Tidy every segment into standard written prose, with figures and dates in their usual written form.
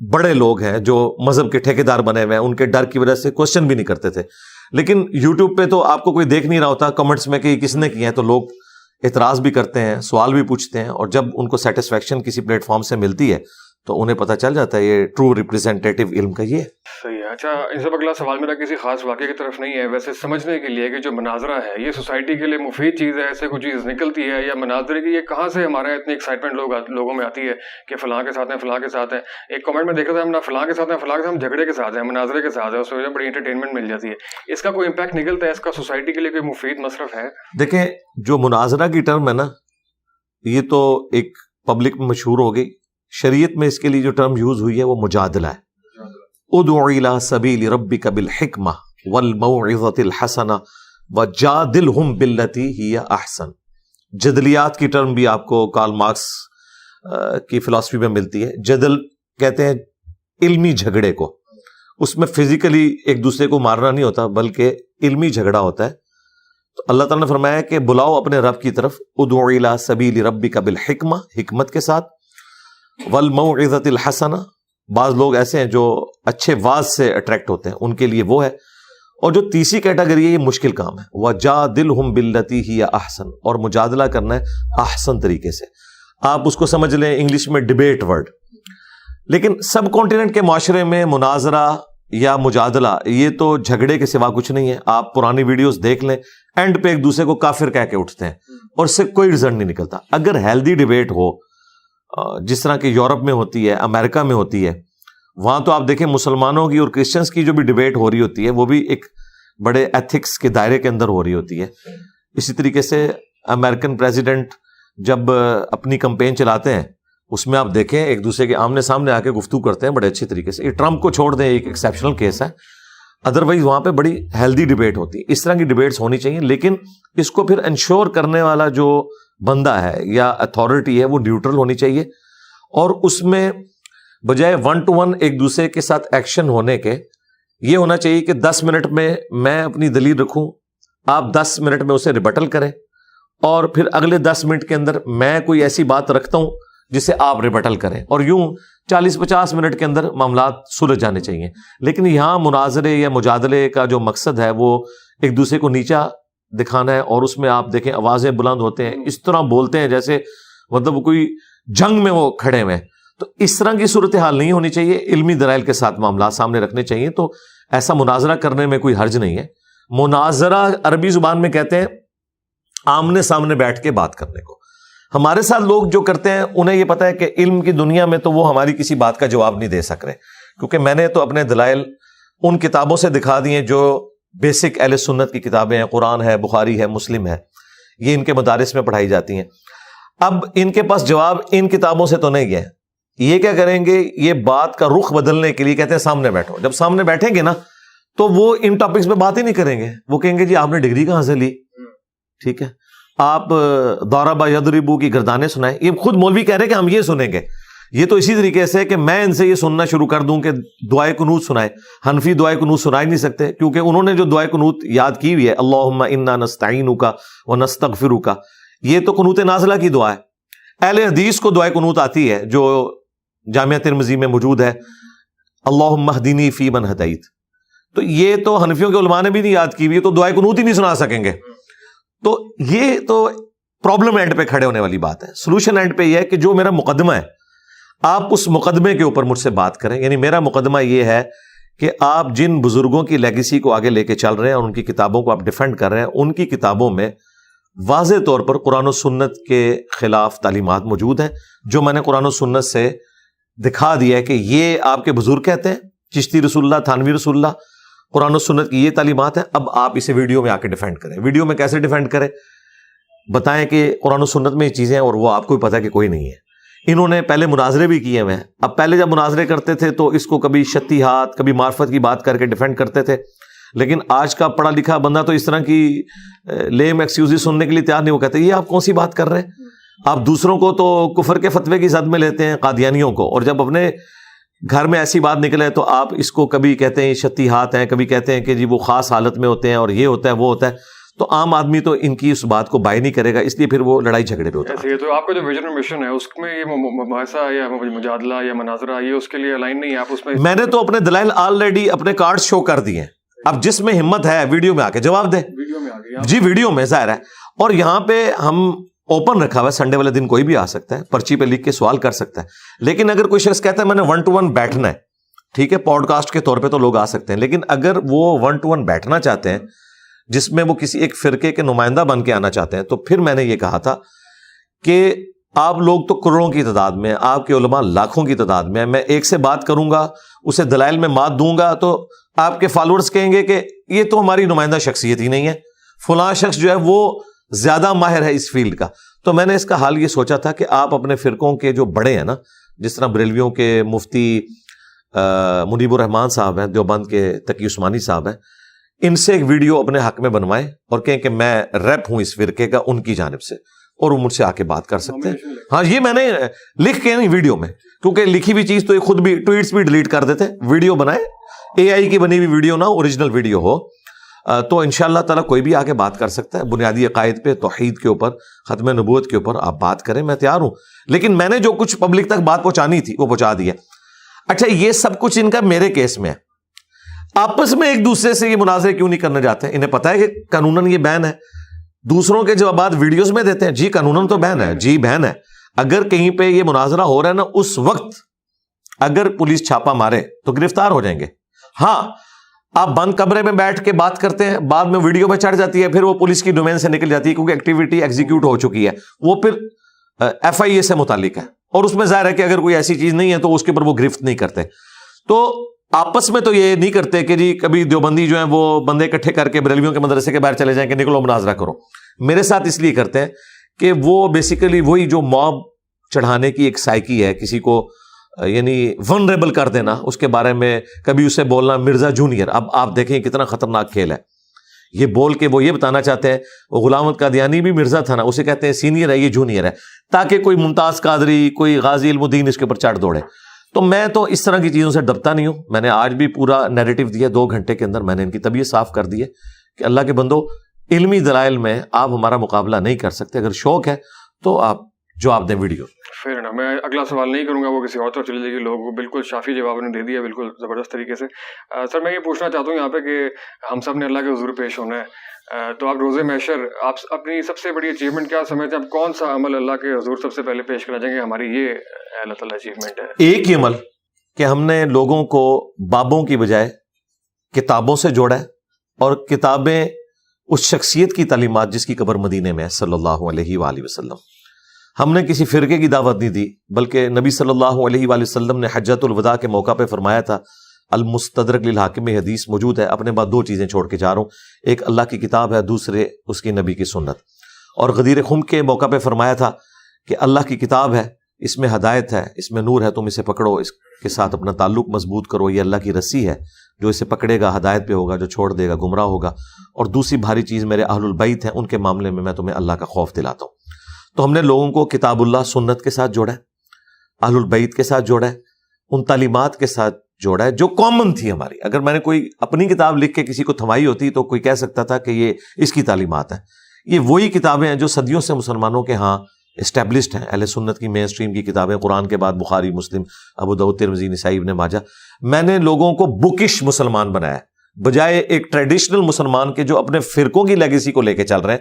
بڑے لوگ ہیں جو مذہب کے ٹھیکیدار بنے ہوئے ہیں, ان کے ڈر کی وجہ سے کوشچن بھی نہیں کرتے تھے. لیکن یوٹیوب پہ تو آپ کو کوئی دیکھ نہیں رہا ہوتا کمنٹس میں کہ یہ کس نے کیا ہے, تو لوگ اعتراض بھی کرتے ہیں, سوال بھی پوچھتے ہیں, اور جب ان کو سیٹسفیکشن کسی پلیٹ فارم سے ملتی ہے تو انہیں پتہ چل جاتا ہے یہ ٹرو ریپرزینٹیٹیو علم کا یہ ہے. صحیح ہے. اچھا, اس سے اگلا سوال میرا کسی خاص واقعے کی طرف نہیں ہے, ویسے سمجھنے کے لیے کہ جو مناظرہ ہے یہ سوسائٹی کے لیے مفید چیز ہے, ایسے کوئی چیز نکلتی ہے, یا مناظرے کی یہ کہاں سے ہمارے اتنی ایکسائٹمنٹ لوگوں میں آتی ہے کہ فلاں کے ساتھ ہیں, فلاں کے ساتھ ہیں. ایک کمنٹ میں دیکھ رہا تھا, ہم نہ فلاں کے ساتھ ہیں, فلاں کے ساتھ ہم جھگڑے کے ساتھ ہیں, مناظرے کے ساتھ ہیں, اس وجہ بڑی انٹرٹینمنٹ مل جاتی ہے. اس کا کوئی امپیکٹ نکلتا ہے, اس کا سوسائٹی کے لیے کوئی مفید مصرف ہے؟ دیکھیں, جو مناظرہ کی ٹرم ہے نا, یہ تو ایک پبلک میں مشہور ہو گئی. شریعت میں اس کے لیے جو ٹرم یوز ہوئی ہے وہ مجادلہ ہے. ادع الی سبیل ربک بالحکمہ والموعظۃ الحسنہ وجادلہم باللتی ہی احسن. جدلیات کی ٹرم بھی آپ کو کارل مارکس کی فلسفی میں ملتی ہے. جدل کہتے ہیں علمی جھگڑے کو, اس میں فزیکلی ایک دوسرے کو مارنا نہیں ہوتا بلکہ علمی جھگڑا ہوتا ہے. تو اللہ تعالیٰ نے فرمایا کہ بلاؤ اپنے رب کی طرف, ادع الی سبیل ربک بالحکمہ, حکمت کے ساتھ, والموعظۃ الحسنہ. بعض لوگ ایسے ہیں جو اچھے واز سے اٹریکٹ ہوتے ہیں, ان کے لیے وہ ہے. اور جو تیسری کیٹیگری ہے یہ مشکل کام ہے, وجادلہم باللتی ہی احسن, اور مجادلہ کرنا ہے احسن طریقے سے. آپ اس کو سمجھ لیں انگلش میں ڈیبیٹ ورڈ. لیکن سب کانٹیننٹ کے معاشرے میں مناظرہ یا مجادلہ یہ تو جھگڑے کے سوا کچھ نہیں ہے. آپ پرانی ویڈیوز دیکھ لیں, اینڈ پہ ایک دوسرے کو کافر کہہ کے اٹھتے ہیں اور اس سے کوئی رزلٹ نہیں نکلتا. اگر ہیلدی ڈیبیٹ ہو جس طرح کہ یورپ میں ہوتی ہے, امریکہ میں ہوتی ہے, وہاں تو آپ دیکھیں مسلمانوں کی اور کرسچنس کی جو بھی ڈیبیٹ ہو رہی ہوتی ہے وہ بھی ایک بڑے ایتھکس کے دائرے کے اندر ہو رہی ہوتی ہے. اسی طریقے سے امریکن پریزیڈنٹ جب اپنی کمپین چلاتے ہیں اس میں آپ دیکھیں ایک دوسرے کے آمنے سامنے آ کے گفتگو کرتے ہیں بڑے اچھے طریقے سے. یہ ٹرمپ کو چھوڑ دیں, ایک ایکسیپشنل کیس ہے, ادروائز وہاں پہ بڑی ہیلدی ڈیبیٹ ہوتی ہے. اس طرح کی ڈیبیٹس ہونی چاہیے, لیکن اس کو پھر انشور کرنے والا جو بندہ ہے یا اتھارٹی ہے وہ نیوٹرل ہونی چاہیے. اور اس میں بجائے 1 to 1 ایک دوسرے کے ساتھ ایکشن ہونے کے, یہ ہونا چاہیے کہ 10 منٹ میں اپنی دلیل رکھوں, آپ 10 منٹ میں اسے ریبٹل کریں, اور پھر اگلے 10 منٹ کے اندر میں کوئی ایسی بات رکھتا ہوں جسے آپ ریبٹل کریں, اور یوں 40-50 منٹ کے اندر معاملات سلجھ جانے چاہیے. لیکن یہاں مناظرے یا مجادلے کا جو مقصد ہے وہ ایک دوسرے کو نیچا دکھانا ہے, اور اس میں آپ دیکھیں آوازیں بلند ہوتے ہیں, اس طرح بولتے ہیں جیسے مطلب کوئی جنگ میں وہ کھڑے ہوئے. تو اس طرح کی صورتحال نہیں ہونی چاہیے, علمی دلائل کے ساتھ معاملات سامنے رکھنے چاہیے. تو ایسا مناظرہ کرنے میں کوئی حرج نہیں ہے. مناظرہ عربی زبان میں کہتے ہیں آمنے سامنے بیٹھ کے بات کرنے کو. ہمارے ساتھ لوگ جو کرتے ہیں انہیں یہ پتا ہے کہ علم کی دنیا میں تو وہ ہماری کسی بات کا جواب نہیں دے سک رہے, کیونکہ میں نے تو اپنے دلائل ان کتابوں سے دکھا دیے جو بیسک اہل سنت کی کتابیں ہیں, قرآن ہے, بخاری ہے, مسلم ہے, یہ ان کے مدارس میں پڑھائی جاتی ہیں. اب ان کے پاس جواب ان کتابوں سے تو نہیں ہے. یہ کیا کریں گے, یہ بات کا رخ بدلنے کے لیے کہتے ہیں سامنے بیٹھو. جب سامنے بیٹھیں گے نا تو وہ ان ٹاپکس پہ بات ہی نہیں کریں گے. وہ کہیں گے جی آپ نے ڈگری کہاں سے لی, ٹھیک ہے, آپ ضرب یضرب کی گردانیں سنائیں. یہ خود مولوی کہہ رہے ہیں کہ ہم یہ سنیں گے. یہ تو اسی طریقے سے کہ میں ان سے یہ سننا شروع کر دوں کہ دعائے قنوت سنائے. حنفی دعائے قنوت سنا ہی نہیں سکتے, کیونکہ انہوں نے جو دعائے قنوت یاد کی ہوئی ہے, اللہم انا نستعینک ونستغفرک, یہ تو قنوت نازلہ کی دعا ہے. اہل حدیث کو دعائے قنوت آتی ہے جو جامعہ ترمذی میں موجود ہے, اللہم اہدنی فی من ہدیت. تو یہ تو حنفیوں کے علماء نے بھی نہیں یاد کی ہوئی, تو دعائے قنوت ہی نہیں سنا سکیں گے. تو یہ تو پرابلم اینڈ پہ کھڑے ہونے والی بات ہے. سولوشن اینڈ پہ یہ ہے کہ جو میرا مقدمہ ہے آپ اس مقدمے کے اوپر مجھ سے بات کریں. یعنی میرا مقدمہ یہ ہے کہ آپ جن بزرگوں کی لیگیسی کو آگے لے کے چل رہے ہیں اور ان کی کتابوں کو آپ ڈیفینڈ کر رہے ہیں, ان کی کتابوں میں واضح طور پر قرآن و سنت کے خلاف تعلیمات موجود ہیں, جو میں نے قرآن و سنت سے دکھا دیا ہے کہ یہ آپ کے بزرگ کہتے ہیں, چشتی رسول اللہ, تھانوی رسول اللہ, قرآن و سنت کی یہ تعلیمات ہیں. اب آپ اسے ویڈیو میں آ کے ڈیفینڈ کریں. ویڈیو میں کیسے ڈیفینڈ کریں, بتائیں کہ قرآن و سنت میں یہ چیزیں ہیں اور وہ آپ کو بھی پتا ہے کہ کوئی نہیں ہے. انہوں نے پہلے مناظرے بھی کیے ہوئے ہیں. اب پہلے جب مناظرے کرتے تھے تو اس کو کبھی شتی ہاتھ, کبھی معرفت کی بات کر کے ڈیفینڈ کرتے تھے. لیکن آج کا پڑھا لکھا بندہ تو اس طرح کی لیم ایکسکیوزز سننے کے لیے تیار نہیں. وہ کہتے ہیں یہ آپ کون سی بات کر رہے ہیں, آپ دوسروں کو تو کفر کے فتوے کی زد میں لیتے ہیں, قادیانیوں کو, اور جب اپنے گھر میں ایسی بات نکلے تو آپ اس کو کبھی کہتے ہیں شتی ہاتھ ہیں, کبھی کہتے ہیں کہ جی وہ خاص حالت میں ہوتے ہیں اور یہ ہوتا ہے وہ ہوتا ہے. تو عام آدمی تو ان کی اس بات کو بائی نہیں کرے گا, اس لیے پھر وہ لڑائی جھگڑے پہ ہوتا ہے. یہ تو آپ کا جو ویژن اور مشن ہے اس میں یہ مباحثہ یا مجادلہ یا مناظرہ یہ اس کے لیے الائن نہیں ہے, آپ اس میں نے تو اپنے دلائل آلریڈی اپنے کارڈ شو کر دیے ہیں. اب جس میں ہمت ہے ویڈیو میں آ کے جواب دے. ویڈیو میں آ گئی جی ویڈیو میں ظاہر ہے, اور یہاں پہ ہم اوپن رکھا ہوا ہے, سنڈے والے دن کوئی بھی آ سکتا ہے, پرچی پہ لکھ کے سوال کر سکتا ہے. لیکن اگر کوئی شخص کہتا ہے میں نے 1-to-1 بیٹھنا ہے, ٹھیک ہے, پوڈ کاسٹ کے طور پہ تو لوگ آ سکتے ہیں, لیکن اگر وہ 1-to-1 بیٹھنا چاہتے ہیں جس میں وہ کسی ایک فرقے کے نمائندہ بن کے آنا چاہتے ہیں, تو پھر میں نے یہ کہا تھا کہ آپ لوگ تو کروڑوں کی تعداد میں, آپ کے علماء لاکھوں کی تعداد میں ایک سے بات کروں گا, اسے دلائل میں مات دوں گا, تو آپ کے فالوورز کہیں گے کہ یہ تو ہماری نمائندہ شخصیت ہی نہیں ہے, فلاں شخص جو ہے وہ زیادہ ماہر ہے اس فیلڈ کا. تو میں نے اس کا حال یہ سوچا تھا کہ آپ اپنے فرقوں کے جو بڑے ہیں نا, جس طرح بریلویوں کے مفتی منیب الرحمان صاحب ہیں, دیوبند کے تقی عثمانی صاحب ہیں, ان سے ایک ویڈیو اپنے حق میں بنوائیں اور کہیں کہ میں ریپ ہوں اس فرقے کا ان کی جانب سے, اور وہ مجھ سے آ کے بات کر سکتے ہیں. ہاں یہ میں نے لکھ کے نہیں ویڈیو میں, کیونکہ لکھی ہوئی چیز تو یہ خود بھی ٹویٹس بھی ڈیلیٹ کر دیتے, ویڈیو بنائے, اے آئی کی بنی ہوئی ویڈیو نہ اوریجنل ویڈیو ہو, تو انشاءاللہ تعالیٰ کوئی بھی آگے بات کر سکتا ہے. بنیادی عقائد پہ, توحید کے اوپر, ختم نبوت کے اوپر آپ بات کریں, میں تیار ہوں. لیکن میں نے جو کچھ پبلک تک بات پہنچانی تھی وہ پہنچا دیا. اچھا یہ سب کچھ ان کا میرے کیس میں ہے, آپس میں ایک دوسرے سے یہ مناظرے کیوں نہیں کرنا چاہتے؟ انہیں پتا ہے کہ قانوناً یہ بین ہے. دوسروں کے جوابات ویڈیوز میں دیتے ہیں, جی قانوناً تو بین ہے, جی بین ہے. اگر کہیں پہ یہ مناظرہ ہو رہا ہے نا, اس وقت اگر پولیس چھاپا مارے تو گرفتار ہو جائیں گے. ہاں آپ بند کمرے میں بیٹھ کے بات کرتے ہیں, بعد میں ویڈیو میں چڑھ جاتی ہے, پھر وہ پولیس کی ڈومین سے نکل جاتی ہے کیونکہ ایکٹیویٹی ایگزیکیوٹ ہو چکی ہے, وہ پھر ایف آئی اے سے متعلق ہے, اور اس میں ظاہر ہے کہ اگر کوئی ایسی چیز نہیں ہے تو اس کے اوپر وہ گرفت نہیں کرتے. تو آپس میں تو یہ نہیں کرتے کہ جی کبھی دیوبندی جو ہیں وہ بندے اکٹھے کر کے بریلویوں کے مدرسے کے باہر چلے جائیں کہ نکلو مناظرہ کرو. میرے ساتھ اس لیے کرتے ہیں کہ وہ بیسیکلی وہی جو موب چڑھانے کی ایک سائیکی ہے, کسی کو یعنی ونریبل کر دینا, اس کے بارے میں کبھی اسے بولنا مرزا جونیئر. اب آپ دیکھیں کتنا خطرناک کھیل ہے, یہ بول کے وہ یہ بتانا چاہتے ہیں وہ غلام احمد قادیانی بھی مرزا تھا نا, اسے کہتے ہیں سینئر ہے, یہ جونیئر ہے, تاکہ کوئی ممتاز قادری, کوئی غازی علم الدین اس کے اوپر چڑھ دوڑے. تو میں تو اس طرح کی چیزوں سے ڈرتا نہیں ہوں. میں نے آج بھی پورا نیریٹو دیا, 2 گھنٹے کے اندر میں نے ان کی طبیعت صاف کر دی ہے کہ اللہ کے بندو, علمی دلائل میں آپ ہمارا مقابلہ نہیں کر سکتے, اگر شوق ہے تو آپ جواب دیں ویڈیو. پھر نا میں اگلا سوال نہیں کروں گا, وہ کسی اور طرف چلے جائے گی. لوگوں کو بالکل شافی جواب نے دے دیا, بالکل زبردست طریقے سے. سر میں یہ پوچھنا چاہتا ہوں یہاں پہ کہ ہم سب نے اللہ کے حضور پیش ہونا ہے, تو آپ روز محشر آپ اپنی سب سے بڑی اچیومنٹ کیا سمجھتے ہیں؟ آپ کون سا عمل اللہ کے حضور سب سے پہلے پیش کرنا چاہیں گے ہماری یہ اللہ تعالیٰ اچیومنٹ ہے؟ ایک ہی عمل کہ ہم نے لوگوں کو بابوں کی بجائے کتابوں سے جوڑا ہے, اور کتابیں اس شخصیت کی تعلیمات جس کی قبر مدینے میں ہے صلی اللہ علیہ وآلہ وسلم. ہم نے کسی فرقے کی دعوت نہیں دی, بلکہ نبی صلی اللہ علیہ وآلہ وسلم نے حجۃ الوداع کے موقع پہ فرمایا تھا, المستدرک للحاکم میں حدیث موجود ہے, اپنے بعد 2 چیزیں چھوڑ کے جا رہا ہوں, ایک اللہ کی کتاب ہے, دوسرے اس کی نبی کی سنت. اور غدیر خم کے موقع پہ فرمایا تھا کہ اللہ کی کتاب ہے, اس میں ہدایت ہے, اس میں نور ہے, تم اسے پکڑو, اس کے ساتھ اپنا تعلق مضبوط کرو, یہ اللہ کی رسی ہے, جو اسے پکڑے گا ہدایت پہ ہوگا, جو چھوڑ دے گا گمراہ ہوگا. اور دوسری بھاری چیز میرے اہل البیت ہیں, ان کے معاملے میں تمہیں اللہ کا خوف دلاتا ہوں. تو ہم نے لوگوں کو کتاب اللہ سنت کے ساتھ جوڑا ہے, اہل البیت کے ساتھ جوڑا ہے, ان تعلیمات کے ساتھ جوڑا ہے جو کامن تھی ہماری. اگر میں نے کوئی اپنی کتاب لکھ کے کسی کو تھمائی ہوتی تو کوئی کہہ سکتا تھا کہ یہ اس کی تعلیمات ہیں. یہ وہی کتابیں ہیں جو صدیوں سے مسلمانوں کے ہاں اسٹیبلشڈ ہیں, اہل سنت کی مین سٹریم کی کتابیں, قرآن کے بعد بخاری, مسلم, ابو داؤد, ترمذی, نسائی, ابن ماجہ. میں نے لوگوں کو بکش مسلمان بنایا بجائے ایک ٹریڈیشنل مسلمان کے جو اپنے فرقوں کی لیگیسی کو لے کے چل رہے ہیں,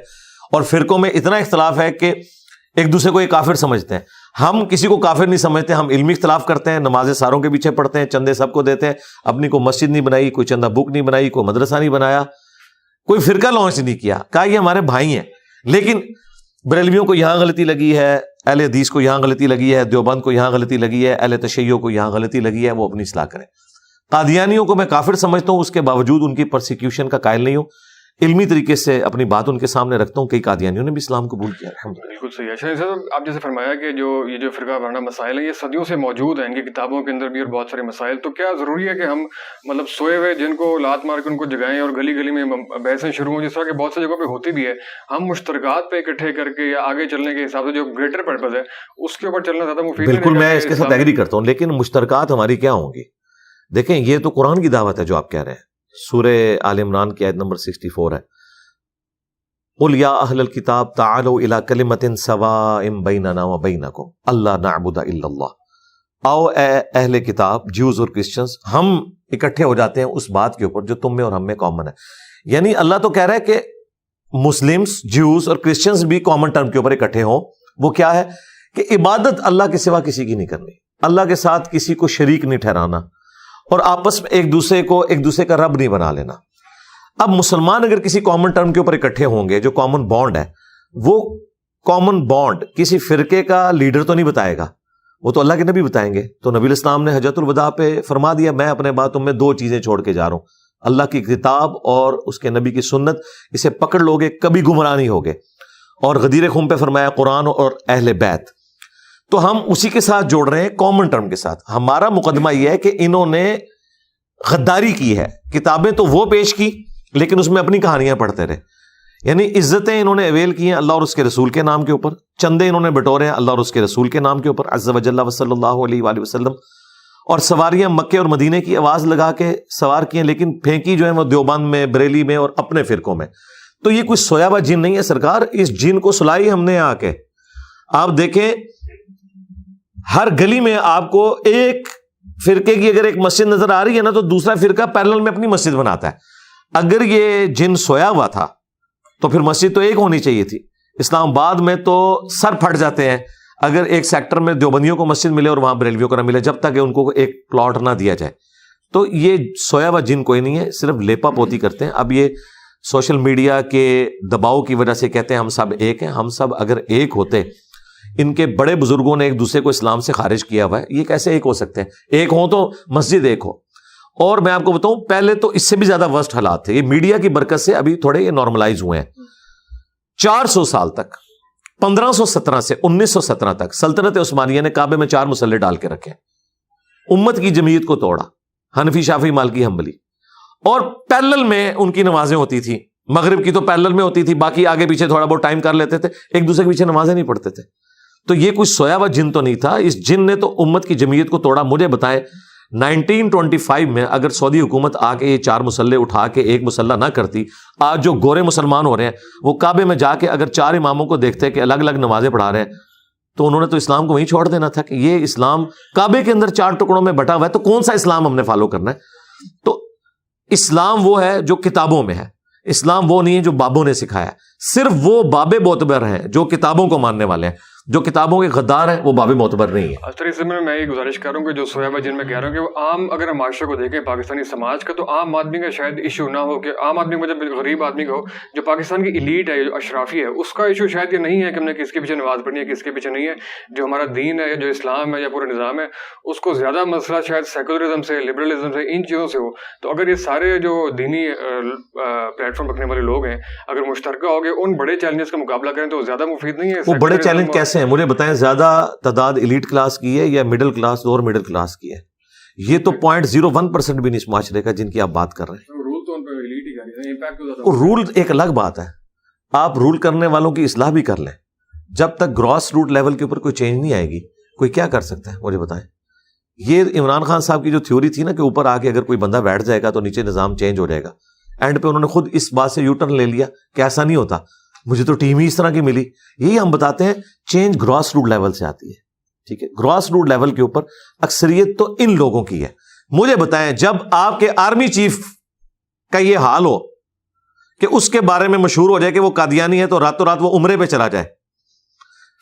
اور فرقوں میں اتنا اختلاف ہے کہ ایک دوسرے کو ایک کافر سمجھتے ہیں. ہم کسی کو کافر نہیں سمجھتے, ہم علمی اختلاف کرتے ہیں, نمازیں ساروں کے پیچھے پڑھتے ہیں, چندے سب کو دیتے ہیں, اپنی کو مسجد نہیں بنائی, کوئی چندہ بک نہیں بنائی, کوئی مدرسہ نہیں بنایا, کوئی فرقہ لانچ نہیں کیا, کہا یہ ہمارے بھائی ہیں. لیکن بریلویوں کو یہاں غلطی لگی ہے, اہل حدیث کو یہاں غلطی لگی ہے, دیوبند کو یہاں غلطی لگی ہے, اہل تشیع کو یہاں غلطی لگی ہے, وہ اپنی اصلاح کریں. قادیانیوں کو میں کافر سمجھتا ہوں, اس کے باوجود ان کی پرسیکیوشن کا قائل نہیں ہوں, علمی طریقے سے اپنی بات ان کے سامنے رکھتا ہوں. کئی قادیانیوں نے بھی اسلام قبول کیا. بالکل صحیح ہے. شاہد صاحب آپ جیسے فرمایا کہ یہ جو فرقہ وارانہ مسائل ہیں یہ صدیوں سے موجود ہیں, ان کی کتابوں کے اندر بھی اور بہت سارے مسائل. تو کیا ضروری ہے کہ ہم مطلب سوئے ہوئے جن کو لات مار کے ان کو جگائیں اور گلی گلی میں بحثیں شروع ہوں, جس طرح کہ بہت سی جگہوں پہ ہوتی بھی ہے, ہم مشترکات پہ اکٹھے کر کے یا آگے چلنے کے حساب سے جو گریٹر پرپز ہے اس کے اوپر چلنا زیادہ مفید ہے؟ بالکل میں اس کے ساتھ ایگری کرتا ہوں, لیکن مشترکات ہماری کیا ہوں گی؟ دیکھیں یہ تو قرآن کی دعوت ہے جو آپ کہہ رہے ہیں. سورہ آل عمران کی آیت نمبر 64 ہے, قل یا اہل الکتاب تعالوا الی کلمۃ سواء بیننا وبینکم اللہ نعبد الا اللہ. آؤ اے اہل کتاب، جیوز اور کرسچنز، ہم اکٹھے ہو جاتے ہیں اس بات کے اوپر جو تم میں اور ہم میں کامن ہے. یعنی اللہ تو کہہ رہا ہے کہ مسلمز، جیوز اور کرسچنز بھی کامن ٹرم کے اوپر اکٹھے ہوں. وہ کیا ہے کہ عبادت اللہ کے سوا کسی کی نہیں کرنی، اللہ کے ساتھ کسی کو شریک نہیں ٹھہرانا، اور آپس میں ایک دوسرے کا رب نہیں بنا لینا. اب مسلمان اگر کسی کامن ٹرم کے اوپر اکٹھے ہوں گے، جو کامن بانڈ ہے، وہ کامن بانڈ کسی فرقے کا لیڈر تو نہیں بتائے گا، وہ تو اللہ کے نبی بتائیں گے. تو نبی الاسلام نے حجۃ الوداع پہ فرما دیا، میں اپنے بعد تم میں 2 چیزیں چھوڑ کے جا رہا ہوں، اللہ کی کتاب اور اس کے نبی کی سنت. اسے پکڑ لوگے کبھی گمراہ نہیں ہوگے. اور غدیر خم پہ فرمایا قرآن اور اہل بیت. تو ہم اسی کے ساتھ جوڑ رہے ہیں، کامن ٹرم کے ساتھ. ہمارا مقدمہ یہ ہے کہ انہوں نے غداری کی ہے. کتابیں تو وہ پیش کی لیکن اس میں اپنی کہانیاں پڑھتے رہے. یعنی عزتیں انہوں نے اویل کی ہیں اللہ اور اس کے رسول کے نام کے اوپر، چندے انہوں نے بٹورے ہیں اللہ اور اس کے رسول کے نام کے اوپر عز وجل وصلی اللہ علیہ وآلہ وسلم. اور سواریاں مکے اور مدینے کی آواز لگا کے سوار کی ہیں، لیکن پھینکی جو ہے وہ دیوبند میں، بریلی میں اور اپنے فرقوں میں. تو یہ کوئی سویا ہوا جن نہیں ہے سرکار، اس جن کو سلائی ہم نے آ کے. آپ دیکھیں ہر گلی میں آپ کو ایک فرقے کی اگر ایک مسجد نظر آ رہی ہے نا، تو دوسرا فرقہ پیرلل میں اپنی مسجد بناتا ہے. اگر یہ جن سویا ہوا تھا تو پھر مسجد تو ایک ہونی چاہیے تھی. اسلام آباد میں تو سر پھٹ جاتے ہیں اگر ایک سیکٹر میں دیوبندیوں کو مسجد ملے اور وہاں بریلویوں کو نہ ملے، جب تک کہ ان کو ایک پلاٹ نہ دیا جائے. تو یہ سویا ہوا جن کوئی نہیں ہے، صرف لیپا پوتی کرتے ہیں. اب یہ سوشل میڈیا کے دباؤ کی وجہ سے کہتے ہیں ہم سب ایک ہیں. ہم سب اگر ایک ہوتے، ان کے بڑے بزرگوں نے ایک دوسرے کو اسلام سے خارج کیا ہوا ہے، یہ کیسے ایک ہو سکتے ہیں؟ ایک ہوں تو مسجد ایک ہو. اور میں آپ کو بتاؤں پہلے تو اس سے بھی زیادہ ورسٹ حالات تھے. یہ میڈیا کی برکت سے ابھی تھوڑے یہ نارملائز ہوئے ہیں. 400 سال تک، 1517 سے 1917 تک سلطنت عثمانیہ نے کعبے میں 4 مصلے ڈال کے رکھے، امت کی جمعیت کو توڑا، حنفی، شافعی، مالکی، حنبلی. اور پیرلل میں ان کی نمازیں ہوتی تھی. مغرب کی تو پیرلل میں ہوتی تھی، باقی آگے پیچھے تھوڑا بہت ٹائم کر لیتے تھے، ایک دوسرے کے پیچھے نمازیں نہیں پڑھتے تھے. تو یہ کوئی سویا ہوا جن تو نہیں تھا. اس جن نے تو امت کی جمعیت کو توڑا. مجھے بتائیں 1925 میں اگر سعودی حکومت آ کے یہ 4 مصلے اٹھا کے ایک مصلہ نہ کرتی، آج جو گورے مسلمان ہو رہے ہیں وہ کعبے میں جا کے اگر 4 اماموں کو دیکھتے کہ الگ الگ نمازیں پڑھا رہے ہیں، تو انہوں نے تو اسلام کو وہیں چھوڑ دینا تھا کہ یہ اسلام کعبے کے اندر 4 ٹکڑوں میں بٹا ہوا ہے، تو کون سا اسلام ہم نے فالو کرنا ہے؟ تو اسلام وہ ہے جو کتابوں میں ہے، اسلام وہ نہیں ہے جو بابوں نے سکھایا. صرف وہ بابے معتبر ہیں جو کتابوں کو ماننے والے ہیں، جو کتابوں کے غدار ہیں وہ باب معتبر نہیں ہے. اس طریقے سے میں یہ گزارش کر رہا ہوں کہ جو سویا جن میں کہہ رہا ہوں کہ وہ عام اگر ہم معاشرے کو دیکھیں پاکستانی سماج کا، تو عام آدمی کا شاید ایشو نہ ہو، کہ عام آدمی کو جب غریب آدمی کو جو پاکستان کی ایلیٹ ہے، جو اشرافی ہے، اس کا ایشو شاید یہ نہیں ہے کہ ہم نے کس کے پیچھے نماز پڑھنی ہے، کس کے پیچھے نہیں ہے. جو ہمارا دین ہے، جو اسلام ہے یا پورا نظام ہے، اس کو زیادہ مسئلہ شاید سیکولرزم سے، لبرلزم سے، ان چیزوں سے ہو. تو اگر یہ سارے جو دینی پلیٹ فارم رکھنے والے لوگ ہیں اگر مشترکہ ہو گئے ان بڑے چیلنجز کا مقابلہ کریں تو زیادہ مفید نہیں ہے. وہ بڑے چیلنج کیسے ہیں مجھے بتائیں؟ زیادہ تعداد ایلیٹ کلاس کی ہے یا مڈل کلاس اور مڈل کلاس کی ہے؟ یہ تو 0.01% بھی نہیں اس معاشرے کا جن کی آپ بات کر رہے ہیں. رول ایک الگ بات ہے، آپ رول کرنے والوں کی اصلاح بھی کر لیں. جب تک گراس روٹ لیول کے اوپر کوئی چینج نہیں آئے گی، کوئی کیا کر سکتا ہے مجھے بتائیں. یہ عمران خان صاحب کی جو تھیوری تھی نا کہ اوپر آ کے اگر کوئی بندہ بیٹھ جائے گا تو نیچے نظام چینج ہو جائے گا، اینڈ پہ انہوں نے خود اس بات سے یو ٹرن لے لیا کہ ایسا نہیں ہوتا. مجھے تو ٹیم ہی اس طرح کی ملی. یہی ہم بتاتے ہیں چینج گراس روٹ لیول سے آتی ہے. ٹھیک ہے، گراس روٹ لیول کے اوپر اکثریت تو ان لوگوں کی ہے. مجھے بتائیں جب آپ کے آرمی چیف کا یہ حال ہو کہ اس کے بارے میں مشہور ہو جائے کہ وہ قادیانی ہے، تو راتوں رات وہ عمرے پہ چلا جائے،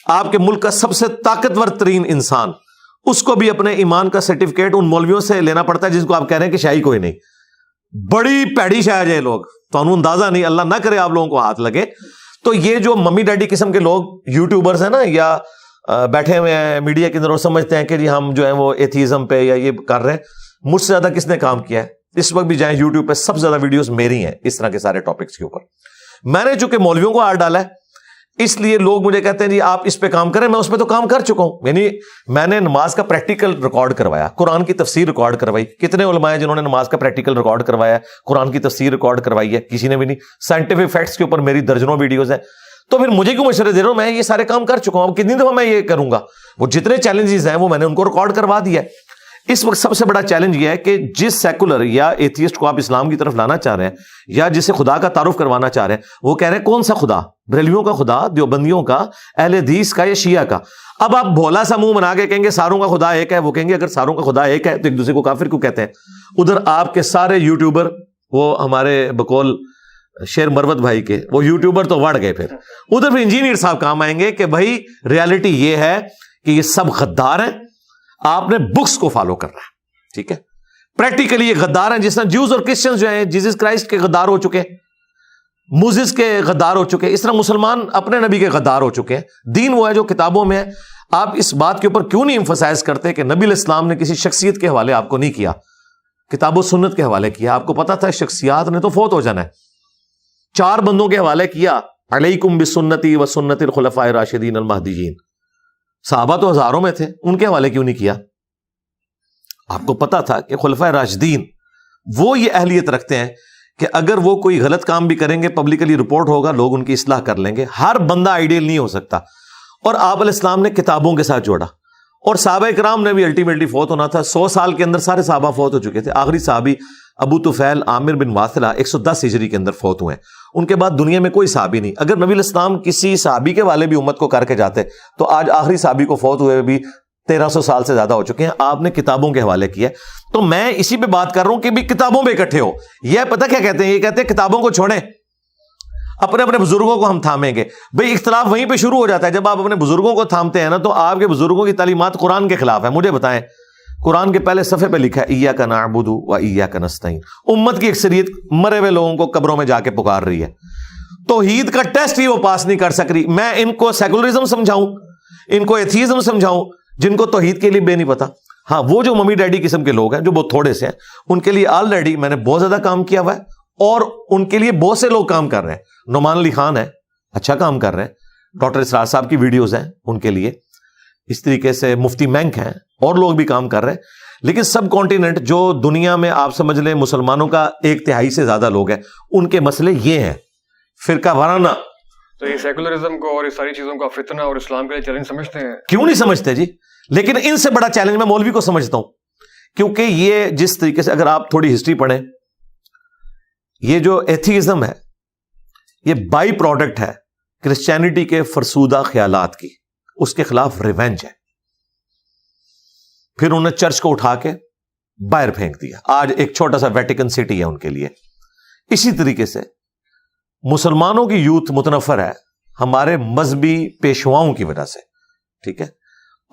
آپ کے ملک کا سب سے طاقتور ترین انسان، اس کو بھی اپنے ایمان کا سرٹیفکیٹ ان مولویوں سے لینا پڑتا ہے جن کو آپ کہہ رہے ہیں کہ شاہی کوئی نہیں. بڑی پیڑی شاہ جائے لوگ، تو انہوں اندازہ نہیں، اللہ نہ کرے آپ لوگوں کو ہاتھ لگے. تو یہ جو ممی ڈیڈی قسم کے لوگ یوٹیوبرز ہیں نا، یا بیٹھے ہوئے ہیں میڈیا کے اندر اور سمجھتے ہیں کہ جی ہم جو ہیں وہ ایتھیزم پہ یا یہ کر رہے ہیں. مجھ سے زیادہ کس نے کام کیا ہے اس وقت بھی جائیں یوٹیوب پہ، سب سے زیادہ ویڈیوز میری ہیں اس طرح کے سارے ٹاپکس کے اوپر. میں نے چونکہ مولویوں کو ہاتھ ڈالا ہے اس لیے لوگ مجھے کہتے ہیں جی آپ اس پہ کام کریں. میں اس پہ تو کام کر چکا ہوں. یعنی میں نے نماز کا پریکٹیکل ریکارڈ کروایا، قرآن کی تفسیر ریکارڈ کروائی. کتنے علماء ہیں جنہوں نے نماز کا پریکٹیکل ریکارڈ کروایا ہے، قرآن کی تفسیر ریکارڈ کروائی ہے؟ کسی نے بھی نہیں. سائنٹیفک فیکٹس کے اوپر میری درجنوں ویڈیوز ہیں. تو پھر مجھے کیوں مشورے دے رہا ہوں؟ میں یہ سارے کام کر چکا ہوں. اب کتنی دفعہ میں یہ کروں گا؟ وہ جتنے چیلنجز ہیں وہ میں نے ان کو ریکارڈ کروا دیا ہے. اس وقت سب سے بڑا چیلنج یہ ہے کہ جس سیکولر یا ایتھیسٹ کو آپ اسلام کی طرف لانا چاہ رہے ہیں یا جسے خدا کا تعارف کروانا چاہ رہے ہیں، وہ کہہ رہے ہیں کون سا خدا؟ بریلویوں کا خدا، دیوبندیوں کا، اہل حدیث کا یا شیعہ کا؟ اب آپ بھولا سا منہ بنا کے کہیں گے ساروں کا خدا ایک ہے، وہ کہیں گے اگر ساروں کا خدا ایک ہے تو ایک دوسرے کو کافر کیوں کہتے ہیں؟ ادھر آپ کے سارے یوٹیوبر، وہ ہمارے بقول شیر مروت بھائی کے وہ یوٹیوبر تو وڑ گئے، پھر ادھر بھی انجینئر صاحب کام آئیں گے کہ بھائی ریالٹی یہ ہے کہ یہ سب غدار ہیں، آپ نے بکس کو فالو کرنا ہے، ٹھیک ہے؟ پریکٹیکلی یہ غدار ہیں، جس طرح جیوز اور کرسچنز جو ہیں جیسس کرائسٹ کے غدار ہو چکے، موزس کے غدار ہو چکے، اس طرح مسلمان اپنے نبی کے غدار ہو چکے ہیں۔ دین وہ ہے جو کتابوں میں ہے۔ آپ اس بات کے اوپر کیوں نہیں ایمفسائز کرتے کہ نبی علیہ السلام نے کسی شخصیت کے حوالے آپ کو نہیں کیا، کتاب و سنت کے حوالے کیا؟ آپ کو پتا تھا شخصیات نے تو فوت ہو جانا ہے، 4 بندوں کے حوالے کیا، علیکم بسنتی و سنت الخلفاء الراشدین المہدیین۔ صحابہ تو ہزاروں میں تھے، ان کے حوالے کیوں نہیں کیا؟ آپ کو پتا تھا کہ خلفاء راشدین وہ یہ اہلیت رکھتے ہیں کہ اگر وہ کوئی غلط کام بھی کریں گے پبلکلی رپورٹ ہوگا، لوگ ان کی اصلاح کر لیں گے۔ ہر بندہ آئیڈیل نہیں ہو سکتا، اور آپ علیہ السلام نے کتابوں کے ساتھ جوڑا، اور صحابہ کرام نے بھی الٹیمیٹلی فوت ہونا تھا۔ 100 سال کے اندر سارے صحابہ فوت ہو چکے تھے۔ آخری صحابی ابو طفیل عامر بن واثلہ 110 ہجری کے اندر فوت ہوئے، ان کے بعد دنیا میں کوئی صحابی نہیں۔ اگر نبی علیہ السلام کسی صحابی کے والے بھی امت کو کر کے جاتے تو آج آخری صحابی کو فوت ہوئے بھی 1300 سال سے زیادہ ہو چکے ہیں۔ آپ نے کتابوں کے حوالے کیا، تو میں اسی پہ بات کر رہا ہوں کہ بھی کتابوں پہ اکٹھے ہو۔ یہ پتہ کیا کہتے ہیں؟ یہ کہتے ہیں کتابوں کو چھوڑیں، اپنے اپنے بزرگوں کو ہم تھامیں گے۔ بھئی اختلاف وہیں پہ شروع ہو جاتا ہے، جب آپ اپنے بزرگوں کو تھامتے ہیں نا تو آپ کے بزرگوں کی تعلیمات قرآن کے خلاف ہے۔ مجھے بتائیں، قرآن کے پہلے صفحے پہ لکھا ہے ایاک نعبد و ایاک نستعین۔ امت کی اکثریت مرے ہوئے لوگوں کو قبروں میں جا کے پکار رہی ہے، توحید کا ٹیسٹ ہی وہ پاس نہیں کر سک رہی۔ میں ان کو سیکولرزم سمجھاؤں، ان کو ایتھیزم سمجھاؤں، جن کو توحید کے لیے بے نہیں پتا؟ ہاں، وہ جو ممی ڈیڈی قسم کے لوگ ہیں جو بہت تھوڑے سے ہیں، ان کے لیے آلریڈی میں نے بہت زیادہ کام کیا ہوا ہے، اور ان کے لیے بہت سے لوگ کام کر رہے ہیں۔ نعمان علی خان ہے، اچھا کام کر رہے ہیں، ڈاکٹر اسرار صاحب کی ویڈیوز ہیں ان کے لیے، اس طریقے سے مفتی مینک ہیں، اور لوگ بھی کام کر رہے ہیں۔ لیکن سب کانٹیننٹ جو دنیا میں آپ سمجھ لیں مسلمانوں کا 1/3 سے زیادہ لوگ ہیں، ان کے مسئلے یہ ہیں، فرقہ وارانہ۔ تو یہ سیکولرزم کو اور اس ساری چیزوں کا فتنہ اور اسلام کے لیے چیلنج سمجھتے ہیں؟ کیوں نہیں سمجھتے جی؟ لیکن ان سے بڑا چیلنج میں مولوی کو سمجھتا ہوں، کیونکہ یہ جس طریقے سے اگر آپ تھوڑی ہسٹری پڑھیں، یہ جو ایتھیزم ہے یہ بائی پروڈکٹ ہے کرسچینٹی کے فرسودہ خیالات کی، اس کے خلاف ریونج ہے۔ پھر انہوں نے چرچ کو اٹھا کے باہر پھینک دیا، آج ایک چھوٹا سا ویٹیکن سٹی ہے ان کے لیے۔ اسی طریقے سے مسلمانوں کی یوتھ متنفر ہے ہمارے مذہبی پیشواؤں کی وجہ سے، ٹھیک ہے؟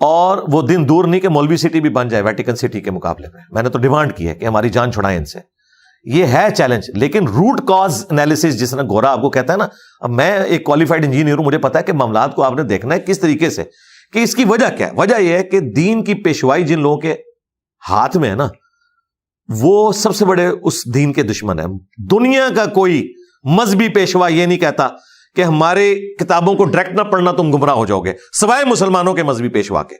اور وہ دن دور نہیں کہ مولوی سٹی بھی بن جائے ویٹیکن سٹی کے مقابلے میں نے تو ڈیمانڈ کی ہے کہ ہماری جان چھڑائیں ان سے۔ یہ ہے چیلنج، لیکن روٹ کاز انالیسس جس طرح گورا آپ کو کہتا ہے نا، اب میں ایک کوالیفائڈ انجینئر ہوں، مجھے پتا ہے کہ معاملات کو آپ نے دیکھنا ہے کس طریقے سے، کہ اس کی وجہ کیا ہے۔ وجہ یہ ہے کہ دین کی پیشوائی جن لوگوں کے ہاتھ میں ہے نا، وہ سب سے بڑے اس دین کے دشمن ہیں۔ دنیا کا کوئی مذہبی پیشوا یہ نہیں کہتا کہ ہمارے کتابوں کو ڈائریکٹ نہ پڑھنا تم گمراہ ہو جاؤ گے، سوائے مسلمانوں کے مذہبی پیشوا کے۔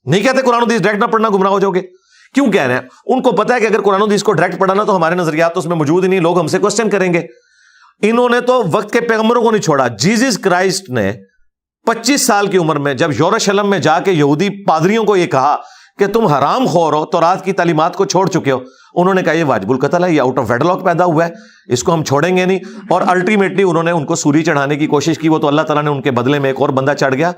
نہیں کہتے قرآن و حدیث ڈائریکٹ نہ پڑھنا گمراہ ہو جاؤ گے، کیوں کہہ رہے ہیں؟ ان کو پتا ہے کہ اگر قرآن و حدیث کو ڈائریکٹ پڑھانا تو ہمارے نظریات تو اس میں موجود ہی نہیں، لوگ ہم سے کوسچن کریں گے۔ انہوں نے تو وقت کے پیغمبروں کو نہیں چھوڑا۔ جیزس کرائسٹ نے 25 سال کی عمر میں جب یروشلم میں جا کے یہودی پادریوں کو یہ کہا کہ تم حرام خور ہو، تورات کی تعلیمات کو چھوڑ چکے ہو، انہوں نے کہا یہ واجب القتل ہے، یہ آؤٹ آف ویڈلاک پیدا ہوا ہے، اس کو ہم چھوڑیں گے نہیں۔ اور الٹیمیٹلی انہوں نے ان کو سولی چڑھانے کی کوشش کی، وہ تو اللہ تعالیٰ نے ان کے بدلے میں ایک اور بندہ چڑھ گیا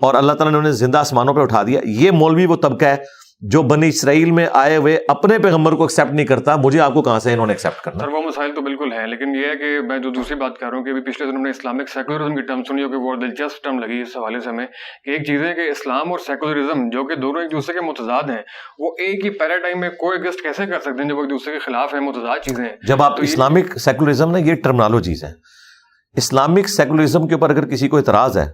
اور اللہ تعالیٰ نے انہیں زندہ آسمانوں پہ اٹھا دیا۔ یہ مولوی وہ طبقہ ہے جو بنی اسرائیل میں آئے ہوئے اپنے پیغمبر کو ایکسیپٹ نہیں کرتا، مجھے آپ کو کہاں سے انہوں نے ایکسیپٹ کرنا؟ سر وہ مسائل تو بالکل ہیں، لیکن یہ ہے کہ میں جو دوسری بات کر رہا ہوں کہ پچھلے دنوں میں اسلامک سیکولرزم کی ٹرم سنی ہو کہ وہ دلچسپ ٹرم لگی اس حوالے سے ہمیں، کہ ایک چیز ہے کہ اسلام اور سیکولرزم جو کہ دونوں ایک دوسرے کے متضاد ہیں، وہ ایک ہی پیراڈائم میں کو ایگزسٹ کیسے کر سکتے ہیں جب وہ ایک دوسرے کے خلاف ہیں، متضاد چیزیں ہیں؟ جب آپ اسلامک سیکولرزم نا، یہ ٹرمنالوجیز ہیں۔ اسلامک سیکولرزم کے اوپر اگر کسی کو اعتراض ہے،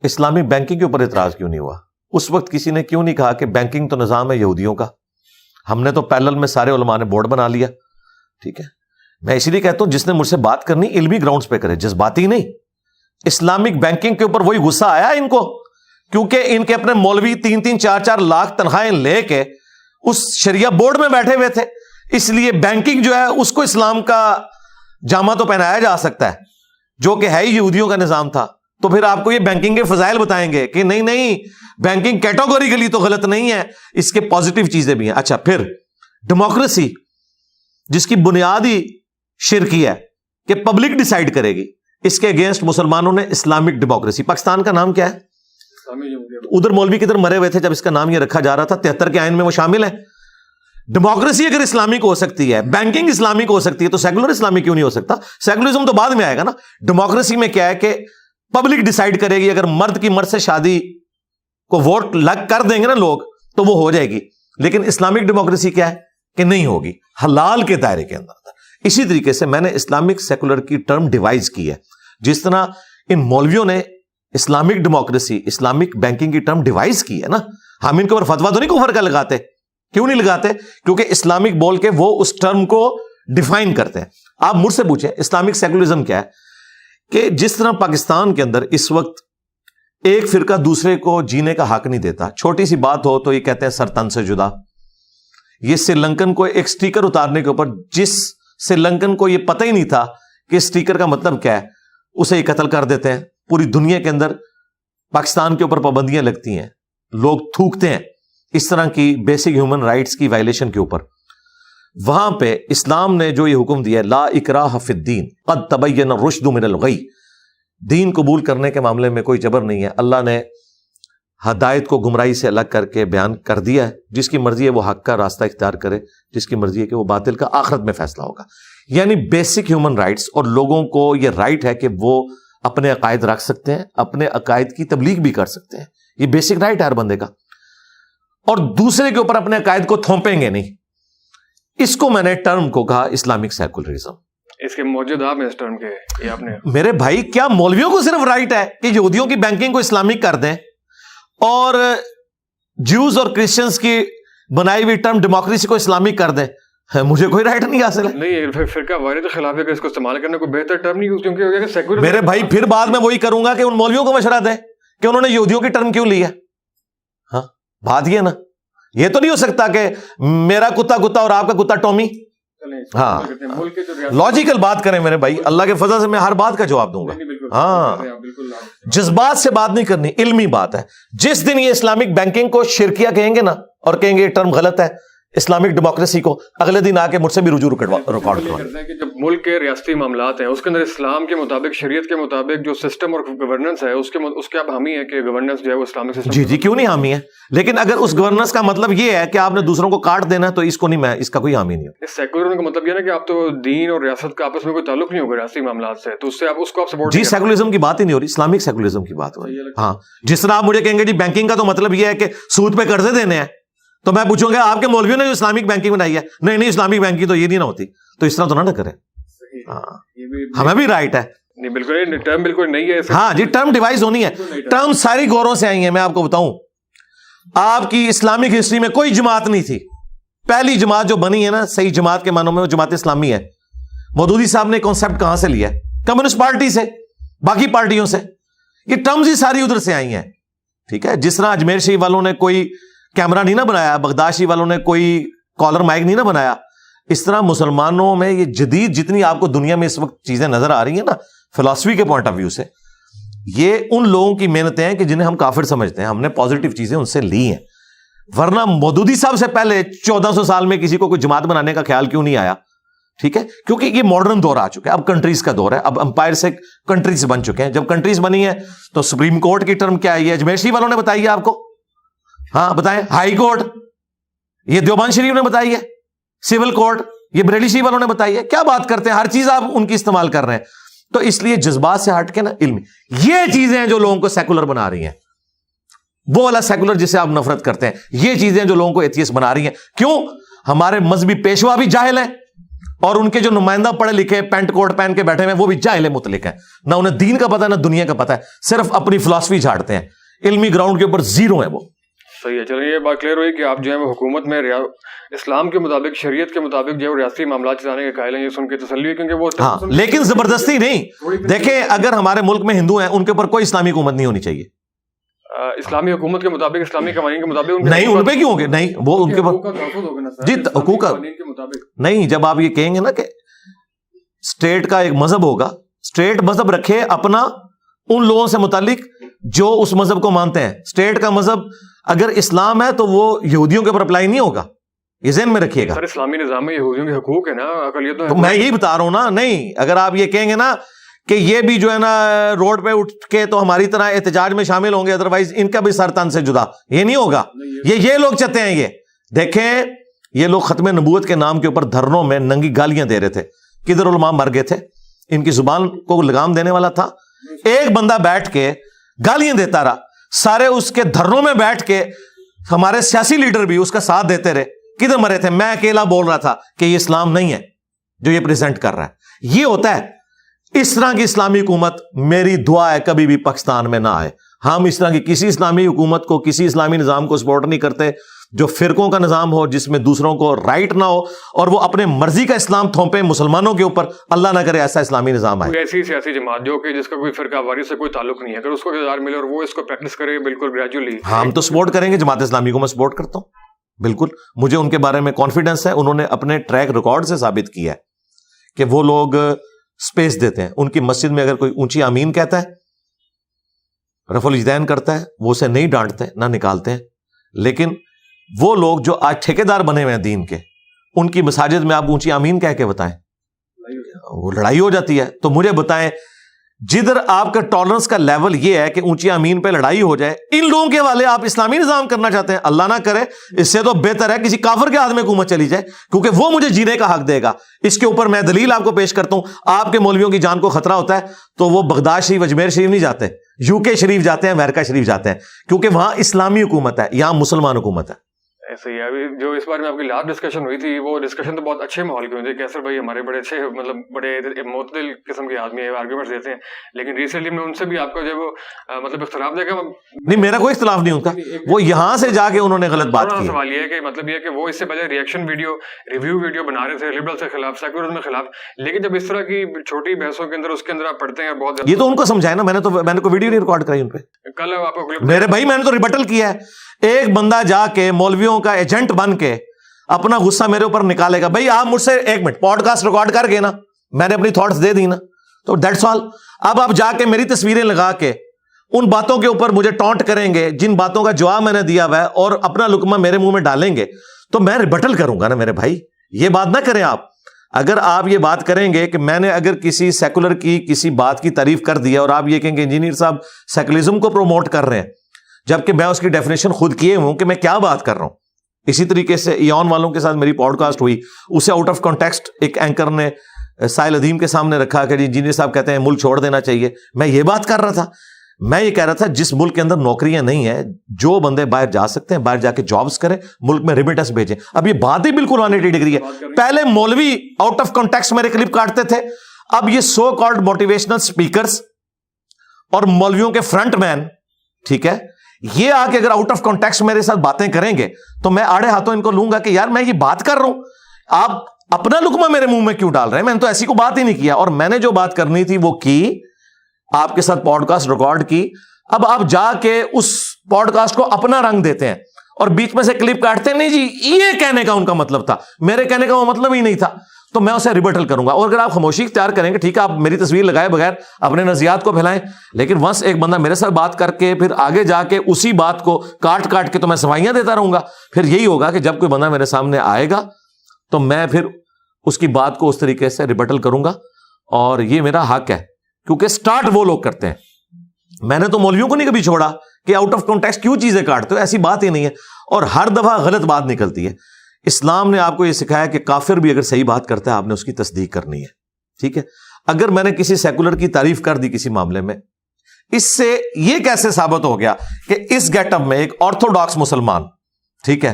اسلامک بینکنگ کے اوپر اعتراض کیوں نہیں ہوا؟ اس وقت کسی نے کیوں نہیں کہا کہ بینکنگ تو نظام ہے یہودیوں کا، ہم نے تو پیرلل میں سارے علماء نے بورڈ بنا لیا، ٹھیک ہے؟ میں اسی لیے کہتا ہوں جس نے مجھ سے بات کرنی علمی گراؤنڈز پہ کرے، جذباتی نہیں۔ اسلامک بینکنگ کے اوپر وہی غصہ آیا ان کو، کیونکہ ان کے اپنے مولوی 3-3 4-4 لاکھ تنخواہیں لے کے اس شریعہ بورڈ میں بیٹھے ہوئے تھے، اس لیے بینکنگ جو ہے اس کو اسلام کا جامہ تو پہنایا جا سکتا ہے، جو کہ ہے ہی یہودیوں کا نظام تھا۔ تو پھر آپ کو یہ بینکنگ کے فضائل بتائیں گے کہ نہیں بینکنگ کیٹیگوریکلی تو غلط نہیں ہے, اس کے پازیٹیو چیزیں بھی ہیں. اچھا, پھر ڈیموکریسی جس کی بنیادی شرکی ہے کہ پبلک ڈیسائیڈ کرے گی, اس کے اگینسٹ مسلمانوں نے اسلامک ڈیموکریسی. پاکستان کا نام کیا ہے؟ ادھر مولوی کدھر مرے ہوئے تھے جب اس کا نام یہ رکھا جا رہا تھا, 73 کے آئین میں وہ شامل ہے. ڈیموکریسی اگر اسلامک ہو سکتی ہے, بینکنگ اسلامک ہو سکتی ہے, تو سیکولر اسلامک کیوں نہیں ہو سکتا؟ سیکولرزم تو بعد میں آئے گا نا. ڈیموکریسی میں کیا ہے کہ پبلک ڈیسائیڈ کرے گی, اگر مرد کی مرد سے شادی کو ووٹ لگ کر دیں گے نا لوگ تو وہ ہو جائے گی. لیکن اسلامک ڈیموکریسی کیا ہے کہ نہیں ہوگی, حلال کے دائرے کے اندر. اسی طریقے سے میں نے اسلامک سیکولر کی ٹرم ڈیوائز کی ہے, جس طرح ان مولویوں نے اسلامک ڈیموکریسی, اسلامک بینکنگ کی ٹرم ڈیوائز کی ہے نا. ہم ان کے اوپر فتوا تو نہیں کفر کا لگاتے. کیوں نہیں لگاتے؟ کیونکہ اسلامک بول کے وہ اس ٹرم کو ڈیفائن کرتے ہیں. آپ مجھ سے پوچھیں اسلامک سیکولرزم کیا ہے, کہ جس طرح پاکستان کے اندر اس وقت ایک فرقہ دوسرے کو جینے کا حق نہیں دیتا, چھوٹی سی بات ہو تو یہ کہتے ہیں سر تن سے جدا. یہ سری لنکن کو ایک سٹیکر اتارنے کے اوپر, جس سری لنکن کو یہ پتہ ہی نہیں تھا کہ سٹیکر کا مطلب کیا ہے, اسے یہ قتل کر دیتے ہیں. پوری دنیا کے اندر پاکستان کے اوپر پابندیاں لگتی ہیں, لوگ تھوکتے ہیں اس طرح کی بیسک ہیومن رائٹس کی وائلیشن کے اوپر. وہاں پہ اسلام نے جو یہ حکم دیا ہے, لا اکراہ فی الدین قد تبین الرشد من الغی, دین قبول کرنے کے معاملے میں کوئی جبر نہیں ہے. اللہ نے ہدایت کو گمراہی سے الگ کر کے بیان کر دیا ہے. جس کی مرضی ہے وہ حق کا راستہ اختیار کرے, جس کی مرضی ہے کہ وہ باطل کا آخرت میں فیصلہ ہوگا. یعنی بیسک ہیومن رائٹس, اور لوگوں کو یہ رائٹ ہے کہ وہ اپنے عقائد رکھ سکتے ہیں, اپنے عقائد کی تبلیغ بھی کر سکتے ہیں. یہ بیسک رائٹ ہے ہر بندے کا, اور دوسرے کے اوپر اپنے عقائد کو تھوپیں گے نہیں. اس کو میں نے ٹرم کو کہا اسلامک سیکولرزم. اس کے موجود آپ ہیں اس ٹرم کے, یہ آپ نے. میرے بھائی, کیا مولویوں کو صرف رائٹ ہے کہ یہودیوں کی بینکنگ کو اسلامک کر دیں اور جیوز اور کرسچنز کی بنائی ہوئی ٹرم ڈیموکریسی کو اسلامک کر دیں؟ مجھے کوئی رائٹ نہیں حاصل ہے. نہیں, فرقہ واحد کے خلاف ہے کہ اس کو استعمال کرنے کو بہتر ٹرم نہیں, کیونکہ سیکولر. میرے بھائی, پھر بعد میں وہی کروں گا کہ ان مولویوں کو مشورہ دیں کہ انہوں نے یہودیوں کی ٹرم کیوں لی ہے. ہاں, بات یہ نا, یہ تو نہیں ہو سکتا کہ میرا کتا کتا اور آپ کا کتا ٹومی. ہاں, لاجیکل بات کریں میرے بھائی, اللہ کے فضل سے میں ہر بات کا جواب دوں گا. ہاں, جذبات سے بات نہیں کرنی, علمی بات ہے. جس دن یہ اسلامک بینکنگ کو شرکیہ کہیں گے نا, اور کہیں گے یہ ٹرم غلط ہے, اسلامک ڈیموکریسی کو, اگلے دن آ کے مجھ سے بھی رجوع ریکارڈ کرتے ہیں کہ جب ملک کے ریاستی معاملات ہیں اس کے اندر اسلام کے مطابق, شریعت کے مطابق جو سسٹم اور گورننس ہے اس کے آپ حامی ہے کہ گورننس جو ہے وہ اسلامک سسٹم. جی کیوں نہیں حامی ہے, لیکن اگر اس گورننس کا مطلب یہ ہے کہ آپ نے دوسروں کو کاٹ دینا تو اس کو نہیں, میں اس کا کوئی حامی نہیں ہوں. اس سیکولرزم کا مطلب یہ ہے کہ آپ تو دین اور ریاست کا آپس میں کوئی تعلق نہیں ہوگا ریاستی معاملات سے, تو اس سے آپ اس کو آپ سپورٹ. جی, سیکولرزم کی بات ہی نہیں ہو رہی, اسلامک سیکولرزم کی بات ہو رہی ہے. ہاں, جس طرح آپ مجھے کہیں گے جی بینکنگ کا تو مطلب یہ ہے کہ سود پہ قرضے دینے ہیں, تو میں پوچھوں گا آپ کے مولویوں نے جو اسلامک بینکنگ بنائی ہے, نہیں اسلامک بینکنگ تو یہ نہیں نہ ہوتی, تو اس طرح تو نہ کریں. ہمیں بھی رائٹ ہے. نہیں, بالکل ٹرم بالکل نہیں ہے. ہاں جی, ٹرم ڈیوائز ہونی ہے. ٹرم ساری گوروں سے آئی ہیں. میں آپ کو بتاؤں, آپ کی اسلامک ہسٹری میں کوئی جماعت نہیں تھی. پہلی جماعت جو بنی ہے نا صحیح جماعت کے معنوں میں, وہ جماعت اسلامی ہے. مودودی صاحب نے کانسیپٹ کہاں سے لیا ہے؟ کمیونسٹ پارٹی سے, باقی پارٹیوں سے. یہ ٹرمز ہی ساری ادھر سے آئی ہیں. ٹھیک ہے, جس طرح اجمیر شریف والوں نے کوئی کیمرہ نہیں نہ بنایا, بغداد شریف والوں نے کوئی کالر مائک نہیں نہ بنایا, اس طرح مسلمانوں میں یہ جدید جتنی آپ کو دنیا میں اس وقت چیزیں نظر آ رہی ہیں نا فلسفی کے پوائنٹ آف ویو سے, یہ ان لوگوں کی محنتیں ہیں کہ جنہیں ہم کافر سمجھتے ہیں. ہم نے پازیٹیو چیزیں ان سے لی ہیں, ورنہ مودودی صاحب سے پہلے 1400 سال میں کسی کو کوئی جماعت بنانے کا خیال کیوں نہیں آیا؟ ٹھیک ہے, کیونکہ یہ ماڈرن دور آ چکا ہے, اب کنٹریز کا دور ہے, اب امپائر سے کنٹریز بن چکے ہیں. جب کنٹریز بنی ہیں تو سپریم کورٹ کی ٹرم کیا ہے, یہ اجمیر شریف والوں نے بتائی ہے آپ کو. ہاں بتائیں. ہائی کورٹ یہ دیوبند شریف نے بتائی ہے, سول کورٹ یہ بریلی شریف والوں نے بتائی ہے. کیا بات کرتے ہیں, ہر چیز آپ ان کی استعمال کر رہے ہیں. تو اس لیے جذبات سے ہٹ کے نا علم, یہ چیزیں ہیں جو لوگوں کو سیکولر بنا رہی ہیں. وہ والا سیکولر جسے آپ نفرت کرتے ہیں, یہ چیزیں جو لوگوں کو ایتھیسٹ بنا رہی ہیں. کیوں؟ ہمارے مذہبی پیشوا بھی جاہل ہیں, اور ان کے جو نمائندہ پڑھے لکھے پینٹ کوٹ پہن کے بیٹھے ہوئے وہ بھی جاہل مطلق ہیں. نہ انہیں دین کا پتہ نہ دنیا کا پتہ ہے, صرف اپنی فلسفی جھاڑتے ہیں. علمی گراؤنڈ کے اوپر زیرو ہے وہ. صحیح ہے, چلیے یہ بات کلیئر ہوئی کہ آپ جو ہے وہ حکومت میں اسلام کے مطابق, شریعت کے مطابق جو ہے ریاستی معاملات چلانے کے قائل ہیں. یہ سن کے تسلی ہوئی, کیونکہ وہ ہاں, لیکن زبردستی نہیں. دیکھیں, اگر ہمارے ملک میں ہندو ہیں ان کے اوپر کوئی اسلامی حکومت نہیں ہونی چاہیے. اسلامی حکومت کے مطابق, اسلامی قوانین کے مطابق نہیں, ان پہ کیوں ہوگے؟ نہیں, وہ ان کے اوپر جی حقوق نہیں. جب آپ یہ کہیں گے نا کہ اسٹیٹ کا ایک مذہب ہوگا, اسٹیٹ مذہب رکھے اپنا ان لوگوں سے متعلق جو اس مذہب کو مانتے ہیں. اسٹیٹ کا مذہب اگر اسلام ہے تو وہ یہودیوں کے اوپر اپلائی نہیں ہوگا, یہ ذہن میں رکھیے گا. سر اسلامی نظام میں یہودیوں کے حقوق ہے نا, اقلیتوں. تو میں یہی بتا رہا ہوں نا. نہیں, اگر آپ یہ کہیں گے نا کہ یہ بھی جو ہے نا روڈ پہ اٹھ کے تو ہماری طرح احتجاج میں شامل ہوں گے, ادروائز ان کا بھی سر تن سے جدا, یہ نہیں ہوگا. یہ لوگ چاہتے ہیں. یہ دیکھیں, یہ لوگ ختم نبوت کے نام کے اوپر دھرنوں میں ننگی گالیاں دے رہے تھے. کدھر علماء مر گئے تھے, ان کی زبان کو لگام دینے والا تھا. ایک بندہ بیٹھ کے گالیاں دیتا رہا, سارے اس کے دھرنوں میں بیٹھ کے ہمارے سیاسی لیڈر بھی اس کا ساتھ دیتے رہے. کدھر مرے تھے؟ میں اکیلا بول رہا تھا کہ یہ اسلام نہیں ہے جو یہ پریزنٹ کر رہا ہے. یہ ہوتا ہے. اس طرح کی اسلامی حکومت میری دعا ہے کبھی بھی پاکستان میں نہ آئے. ہم اس طرح کی کسی اسلامی حکومت کو, کسی اسلامی نظام کو سپورٹ نہیں کرتے جو فرقوں کا نظام ہو, جس میں دوسروں کو رائٹ نہ ہو اور وہ اپنے مرضی کا اسلام تھوپے مسلمانوں کے اوپر. اللہ نہ کرے ایسا اسلامی نظام آئے. ایسی سیاسی جماعت جو کہ جس کا کوئی فرقہ واری سے کوئی تعلق نہیں ہے, اگر اس کو اقتدار ملے اور وہ اس کو پریکٹس کرے بالکل گریجولی, ہم تو سپورٹ کریں گے. جماعت اسلامی کو میں سپورٹ کرتا ہوں بالکل. مجھے ان کے بارے میں کانفیڈنس ہے. انہوں نے اپنے ٹریک ریکارڈ سے ثابت کیا ہے کہ وہ لوگ سپیس دیتے ہیں. ان کی مسجد میں اگر کوئی اونچی آمین کہتا ہے, رفع الاجدین کرتا ہے, وہ اسے نہیں ڈانٹتے نہ نکالتے ہیں. لیکن وہ لوگ جو آج ٹھیکیدار بنے ہوئے ہیں دین کے, ان کی مساجد میں آپ اونچی آمین کہہ کے بتائیں, وہ لڑائی ہو جاتی ہے. تو مجھے بتائیں, جدھر آپ کا ٹالرنس کا لیول یہ ہے کہ اونچی امین پہ لڑائی ہو جائے, ان لوگوں کے والے آپ اسلامی نظام کرنا چاہتے ہیں. اللہ نہ کرے, اس سے تو بہتر ہے کسی کافر کے ہاتھ میں حکومت چلی جائے, کیونکہ وہ مجھے جینے کا حق دے گا. اس کے اوپر میں دلیل آپ کو پیش کرتا ہوں. آپ کے مولویوں کی جان کو خطرہ ہوتا ہے تو وہ بغداد شریف, اجمیر شریف نہیں جاتے, UK شریف جاتے ہیں, امریکہ شریف جاتے ہیں, کیونکہ وہاں اسلامی حکومت ہے, یہاں مسلمان حکومت ہے. ایسے ہی ابھی جو اس بارے میں آپ کی لاسٹ ڈسکشن ہوئی تھی, وہ ڈسکشن تو بہت اچھے ماحول کی ہوئی تھی. کیسر بھائی ہمارے بڑے اچھے, مطلب بڑے معتدل قسم کے آدمی ہیں, آرگیومنٹس دیتے ہیں. لیکن ریسنٹلی میں ان سے بھی آپ کا جو مطلب اختلاف دیکھا. نہیں, میرا کوئی اختلاف نہیں ہوتا. وہ یہاں سے جا کے انہوں نے غلط بات کی. سوال یہ ہے کہ مطلب یہ کہ وہ اس سے پہلے ریئیکشن ویڈیو, ریویو ویڈیو بنا رہے تھے لبرل سے خلاف, سیکولرزم کے خلاف. لیکن جب اس طرح کی چھوٹی بحثوں کے اندر اس کے اندر آپ پڑھتے ہیں بہت, یہ تو ان کو سمجھائے نا. میں نے کوئی ویڈیو نہیں ریکارڈ کرائی ان پہ. کل آپ کو میرے بھائی میں نے تو ریبٹل کیا ہے. ایک بندہ جا کے مولویوں کا ایجنٹ بن کے اپنا غصہ میرے اوپر نکالے گا. بھائی آپ مجھ سے ایک منٹ پوڈ کاسٹ ریکارڈ کر کے نا, میں نے اپنی تھاٹس دے دی نا, تو دیٹس آل. اب آپ جا کے میری تصویریں لگا کے ان باتوں کے اوپر مجھے ٹونٹ کریں گے جن باتوں کا جواب میں نے دیا ہوا ہے, اور اپنا لقمہ میرے منہ میں ڈالیں گے, تو میں ریبٹل کروں گا نا میرے بھائی. یہ بات نہ کریں آپ. اگر آپ یہ بات کریں گے کہ میں نے اگر کسی سیکولر کی کسی بات کی تعریف کر دی اور آپ یہ کہیں گے انجینئر صاحب سیکولرزم کو پروموٹ کر رہے ہیں, جبکہ میں اس کی ڈیفینیشن خود کیے ہوں کہ میں کیا بات کر رہا ہوں. اسی طریقے سے ایون والوں کے ساتھ میری پوڈ کاسٹ ہوئی, اسے آؤٹ آف کانٹیکسٹ ایک اینکر نے سائل ادیم کے سامنے رکھا کہ انجینئر صاحب کہتے ہیں ملک چھوڑ دینا چاہیے. میں یہ بات کر رہا تھا, میں یہ کہہ رہا تھا جس ملک کے اندر نوکریاں نہیں ہیں, جو بندے باہر جا سکتے ہیں باہر جا کے جابس کریں, ملک میں ریمیٹنس بھیجیں. اب یہ بات ہی بالکل 180 ڈگری ہے. پہلے مولوی آؤٹ آف کانٹیکسٹ میرے کلپ کاٹتے تھے, اب یہ سو کالڈ موٹیویشنل اسپیکرز اور مولویوں کے فرنٹ مین, ٹھیک ہے, یہ آ کے اگر آؤٹ آف کانٹیکسٹ میرے ساتھ باتیں کریں گے تو میں آڑے ہاتھوں ان کو لوں گا کہ یار میں یہ بات کر رہا ہوں, آپ اپنا لقمہ میرے منہ میں کیوں ڈال رہے ہیں. میں نے تو ایسی کو بات ہی نہیں کیا, اور میں نے جو بات کرنی تھی وہ کی, آپ کے ساتھ پوڈ کاسٹ ریکارڈ کی. اب آپ جا کے اس پوڈ کاسٹ کو اپنا رنگ دیتے ہیں اور بیچ میں سے کلپ کاٹتے ہیں. نہیں جی, یہ کہنے کا ان کا مطلب تھا, میرے کہنے کا وہ مطلب ہی نہیں تھا, تو میں اسے ریبٹل کروں گا. اور اگر آپ خاموشی اختیار کریں گے, ٹھیک ہے, آپ میری تصویر لگائے بغیر اپنے نظریات کو پھیلائیں, لیکن ونس ایک بندہ میرے ساتھ بات کر کے پھر آگے جا کے اسی بات کو کاٹ کاٹ کے تو میں صفائیاں دیتا رہوں گا, پھر یہی ہوگا کہ جب کوئی بندہ میرے سامنے آئے گا تو میں پھر اس کی بات کو اس طریقے سے ریبٹل کروں گا, اور یہ میرا حق ہے, کیونکہ سٹارٹ وہ لوگ کرتے ہیں. میں نے تو مولویوں کو نہیں کبھی چھوڑا کہ آؤٹ آف کانٹیکسٹ کیوں چیزیں کاٹتے ہو, ایسی بات ہی نہیں ہے, اور ہر دفعہ غلط بات نکلتی ہے. اسلام نے آپ کو یہ سکھایا کہ کافر بھی اگر صحیح بات کرتا ہے آپ نے اس کی تصدیق کرنی ہے, ٹھیک ہے. اگر میں نے کسی سیکولر کی تعریف کر دی کسی معاملے میں, اس سے یہ کیسے ثابت ہو گیا کہ اس گیٹ اپ میں ایک آرتھوڈاکس مسلمان, ٹھیک ہے,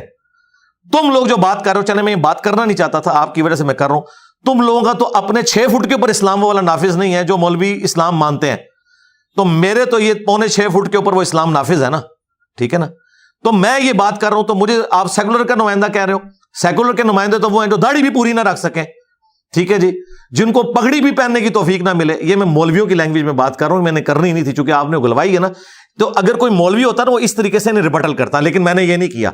تم لوگ جو بات کر رہے ہو, چلے میں یہ بات کرنا نہیں چاہتا تھا, آپ کی وجہ سے میں کر رہا ہوں, تم لوگوں کا تو اپنے 6 فٹ کے اوپر اسلام والا نافذ نہیں ہے جو مولوی اسلام مانتے ہیں, تو میرے تو یہ 6.25 فٹ کے اوپر وہ اسلام نافذ ہے نا, ٹھیک ہے نا. تو میں یہ بات کر رہا ہوں تو مجھے آپ سیکولر کا نمائندہ کہہ رہے ہو. سیکولر کے نمائندے تو وہ ہیں جو داڑھی بھی پوری نہ رکھ سکیں, ٹھیک ہے جی, جن کو پگڑی بھی پہننے کی توفیق نہ ملے. یہ میں مولویوں کی لینگویج میں بات کر رہا ہوں, میں نے کرنی نہیں تھی چونکہ آپ نے گلوائی ہے نا. تو اگر کوئی مولوی ہوتا نا وہ اس طریقے سے نہیں ریبٹل کرتا, لیکن میں نے یہ نہیں کیا.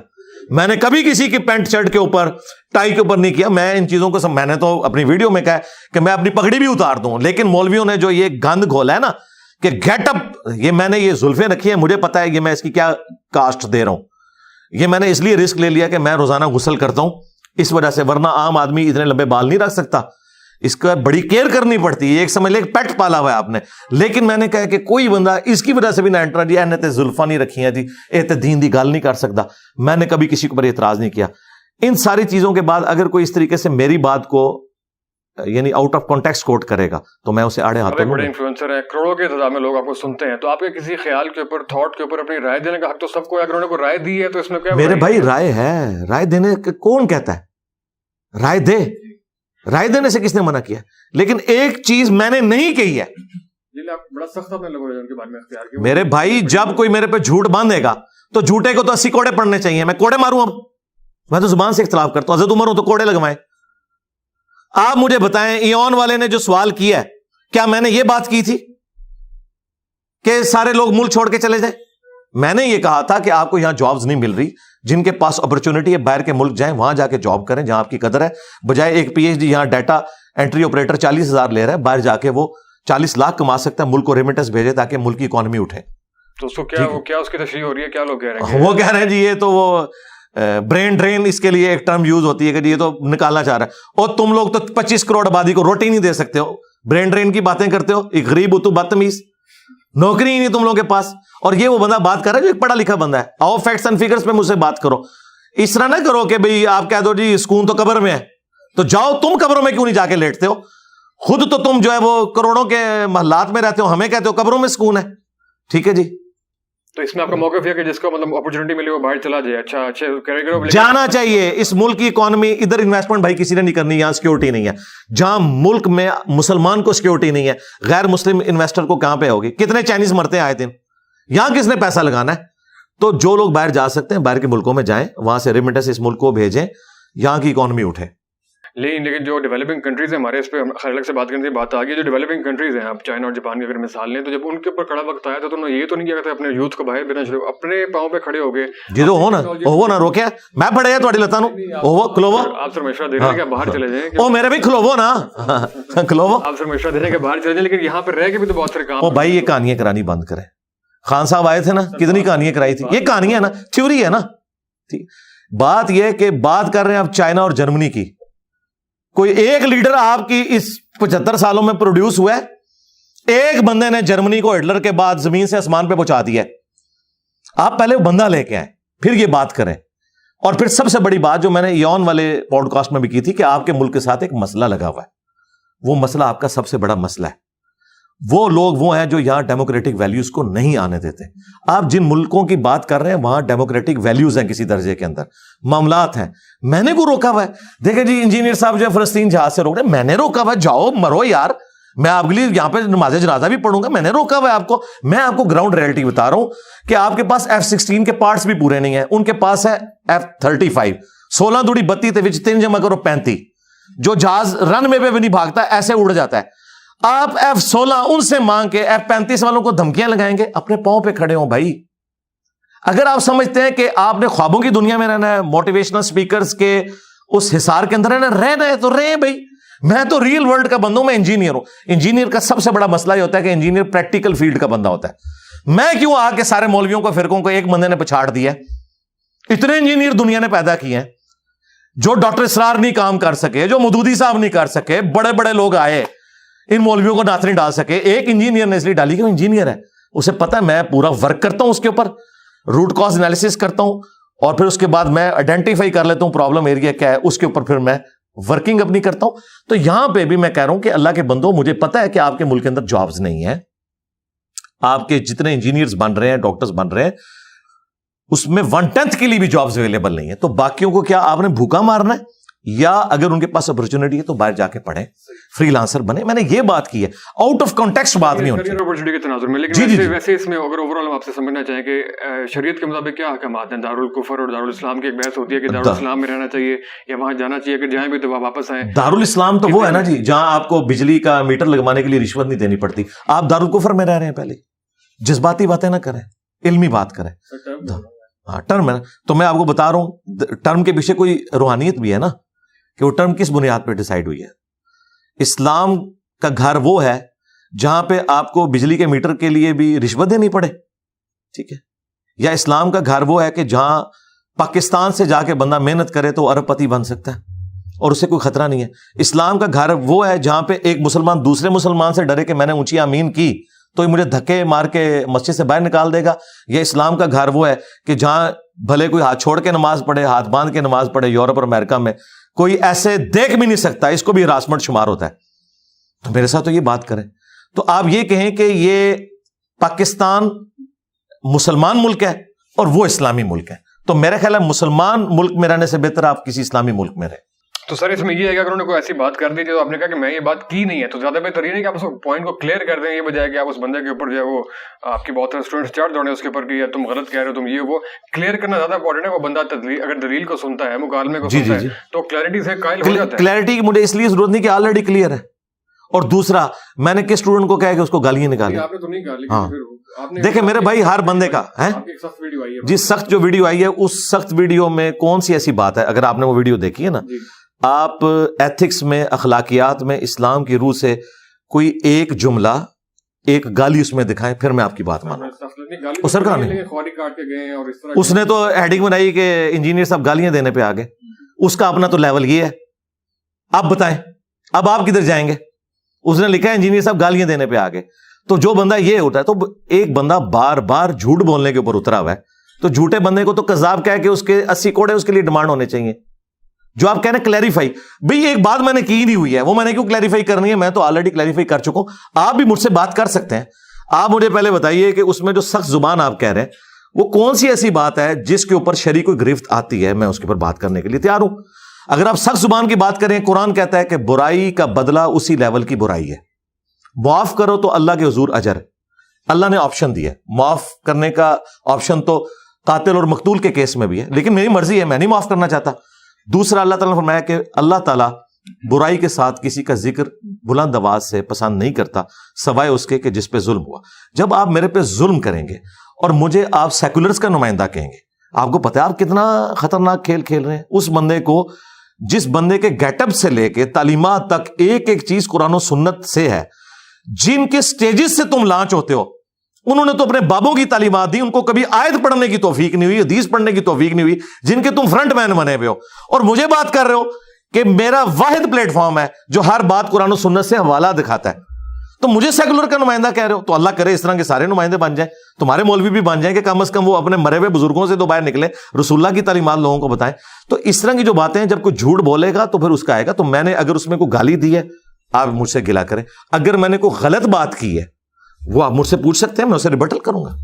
میں نے کبھی کسی کی پینٹ شرٹ کے اوپر ٹائی کے اوپر نہیں کیا. میں ان چیزوں کو میں نے تو اپنی ویڈیو میں کہا کہ میں اپنی پگڑی بھی اتار دوں, لیکن مولویوں نے جو یہ گند گھولا ہے نا کہ گیٹ اپ، یہ میں نے یہ زلفیں رکھی ہیں، مجھے پتا ہے یہ میں اس کی کیا کاسٹ دے رہا ہوں، یہ میں نے اس لیے رسک لے لیا کہ میں روزانہ غسل کرتا ہوں اس وجہ سے، ورنہ عام آدمی اتنے لمبے بال نہیں رکھ سکتا، اس کا بڑی کیئر کرنی پڑتی ہے، ایک سمجھ لے پیٹ پالا ہوا ہے آپ نے۔ لیکن میں نے کہا کہ کوئی بندہ اس کی وجہ سے بھی نہ انٹر جی نے تے زلفاں نہیں رکھی ہیں جی، اے تے دین دی گل نہیں کر سکتا، میں نے کبھی کسی پر اعتراض نہیں کیا۔ ان ساری چیزوں کے بعد اگر کوئی اس طریقے سے میری بات کو یعنی آؤٹ آف کانٹیکسٹ کوٹ کرے گا تو میں اسے آڑے ہاتھوں بڑے انفلوئنسر ہیں، کروڑوں کے تعداد میں لوگ آپ کو سنتے ہیں، تو آپ کے کسی خیال کے اوپر، تھاٹ کے اوپر اپنی رائے دینے کا حق تو سب کو ہے، اگر انہوں نے کوئی رائے دی ہے تو اس میں کیا؟ میرے بھائی رائے ہے، رائے دینے کون کہتا ہے رائے دے، رائے دینے سے کس نے منع کیا؟ لیکن ایک چیز میں نے نہیں کہی ہے، بڑا سخت اپنے لوگوں نے ان کے بارے میں اختیار کیا۔ میرے بھائی جب کوئی میرے پہ جھوٹ باندھے گا تو جھوٹے کو تو 80 کوڑے پڑنے چاہیے، میں کوڑے ماروں؟ اب میں تو زبان سے اختلاف کرتا ہوں، حضرت عمر ہوں تو کوڑے لگوائیں۔ آپ مجھے بتائیں ایون والے نے جو سوال کیا ہے، کیا میں نے یہ بات کی تھی کہ سارے لوگ ملک چھوڑ کے چلے جائیں؟ میں نے یہ کہا تھا کہ آپ کو یہاں جابز نہیں مل رہی، جن کے پاس اپرچونٹی ہے باہر کے ملک جائیں، وہاں جا کے جاب کریں جہاں آپ کی قدر ہے، بجائے ایک پی ایچ ڈی یہاں ڈیٹا انٹری آپریٹر 40,000 لے رہا ہے، باہر جا کے وہ 40 لاکھ کما سکتا ہے، ملک کو ریمیٹنس بھیجے تاکہ ملک کی اکانومی اٹھے۔ تو اس کو کیا اس کی تشریح ہو رہی ہے؟ کیا لوگ کہہ رہے ہیں؟ وہ کہہ رہے ہیں جی یہ تو وہ برین ڈرین، اس کے لیے ایک ٹرم یوز ہوتی ہے کہ جی یہ تو نکالنا چاہ رہا ہے، اور تم لوگ تو 25 کروڑ آبادی کو روٹی نہیں دے سکتے ہو، برین ڈرین کی باتیں کرتے ہو، ایک غریب ہو تو بدتمیز، نوکری ہی نہیں تم لوگوں کے پاس۔ اور یہ وہ بندہ بات کر رہا ہے جو ایک پڑھا لکھا بندہ ہے، آؤ فیکٹس اینڈ فگرز پہ مجھ سے بات کرو، اس طرح نہ کرو کہ بھئی آپ کہہ دو جی سکون تو قبر میں ہے، تو جاؤ تم قبروں میں کیوں نہیں جا کے لیٹتے ہو؟ خود تو تم جو ہے وہ کروڑوں کے محلات میں رہتے ہو، ہمیں کہتے ہو قبروں میں سکون ہے۔ ٹھیک ہے جی، تو اس میں آپ کا موقف یہ کہ جس کو مطلب اپرچونٹی ملی وہ باہر چلا جائے، اچھا جانا چاہیے۔ اس ملک کی اکانومی، ادھر انویسٹمنٹ بھائی کسی نے نہیں کرنی، یہاں سیکورٹی نہیں ہے، جہاں ملک میں مسلمان کو سیکورٹی نہیں ہے، غیر مسلم انویسٹر کو کہاں پہ ہوگی؟ کتنے چائنیز مرتے ہیں آئے دن، یہاں کس نے پیسہ لگانا ہے؟ تو جو لوگ باہر جا سکتے ہیں باہر کے ملکوں میں جائیں، وہاں سے ریمیٹنس اس ملک کو بھیجیں، یہاں کی اکانومی اٹھے۔ لیکن جو ڈیولپنگ کنٹریز ہیں ہمارے، اس پہ الگ سے بات کرنے کی بات آ گئی، جو ڈیولپنگ کنٹریز ہیں، آپ چائنا اور جاپان کی اگر مثال لیں، تو جب ان کے اوپر کڑا وقت آیا تھا تو انہوں نے یہ تو نہیں کیا تھا اپنے یوتھ کو باہر بھیجنا شروع، اپنے پاؤں پہ کھڑے ہو گئے جی تو ہو نا روکیا میں پڑے ہیں تھوڑی لتانوں کھلوو، آپ سر مشورہ دے رہے ہیں کہ باہر چلے جائیں، او میرے بھی کھلوو نا کھلوو، آپ سر مشورہ دے رہے ہیں کہ باہر چلے جائیں، لیکن یہاں پہ رہ کے بھی تو بہت سارے کام۔ او بھائی یہ کہانیاں کرانی بند کریں، خان صاحب آئے تھے نا، کتنی کہانیاں کرائی تھی، یہ کہانیاں نا تھیوری ہے نا۔ بات یہ کہ بات کر رہے ہیں آپ چائنا اور جرمنی کی، کوئی ایک لیڈر آپ کی اس 75 سالوں میں پروڈیوس ہوا ہے؟ ایک بندے نے جرمنی کو ہٹلر کے بعد زمین سے آسمان پہ پہنچا دیا ہے؟ آپ پہلے وہ بندہ لے کے آئیں پھر یہ بات کریں۔ اور پھر سب سے بڑی بات جو میں نے ایون والے پوڈ کاسٹ میں بھی کی تھی کہ آپ کے ملک کے ساتھ ایک مسئلہ لگا ہوا ہے، وہ مسئلہ آپ کا سب سے بڑا مسئلہ ہے۔ وہ لوگ وہ ہیں جو یہاں ڈیموکریٹک ویلیوز کو نہیں آنے دیتے۔ آپ جن ملکوں کی بات کر رہے ہیں وہاں ڈیموکریٹک ویلیوز ہیں کسی درجے کے اندر، معاملات ہیں، میں نے کو روکا ہوا ہے؟ دیکھیں جی انجینئر صاحب جو ہے فلسطین جہاز سے روک رہے ہیں، میں نے روکا ہوا ہے، جاؤ مرو یار، میں آپ کے لیے یہاں پہ نماز جنازہ بھی پڑھوں گا، میں نے روکا ہوا ہے آپ کو؟ میں آپ کو گراؤنڈ ریئلٹی بتا رہا ہوں کہ آپ کے پاس F-16 کے پارٹس بھی پورے نہیں ہیں، ان کے پاس ہے F-35، 16 دوڑی 32 تے وچ 3 جمع کرو 35، جو جہاز رن وے پہ بھی نہیں بھاگتا ایسے اڑ جاتا ہے۔ آپ F-16 ان سے مانگ کے F-35 والوں کو دھمکیاں لگائیں گے؟ اپنے پاؤں پہ کھڑے ہوں بھائی۔ اگر آپ سمجھتے ہیں کہ آپ نے خوابوں کی دنیا میں رہنا ہے، موٹیویشنل سپیکرز کے اس حصار کے اندر رہنا ہے تو رہے بھائی۔ میں تو ریل ورلڈ کا بندہ ہوں، میں انجینئر ہوں۔ انجینئر کا سب سے بڑا مسئلہ یہ ہوتا ہے کہ انجینئر پریکٹیکل فیلڈ کا بندہ ہوتا ہے۔ میں کیوں آ کے سارے مولویوں کو فرقوں کو ایک بندے نے پچھاڑ دیا؟ اتنے انجینئر دنیا نے پیدا کیے ہیں، جو ڈاکٹر اسرار نہیں کام کر سکے، جو مودودی صاحب نہیں کر سکے، بڑے بڑے لوگ آئے ان مولویوں کو نعت نہیں ڈال سکے۔ ایک انجینئر نے اس لیے ڈالی کہ وہ انجینئر ہے، اسے پتا ہے میں پورا ورک کرتا ہوں، اس کے اوپر روٹ کاز انالیسس کرتا ہوں، اور پھر اس کے بعد میں آئیڈینٹیفائی کر لیتا ہوں پرابلم ایریا کیا ہے، اس کے اوپر پھر میں ورکنگ اپنی کرتا ہوں۔ تو یہاں پہ بھی میں کہہ رہا ہوں کہ اللہ کے بندوں، مجھے پتا ہے کہ آپ کے ملک کے اندر جابز نہیں ہیں، آپ کے جتنے انجینئرز بن رہے ہیں، ڈاکٹرز بن رہے ہیں، اس میں 1/10 کے لیے بھی جابز اویلیبل نہیں ہے۔ تو باقیوں کو کیا آپ نے بھوکا مارنا ہے؟ یا اگر ان کے پاس اپرچونٹی ہے تو باہر جا کے پڑھیں، فری لانسر بنے۔ میں نے یہ بات کی ہے، آؤٹ آف کانٹیکسٹ بات نہیں ہونی اپرچونٹی کے تناظر میں۔ لیکن ویسے اس میں اگر اوور آل ہم آپ سے سمجھنا چاہیں کہ شریعت کے مطابق کیا احکامات ہیں؟ دارالکفر اور دارالاسلام کی ایک بحث ہوتی ہے کہ دارالاسلام میں رہنا چاہیے یا وہاں جانا چاہیے، اگر جائیں بھی تو واپس آئیں۔ دارالاسلام تو وہ ہے نا جی جہاں آپ کو بجلی کا میٹر لگوانے کے لیے رشوت نہیں دینی پڑتی۔ آپ دارالکفر میں رہ رہے ہیں، پہلے جذباتی باتیں نہ کریں، علمی بات کریں۔ ہاں ٹرم ہے نا، تو میں آپ کو بتا رہا ہوں ٹرم کے پیچھے کوئی روحانیت بھی ہے نا، کہ وہ ٹرم کس بنیاد پہ ڈیسائیڈ ہوئی ہے۔ اسلام کا گھر وہ ہے جہاں پہ آپ کو بجلی کے میٹر کے لیے بھی رشوت دینی پڑے؟ ٹھیک ہے. یا اسلام کا گھر وہ ہے کہ جہاں پاکستان سے جا کے بندہ محنت کرے تو ارب پتی بن سکتا ہے اور اسے کوئی خطرہ نہیں ہے. اسلام کا گھر وہ ہے جہاں پہ ایک مسلمان دوسرے مسلمان سے ڈرے کہ میں نے اونچی آمین کی تو یہ مجھے دھکے مار کے مسجد سے باہر نکال دے گا. یا اسلام کا گھر وہ ہے کہ جہاں بھلے کوئی ہاتھ چھوڑ کے نماز پڑھے, ہاتھ باندھ کے نماز پڑھے, یورپ اور امریکہ میں کوئی ایسے دیکھ بھی نہیں سکتا, اس کو بھی ہراسمنٹ شمار ہوتا ہے. تو میرے ساتھ تو یہ بات کریں تو آپ یہ کہیں کہ یہ پاکستان مسلمان ملک ہے اور وہ اسلامی ملک ہے, تو میرا خیال ہے مسلمان ملک میں رہنے سے بہتر آپ کسی اسلامی ملک میں رہیں. تو سر اس میں یہ ہے کہ اگر انہوں نے کوئی ایسی بات کر دی جو آپ نے کہا کہ میں یہ بات کی نہیں ہے, تو زیادہ بہتر یہ نہیں کہ آپ اس پوائنٹ کو کلیئر کر دیں, یہ بجائے کہ آپ اس بندے کے اوپر جو ہے وہ آپ کی بہت سارے اسٹوڈنٹس چارج دوڑیں اس کے اوپر کہ تم غلط کہہ رہے ہو, تم یہ وہ کلیئر کرنا زیادہ امپورٹنٹ ہے. وہ بندہ اگر دلیل کو سنتا ہے, مکالمے کو سنتا ہے, تو کلیئرٹی سے قائل ہو جاتا ہے. کلیئرٹی کی مجھے اس لیے ضرورت نہیں کہ آلریڈی کلیئر ہے. اور دوسرا, میں نے کس اسٹوڈنٹ کو کہا کہ اس کو گالیاں نکالیں؟ آپ نے تو نہیں کہا. ہاں دیکھیں میرے بھائی, ہر بندے کا ہے جی سخت جو ویڈیو آئی ہے, اس سخت ویڈیو میں کون سی ایسی بات ہے؟ اگر آپ نے وہ ویڈیو دیکھی ہے نا, آپ ایتھکس میں, اخلاقیات میں اسلام کی روح سے کوئی ایک جملہ, ایک گالی اس میں دکھائیں, پھر میں آپ کی بات مانوں. اس سر کہاں نہیں, اس نے تو ہیڈنگ بنائی کہ انجینئر صاحب گالیاں دینے پہ آ گئے. اس کا اپنا تو لیول یہ ہے. آپ بتائیں اب آپ کدھر جائیں گے؟ اس نے لکھا ہے انجینئر صاحب گالیاں دینے پہ آ گئے. تو جو بندہ یہ ہوتا ہے, تو ایک بندہ بار بار جھوٹ بولنے کے اوپر اترا ہوا ہے, تو جھوٹے بندے کو تو کذاب کہہ کے اس کے 80 کوڑے اس کے لیے ڈیمانڈ ہونے چاہیے. جو آپ کہہ رہے ہیں کلیریفائی, بھئی ایک بات میں نے کی نہیں ہوئی ہے, وہ میں نے کیوں کلیریفائی کرنی ہے؟ میں تو آلریڈی کلیریفائی کر چکا ہوں. آپ بھی مجھ سے بات کر سکتے ہیں. آپ مجھے پہلے بتائیے کہ اس میں جو سخت زبان آپ کہہ رہے ہیں وہ کون سی ایسی بات ہے جس کے اوپر شرعی کوئی گرفت آتی ہے؟ میں اس کے اوپر بات کرنے کے لیے تیار ہوں. اگر آپ سخت زبان کی بات کریں, قرآن کہتا ہے کہ برائی کا بدلہ اسی لیول کی برائی ہے. معاف کرو تو اللہ کے حضور اجر ہے. اللہ نے آپشن دیا ہے, معاف کرنے کا آپشن تو قاتل اور مقتول کے کیس میں بھی ہے, لیکن میری مرضی ہے, میں نہیں معاف کرنا چاہتا. دوسرا, اللہ تعالیٰ نے فرمایا کہ اللہ تعالیٰ برائی کے ساتھ کسی کا ذکر بلند آواز سے پسند نہیں کرتا سوائے اس کے کہ جس پہ ظلم ہوا. جب آپ میرے پہ ظلم کریں گے اور مجھے آپ سیکولرز کا نمائندہ کہیں گے, آپ کو پتہ ہے آپ کتنا خطرناک کھیل کھیل رہے ہیں. اس بندے کو, جس بندے کے گیٹ اپ سے لے کے تعلیمات تک ایک ایک چیز قرآن و سنت سے ہے, جن کے سٹیجز سے تم لانچ ہوتے ہو, انہوں نے تو اپنے بابوں کی تعلیمات دی, ان کو کبھی آیت پڑھنے کی توفیق نہیں ہوئی, حدیث پڑھنے کی توفیق نہیں ہوئی, جن کے تم فرنٹ مین بنے ہوئے ہو, اور مجھے بات کر رہے ہو کہ میرا واحد پلیٹ فارم ہے جو ہر بات قرآن و سنت سے حوالہ دکھاتا ہے. تو مجھے سیکولر کا نمائندہ کہہ رہے ہو. تو اللہ کرے اس طرح کے سارے نمائندے بن جائیں, تمہارے مولوی بھی بن جائیں کہ کم از کم وہ اپنے مرے ہوئے بزرگوں سے تو باہر نکلے, رسول اللہ کی تعلیمات لوگوں کو بتائیں. تو اس طرح کی جو باتیں ہیں, جب کوئی جھوٹ بولے گا تو پھر اس کا آئے گا. تو میں نے اگر اس میں کوئی گالی دی ہے, آپ مجھ سے گلا کریں. اگر میں نے کوئی غلط بات کی ہے, وہ آپ مجھ سے پوچھ سکتے ہیں, میں اسے ریبٹل کروں گا.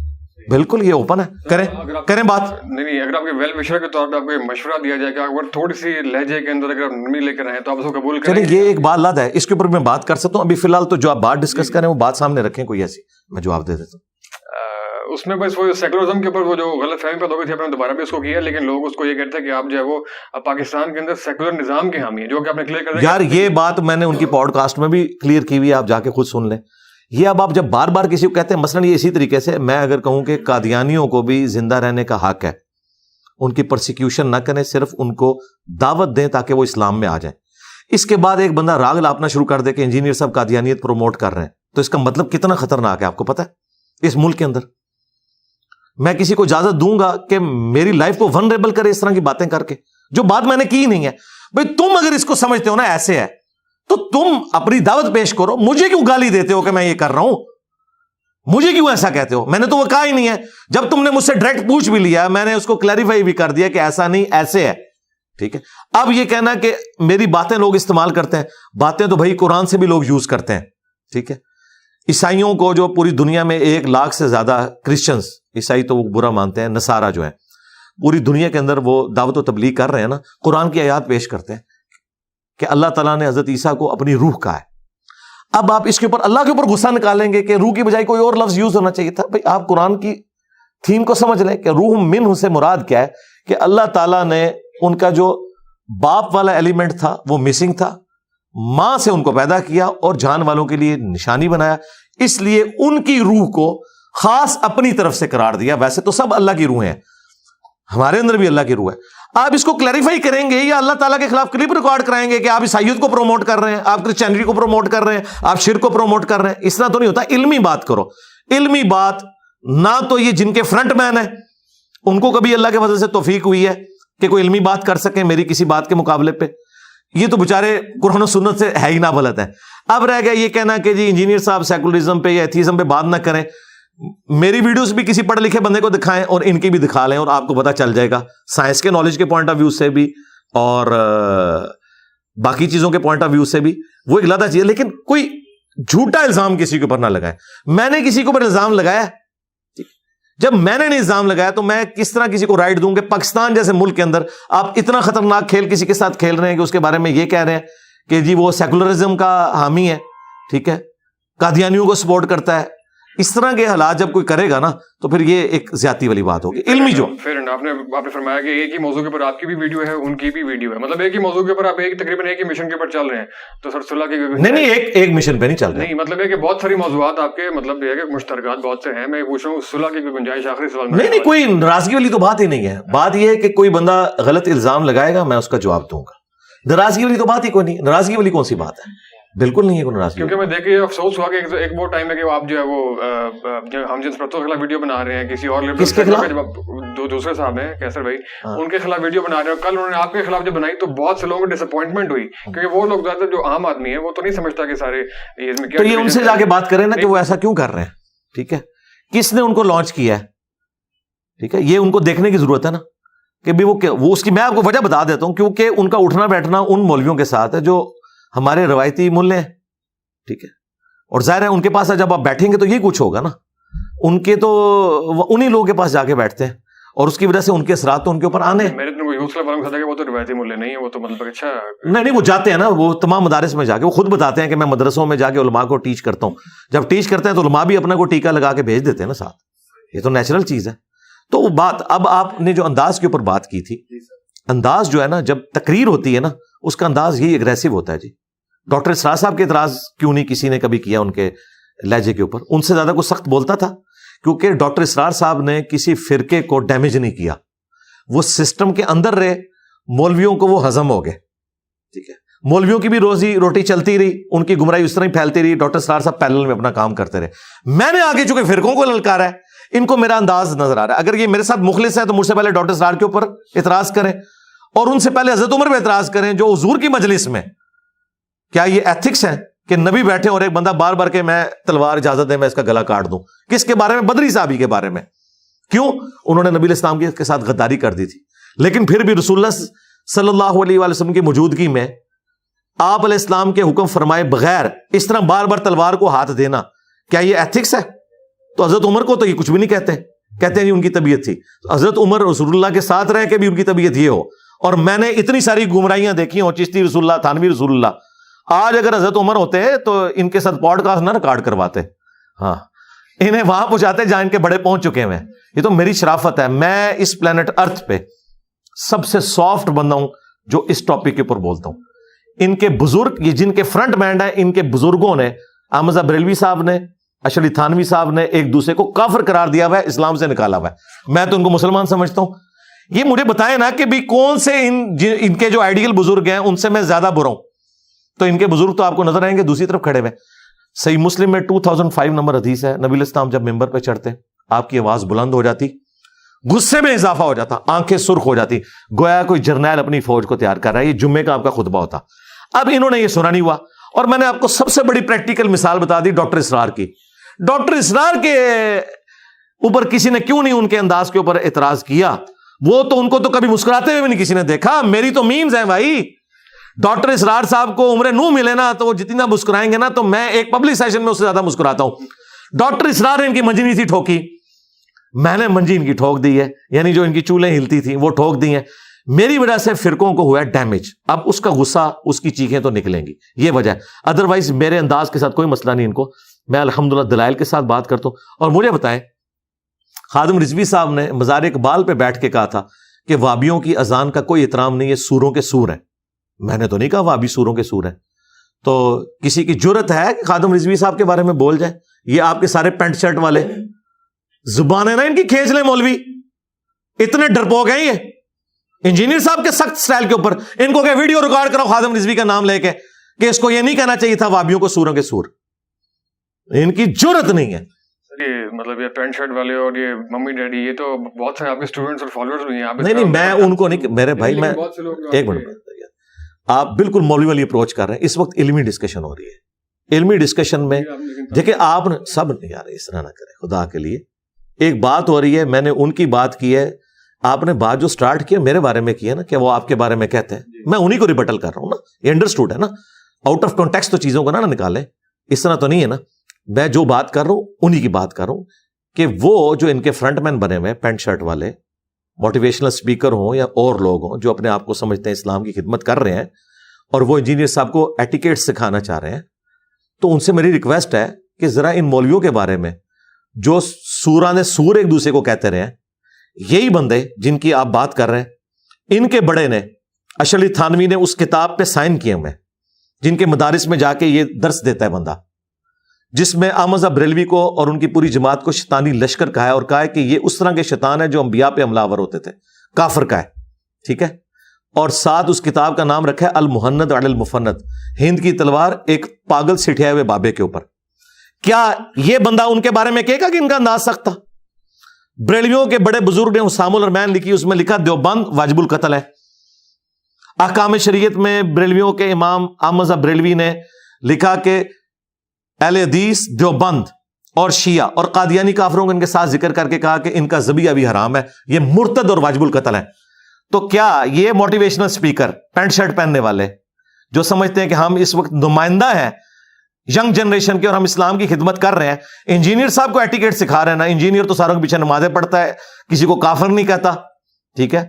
بالکل یہ اوپن ہے, کریں بات. نہیں, اگر آپ کے ویل وشر کے طور پہ آپ کو مشورہ دیا جائے کہ اگر تھوڑی سی لہجے کے اندر اگر آپ نرمی لے کر آئیں تو آپ اس کو قبول کریں. چلیے, یہ ایک بات لاد ہے, اس کے اوپر میں بات کر سکتا ہوں. ابھی فی الحال تو جو آپ بات ڈسکس کریں وہ بات سامنے رکھیں, کوئی ایسی میں جواب دے دیتا ہوں. اس میں بس وہ سیکولرزم کے اوپر وہ جو غلط فہمی پیدا ہو گئی تھی, آپ نے دوبارہ بھی اس کو کیا, لیکن لوگ اس کو یہ کہتے ہیں کہ آپ جو ہے وہ پاکستان کے اندر سیکولر نظام کے حامی ہیں, جو کہ آپ نے کلیئر کر دیا. یار یہ بات میں نے ان کی پوڈ کاسٹ میں بھی کلیئر کی ہوئی ہے, آپ جا کے خود سن لیں. یہ اب آپ جب بار بار کسی کو کہتے ہیں, مثلاً یہ اسی طریقے سے میں اگر کہوں کہ قادیانیوں کو بھی زندہ رہنے کا حق ہے, ان کی پرسیکیوشن نہ کریں, صرف ان کو دعوت دیں تاکہ وہ اسلام میں آ جائیں. اس کے بعد ایک بندہ راگ لاپنا شروع کر دے کہ انجینئر صاحب قادیانیت پروموٹ کر رہے ہیں, تو اس کا مطلب کتنا خطرناک ہے آپ کو پتہ ہے؟ اس ملک کے اندر میں کسی کو اجازت دوں گا کہ میری لائف کو ونریبل کرے اس طرح کی باتیں کر کے, جو بات میں نے کی نہیں ہے. بھئی تم اگر اس کو سمجھتے ہو نا ایسے ہے, تو تم اپنی دعوت پیش کرو. مجھے کیوں گالی دیتے ہو کہ میں یہ کر رہا ہوں؟ مجھے کیوں ایسا کہتے ہو؟ میں نے تو وہ کہا ہی نہیں ہے. جب تم نے مجھ سے ڈائریکٹ پوچھ بھی لیا, میں نے اس کو کلیریفائی بھی کر دیا کہ ایسا نہیں, ایسے ہے. ٹھیک ہے, اب یہ کہنا کہ میری باتیں لوگ استعمال کرتے ہیں, باتیں تو بھائی قرآن سے بھی لوگ یوز کرتے ہیں. ٹھیک ہے, عیسائیوں کو جو پوری دنیا میں 1 لاکھ سے زیادہ کرسچنز, عیسائی تو وہ برا مانتے ہیں, نصارہ جو ہیں پوری دنیا کے اندر وہ دعوت و تبلیغ کر رہے ہیں نا, قرآن کی آیات پیش کرتے ہیں کہ اللہ تعالیٰ نے حضرت عیسیٰ کو اپنی روح کہا ہے. اب آپ اس کے اوپر اللہ کے اوپر غصہ نکالیں گے کہ روح کی بجائے کوئی اور لفظ یوز ہونا چاہیے تھا. بھائی آپ قرآن کی تھیم کو سمجھ لیں کہ روح منہ سے مراد کیا ہے, کہ اللہ تعالیٰ نے ان کا جو باپ والا ایلیمنٹ تھا وہ مسنگ تھا, ماں سے ان کو پیدا کیا اور جان والوں کے لیے نشانی بنایا, اس لیے ان کی روح کو خاص اپنی طرف سے قرار دیا. ویسے تو سب اللہ کی روح ہیں, ہمارے اندر بھی اللہ کی روح ہے. آپ اس کو کلیریفائی کریں گے یا اللہ تعالیٰ کے خلاف کلپ ریکارڈ کرائیں گے کہ آپ عیسائیت کو پروموٹ کر رہے ہیں, آپ کرسچینٹی کو پروموٹ کر رہے ہیں, آپ شرک کو پروموٹ کر رہے ہیں. اس طرح تو نہیں ہوتا. علمی بات کرو, علمی بات. نہ تو یہ جن کے فرنٹ مین ہیں ان کو کبھی اللہ کے فضل سے توفیق ہوئی ہے کہ کوئی علمی بات کر سکیں میری کسی بات کے مقابلے پہ, یہ تو بےچارے قرآن و سنت سے ہے ہی نہ بلد ہے. اب رہ گیا یہ کہنا کہ جی انجینئر صاحب سیکولرزم پہ یا ایتھیزم پہ بات نہ کریں. میری ویڈیوز بھی کسی پڑھے لکھے بندے کو دکھائیں اور ان کی بھی دکھا لیں اور آپ کو پتہ چل جائے گا سائنس کے نالج کے پوائنٹ آف ویو سے بھی اور باقی چیزوں کے پوائنٹ آف ویو سے بھی. وہ ایک علیحدہ چیز ہے, لیکن کوئی جھوٹا الزام کسی کے اوپر نہ لگائیں. میں نے کسی کے اوپر الزام لگایا, جب میں نے نہیں الزام لگایا تو میں کس طرح کسی کو رائٹ دوں کہ پاکستان جیسے ملک کے اندر آپ اتنا خطرناک کھیل کسی کے ساتھ کھیل رہے ہیں کہ اس کے بارے میں یہ کہہ رہے ہیں کہ جی وہ سیکولرزم کا حامی ہے, ٹھیک ہے, قادیانیوں کو سپورٹ کرتا ہے. اس طرح کے حالات جب کوئی کرے گا نا تو پھر یہ ایک زیادتی والی بات ہوگی. علمی جو پھر آپ نے فرمایا کہ ایک ہی موضوع کے اوپر آپ کی بھی ویڈیو ہے, ان کی بھی ویڈیو ہے, مطلب ایک ہی موضوع کے اوپر آپ تقریباً ایک ہی مشن کے اوپر چل رہے ہیں. تو سر صلح کی نہیں ایک مشن پہ نہیں چل رہے, نہیں مطلب ہے کہ بہت ساری موضوعات آپ کے مطلب یہ ہے کہ مشترکات بہت سے ہیں. میں پوچھ رہا ہوں صلح کی کوئی گنجائش آخری سوال میں. نہیں کوئی ناراضگی والی تو بات ہی نہیں ہے. بات یہ ہے کہ کوئی بندہ غلط الزام لگائے گا میں اس کا جواب دوں گا. ناراضگی والی تو بات ہی کوئی نہیں. ناراضگی والی کون سی بات ہے, بالکل نہیں ہے کوئی ناراضگی. کیونکہ میں دیکھیے افسوس ہوا کہ ایک وہ ٹائم ہے کہ آپ جو ہے وہ ہم جنس پرستوں کے خلاف ویڈیو بنا رہے ہیں, کسی اور دوسرے صاحب ہیں کیسر بھائی, ان کے خلاف ویڈیو بنا رہے ہیں. کل انہوں نے آپ کے خلاف جب بنائی تو بہت سے لوگوں کو ڈس اپوائنٹمنٹ ہوئی, کیونکہ وہ لوگ زیادہ جو عام آدمی ہے وہ تو نہیں سمجھتا کہ سارے تو یہ ان سے جا کے بات کریں نا کہ وہ ایسا کیوں کر رہے ہیں, ٹھیک ہے, کس نے ان کو لانچ کیا ہے, ٹھیک ہے, یہ ان کو دیکھنے کی ضرورت ہے نا کہ بھی وہ اس کی میں آپ کو وجہ بتا دیتا ہوں. کیونکہ ان کا اٹھنا بیٹھنا ان مولویوں کے ساتھ ہے جو ہمارے روایتی ملے ہیں, ٹھیک ہے, اور ظاہر ہے ان کے پاس جب آپ بیٹھیں گے تو یہ کچھ ہوگا نا. ان کے تو انہی لوگوں کے پاس جا کے بیٹھتے ہیں اور اس کی وجہ سے ان کے اثرات تو ان کے اوپر آنے ہیں. وہ تو روایتی ملے نہیں ہے, وہ تو مطلب اچھا نہیں وہ جاتے ہیں نا, وہ تمام مدارس میں جا کے وہ خود بتاتے ہیں کہ میں مدرسوں میں جا کے علماء کو ٹیچ کرتا ہوں. جب ٹیچ کرتے ہیں تو علماء بھی اپنا کو ٹیکا لگا کے بھیج دیتے ہیں نا ساتھ, یہ تو نیچرل چیز ہے. تو وہ بات اب آپ نے جو انداز کے اوپر بات کی تھی, انداز جو ہے نا جب تقریر ہوتی ہے نا اس کا انداز یہی اگریسو ہوتا ہے. جی ڈاکٹر اسرار صاحب کے اعتراض کیوں نہیں کسی نے کبھی کیا ان کے لہجے کے اوپر؟ ان سے زیادہ کوئی سخت بولتا تھا کیونکہ ڈاکٹر اسرار صاحب نے کسی فرقے کو ڈیمیج نہیں کیا, وہ سسٹم کے اندر رہے, مولویوں کو وہ ہضم ہو گئے, ٹھیک ہے, مولویوں کی بھی روزی روٹی چلتی رہی, ان کی گمراہی اس طرح ہی پھیلتی رہی, ڈاکٹر اسرار صاحب پیرلل میں اپنا کام کرتے رہے. میں نے آگے چونکہ فرقوں کو للکارا ہے, ان کو میرا انداز نظر آ رہا ہے. اگر یہ میرے ساتھ مخلص ہے تو مجھ سے پہلے ڈاکٹر اسرار کے اوپر اعتراض کریں اور ان سے پہلے حضرت عمر پہ اعتراض کریں جو حضور کی مجلس میں. کیا یہ ایتھکس ہیں کہ نبی بیٹھے اور ایک بندہ بار بار کے میں تلوار اجازت دے میں اس کا گلا کاٹ دوں؟ کس کے بارے میں؟ بدری صحابی کے بارے میں. کیوں؟ انہوں نے نبی علیہ السلام کے ساتھ غداری کر دی تھی, لیکن پھر بھی رسول اللہ صلی اللہ علیہ وآلہ وسلم کی موجودگی میں آپ علیہ السلام کے حکم فرمائے بغیر اس طرح بار بار تلوار کو ہاتھ دینا, کیا یہ ایتھکس ہے؟ تو حضرت عمر کو تو یہ کچھ بھی نہیں کہتے ہیں ان کی طبیعت تھی. حضرت عمر رسول اللہ کے ساتھ رہ کے بھی ان کی طبیعت یہ ہو, اور میں نے اتنی ساری گمراہیاں دیکھی ہوں, چشتی رسول اللہ, تھانوی رسول اللہ. آج اگر حضرت عمر ہوتے تو ان کے ساتھ پوڈ کاسٹ نہ ریکارڈ کرواتے, ہاں انہیں وہاں پہنچاتے جہاں ان کے بڑے پہنچ چکے ہیں. یہ تو میری شرافت ہے, میں اس پلانٹ ارتھ پہ سب سے سافٹ بندہ ہوں جو اس ٹاپک کے اوپر بولتا ہوں. ان کے بزرگ, یہ جن کے فرنٹ مین ہیں, ان کے بزرگوں نے, احمد بریلوی صاحب نے, اشرف تھانوی صاحب نے ایک دوسرے کو کافر قرار دیا ہوا ہے, اسلام سے نکالا ہوا ہے. میں تو ان کو مسلمان سمجھتا ہوں. یہ مجھے بتائیں نا کہ بھی کون سے ان کے جو آئیڈیل بزرگ ہیں ان سے میں زیادہ برا ہوں. تو ان کے بزرگ تو آپ کو نظر آئیں گے دوسری طرف کھڑے ہوئے. صحیح مسلم میں 2005 نمبر حدیث ہے, نبی علیہ السلام جب ممبر پہ چڑھتے آپ کی آواز بلند ہو جاتی, غصے میں اضافہ ہو جاتا, آنکھیں سرخ ہو جاتی, گویا کوئی جرنیل اپنی فوج کو تیار کر رہا ہے. یہ جمعے کا آپ کا خطبہ ہوتا. اب انہوں نے یہ سنا نہیں ہوا, اور میں نے آپ کو سب سے بڑی پریکٹیکل مثال بتا دی ڈاکٹر اسرار کی. ڈاکٹر اسرار کے اوپر کسی نے کیوں نہیں ان کے انداز کے اوپر اعتراض کیا؟ وہ تو ان کو تو کبھی مسکراتے ہوئے بھی نہیں کسی نے دیکھا. میری تو میمز ہیں بھائی. ڈاکٹر اسرار صاحب کو عمر نو ملے نا تو وہ جتنا مسکرائیں گے نا تو میں ایک پبلک سیشن میں اس سے زیادہ مسکراتا ہوں. ڈاکٹر اسرار نے ان کی منجی نہیں تھی ٹھوکی, میں نے منجی ان کی ٹھوک دی ہے, یعنی جو ان کی چولیں ہلتی تھیں وہ ٹھوک دی ہیں. میری وجہ سے فرقوں کو ہوا ہے ڈیمیج. اب اس کا غصہ, اس کی چیخیں تو نکلیں گی, یہ وجہ ہے. ادروائز میرے انداز کے ساتھ کوئی مسئلہ نہیں ان کو. میں الحمدللہ دلائل کے ساتھ بات کرتا ہوں. اور مجھے بتائیں, خادم رضوی صاحب نے مزار اقبال پہ بیٹھ کے کہا تھا کہ وابیوں کی اذان کا کوئی احترام نہیں ہے, سوروں کے سور ہیں. میں نے تو نہیں کہا وابی سوروں کے سور ہیں. تو کسی کی جرت ہے کہ خادم رضوی صاحب کے بارے میں بول جائے؟ یہ آپ کے سارے پینٹ شرٹ والے زبان ہے نا ان کی کھینچ لیں مولوی, اتنے ڈرپوک ہیں, انجینئر صاحب کے سخت سٹائل کے اوپر ان کو کہ ویڈیو ریکارڈ کرو خادم رضوی کا نام لے کے کہ اس کو یہ نہیں کہنا چاہیے تھا وابیوں کو سوروں کے سور. ان کی جرت نہیں ہے. یہ مطلب یہ پینٹ شرٹ والے اور یہ ممی ڈیڈی یہ تو بہت سارے آپ کے اسٹوڈنٹس اور فالوورز بھی ہیں. نہیں میں ان کو نہیں, میرے بھائی میں ایک منٹ, آپ بالکل مولوی والی اپروچ کر رہے ہیں. اس وقت علمی ڈسکشن ہو رہی ہے. علمی ڈسکشن میں دیکھیں آپ نے سب نہیں یار اس طرح نہ کریں خدا کے لیے. ایک بات ہو رہی ہے, میں نے ان کی بات کی ہے, آپ نے بات جو سٹارٹ کیا میرے بارے میں کیا نا کہ وہ آپ کے بارے میں کہتے ہیں, میں انہی کو ریبٹل کر رہا ہوں نا. یہ انڈرسٹوڈ ہے نا, آؤٹ آف کانٹیکسٹ تو چیزوں کو نہ نکالیں, اس طرح تو نہیں ہے نا. میں جو بات کر رہا ہوں انہی کی بات کر رہا ہوں کہ وہ جو ان کے فرنٹ مین بنے ہوئے پینٹ شرٹ والے موٹیویشنل اسپیکر ہوں یا اور لوگ ہوں جو اپنے آپ کو سمجھتے ہیں اسلام کی خدمت کر رہے ہیں اور وہ انجینئر صاحب کو ایٹیکیٹ سکھانا چاہ رہے ہیں, تو ان سے میری ریکویسٹ ہے کہ ذرا ان مولویوں کے بارے میں جو سوران سور ایک دوسرے کو کہتے رہے ہیں, یہی بندے جن کی آپ بات کر رہے ہیں, ان کے بڑے نے اشرف تھانوی نے اس کتاب پہ سائن کیے ہوئے جن کے مدارس میں جا کے یہ درس دیتا ہے بندہ, جس میں احمد بریلوی کو اور ان کی پوری جماعت کو شیطانی لشکر کہا ہے اور کہا ہے کہ یہ اس طرح کے شیطان ہے جو انبیاء پہ حملہ آور ہوتے تھے, کافر کا ہے. ٹھیک ہے, اور ساتھ اس کتاب کا نام رکھا ہے المہند علی المفند, ہند کی تلوار ایک پاگل سٹھائے ہوئے بابے کے اوپر. کیا یہ بندہ ان کے بارے میں کہے گا کہ ان کا انداز سخت تھا؟ بریلویوں کے بڑے بزرگ نے حسام الرحمن لکھی, اس میں لکھا دیوبند واجب القتل ہے. احکام شریعت میں بریلویوں کے امام احمد بریلوی نے لکھا کہ اہل حدیث دیوبند اور شیعہ اور قادیانی کافروں کو ان کے ساتھ ذکر کر کے کہا کہ ان کا ذبیحہ بھی حرام ہے, یہ مرتد اور واجب القتل ہے. تو کیا یہ موٹیویشنل اسپیکر پینٹ شرٹ پہننے والے جو سمجھتے ہیں کہ ہم اس وقت نمائندہ ہیں ینگ جنریشن کے اور ہم اسلام کی خدمت کر رہے ہیں, انجینئر صاحب کو ایٹیکیٹ سکھا رہے ہیں نا, انجینئر تو ساروں کے پیچھے نمازیں پڑھتا ہے, کسی کو کافر نہیں کہتا. ٹھیک ہے,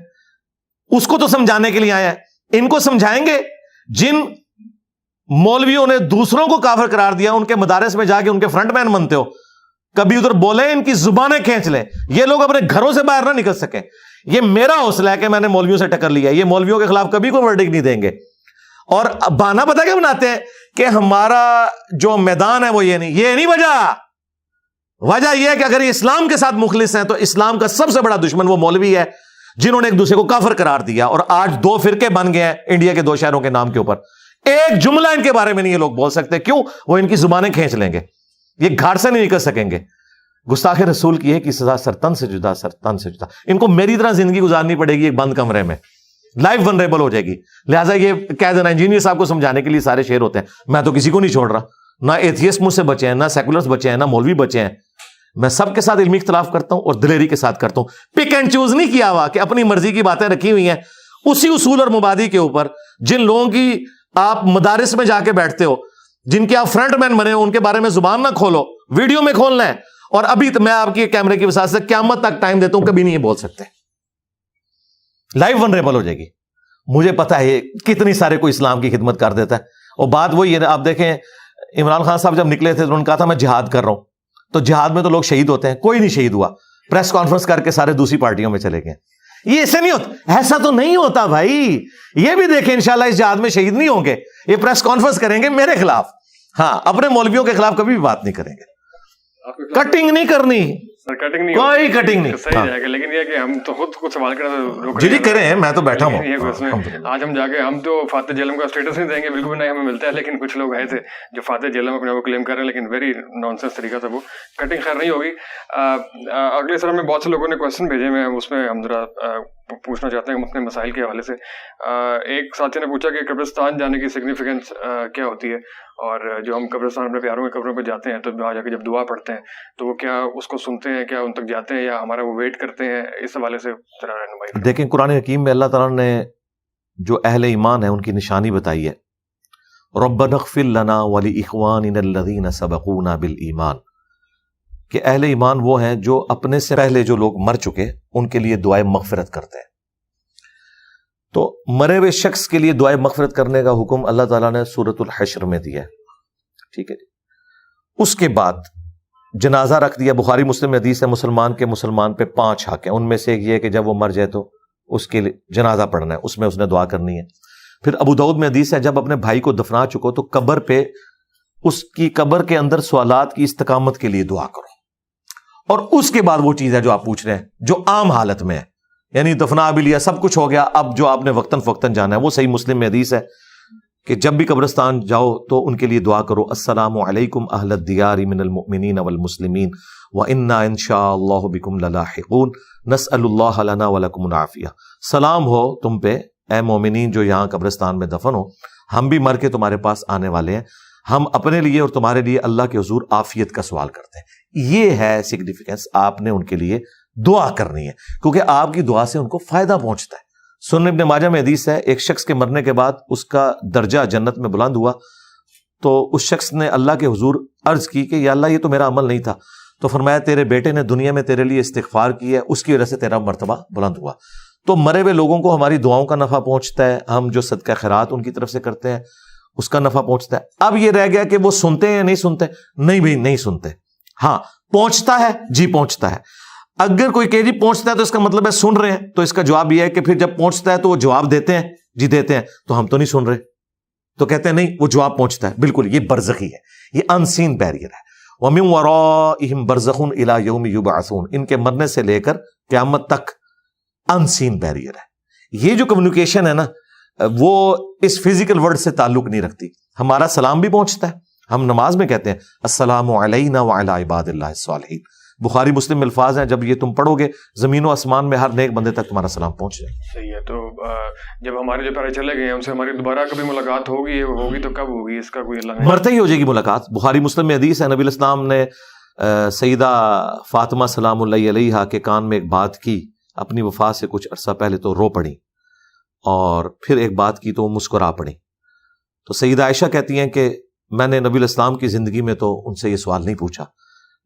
اس کو تو سمجھانے کے لیے آئے ہیں. ان کو سمجھائیں گے جن مولویوں نے دوسروں کو کافر قرار دیا, ان کے مدارس میں جا کے ان کے فرنٹ مین بنتے ہو, کبھی ادھر بولیں ان کی زبانیں کھینچ لیں, یہ لوگ اپنے گھروں سے باہر نہ نکل سکیں. یہ میرا حوصلہ ہے کہ میں نے مولویوں سے ٹکر لیا, یہ مولویوں کے خلاف کبھی کوئی ورڈکٹ نہیں دیں گے. اور بہانہ پتہ کیا بناتے ہیں کہ ہمارا جو میدان ہے وہ یہ نہیں وجہ یہ ہے کہ اگر یہ اسلام کے ساتھ مخلص ہیں تو اسلام کا سب سے بڑا دشمن وہ مولوی ہے جنہوں نے ایک دوسرے کو کافر قرار دیا, اور آج 2 فرقے بن گئے ہیں انڈیا کے 2 شہروں کے نام کے اوپر. ایک جملہ ان کے بارے میں نہیں یہ لوگ بول سکتے. کیوں؟ وہ ان کی زبانیں کھینچ لیں گے, یہ گھاٹ سے نہیں نکل سکیں گے. گستاخ رسول کی ہے کہ سزا سرتن سے جدا, سرتن سے جدا. ان کو میری طرح زندگی گزارنی پڑے گی ایک بند کمرے میں, لائف ونریبل ہو جائے گی. لہٰذا یہ کہہ دینا انجینئر صاحب کو سمجھانے کے لیے سارے شعر ہوتے ہیں, میں تو کسی کو نہیں چھوڑ رہا, نہ ایتھیسٹ مجھ سے بچے ہیں, نہ سیکولرز بچے ہیں, نہ مولوی بچے ہیں. میں سب کے ساتھ علمی اختلاف کرتا ہوں اور دلیری کے ساتھ کرتا ہوں. پک اینڈ چوز نہیں کیا ہوا کہ اپنی مرضی کی باتیں رکھی ہوئی ہیں اسی اصول اور مبادی کے اوپر. جن لوگوں کی آپ مدارس میں جا کے بیٹھتے ہو, جن کے آپ فرنٹ مین بنے ہو, ان کے بارے میں زبان نہ کھولو, ویڈیو میں کھولنا ہے. اور ابھی میں آپ کی کیمرے کی وسعت سے قیامت تک ٹائم دیتا ہوں, کبھی نہیں یہ بول سکتے, لائف ونریبل ہو جائے گی. مجھے پتا ہے کتنی سارے کوئی اسلام کی خدمت کر دیتا ہے. اور بات وہی ہے, آپ دیکھیں عمران خان صاحب جب نکلے تھے تو انہوں نے کہا تھا میں جہاد کر رہا ہوں, تو جہاد میں تو لوگ شہید ہوتے ہیں, کوئی نہیں شہید ہوا. پریس کانفرنس کر کے سارے دوسری پارٹیوں میں چلے گئے. یہ ایسے نہیں ہوتا, ایسا تو نہیں ہوتا بھائی. یہ بھی دیکھیں انشاءاللہ اس جہاد میں شہید نہیں ہوں گے, یہ پریس کانفرنس کریں گے میرے خلاف, ہاں اپنے مولویوں کے خلاف کبھی بھی بات نہیں کریں گے. کٹنگ نہیں کرنی, کوئی کٹنگ نہیں. صحیح ہے, لیکن یہ کہ ہم تو خود کچھ سوال کرنا جی کریں, میں تو بیٹھا ہوں. آج ہم جا کے ہم تو فاتح جہلم کا اسٹیٹس نہیں دیں گے, بالکل بھی نہیں ہمیں ملتا ہے, لیکن کچھ لوگ آئے تھے جو فاتح جہلم اپنے آپ کو کلیم کر رہے ہیں, لیکن ویری نان سینس طریقہ تھا وہ. کٹنگ خیر نہیں ہوگی. اگلے سر میں بہت سے لوگوں نے کوشچن بھیجے, میں اس میں ہم ذرا پوچھنا چاہتے ہیں اپنے مسائل کے حوالے سے. ایک ساتھی نے پوچھا کہ قبرستان جانے کی سگنیفیکینس کیا ہوتی ہے, اور جو ہم قبرستان اپنے پیاروں کے قبروں پہ جاتے ہیں تو وہاں جا کے جب دعا پڑھتے ہیں تو وہ کیا اس کو سنتے ہیں, کیا ان تک جاتے ہیں, یا ہمارا وہ ویٹ کرتے ہیں, اس حوالے سے ذرا رہنمائی. دیکھیں قرآن حکیم میں اللہ تعالیٰ نے جو اہل ایمان ہے ان کی نشانی بتائی ہے, ربنا اغفر لنا ولاخواننا الذین سبقونا بالایمان, کہ اہل ایمان وہ ہیں جو اپنے سے پہلے جو لوگ مر چکے ان کے لیے دعائے مغفرت کرتے ہیں. تو مرے ہوئے شخص کے لیے دعائے مغفرت کرنے کا حکم اللہ تعالیٰ نے سورۃ الحشر میں دیا ہے. ٹھیک ہے, اس کے بعد جنازہ رکھ دیا. بخاری مسلم حدیث ہے, مسلمان پہ 5 حق ہیں, ان میں سے ایک یہ ہے کہ جب وہ مر جائے تو اس کے لیے جنازہ پڑھنا ہے, اس میں اس نے دعا کرنی ہے. پھر ابو داؤد میں حدیث ہے جب اپنے بھائی کو دفنا چکو تو قبر پہ اس کی قبر کے اندر سوالات کی استقامت کے لیے دعا کرو. اور اس کے بعد وہ چیز ہے جو آپ پوچھ رہے ہیں جو عام حالت میں ہے, یعنی دفنا بھی لیا, سب کچھ ہو گیا, اب جو آپ نے وقتاً فوقتاً جانا ہے. وہ صحیح مسلم میں حدیث ہے کہ جب بھی قبرستان جاؤ تو ان کے لیے دعا کرو, السلام علیکم اہل الدیار من المؤمنین والمسلمین وَإِنَّا إِن شَاءَ اللَّهُ بِكُمْ لَلَاحِقُونَ نَسْأَلُ اللَّهَ لَنَا وَلَكُمُ الْعَافِيَةَ. سلام ہو تم پہ اے مومنین جو یہاں قبرستان میں دفن ہو, ہم بھی مر کے تمہارے پاس آنے والے ہیں, ہم اپنے لیے اور تمہارے لیے اللہ کے حضور عافیت کا سوال کرتے ہیں. یہ ہے سگنیفیکنس, آپ نے ان کے لیے دعا کرنی ہے کیونکہ آپ کی دعا سے ان کو فائدہ پہنچتا ہے. سنن ابن ماجہ میں حدیث ہے, ایک شخص کے مرنے کے بعد اس کا درجہ جنت میں بلند ہوا, تو اس شخص نے اللہ کے حضور عرض کی کہ یا اللہ یہ تو میرا عمل نہیں تھا, تو فرمایا تیرے بیٹے نے دنیا میں تیرے لیے استغفار کی ہے, اس کی وجہ سے تیرا مرتبہ بلند ہوا. تو مرے ہوئے لوگوں کو ہماری دعاؤں کا نفع پہنچتا ہے, ہم جو صدقہ خیرات ان کی طرف سے کرتے ہیں اس کا نفع پہنچتا ہے. اب یہ رہ گیا کہ وہ سنتے ہیں یا نہیں سنتے. نہیں بھائی نہیں سنتے, ہاں پہنچتا ہے, جی پہنچتا ہے. اگر کوئی کہ جی پہنچتا ہے تو اس کا مطلب ہے سن رہے ہیں, تو اس کا جواب یہ ہے کہ پھر جب پہنچتا ہے تو وہ جواب دیتے ہیں, جی دیتے ہیں, تو ہم تو نہیں سن رہے, تو کہتے ہیں نہیں وہ جواب پہنچتا ہے. بالکل یہ برزخی ہے, یہ ان سین بیریئر ہے. وَمِن وَرَائِهِمْ بَرْزَخٌ إِلَى يَوْمِ يُبْعَثُونَ, ان کے مرنے سے لے کر قیامت تک ان سین بیریئر ہے. یہ جو کمیونیکیشن ہے نا وہ اس فزیکل ورڈ سے تعلق نہیں رکھتی. ہمارا سلام بھی پہنچتا ہے, ہم نماز میں کہتے ہیں السلام علینا وعلی عباد اللہ الصالحین. بخاری مسلم میں الفاظ ہیں, جب یہ تم پڑھو گے زمین و آسمان میں ہر نیک بندے تک تمہارا سلام پہنچ جائے. صحیح ہے. تو جب ہمارے جو پیارے چلے گئے ہم سے ہماری دوبارہ کبھی ملاقات ہوگی تو کب ہوگی, اس کا کوئی اللہ نہیں. مرتے ہی ہو جائے گی ملاقات. بخاری مسلم میں حدیث ہے, نبی الاسلام نے سیدہ فاطمہ سلام اللہ علیہا کے کان میں ایک بات کی اپنی وفات سے کچھ عرصہ پہلے, تو رو پڑی, اور پھر ایک بات کی تو وہ مسکرا پڑی. تو سیدہ عائشہ کہتی ہیں کہ میں نے نبی الاسلام کی زندگی میں تو ان سے یہ سوال نہیں پوچھا,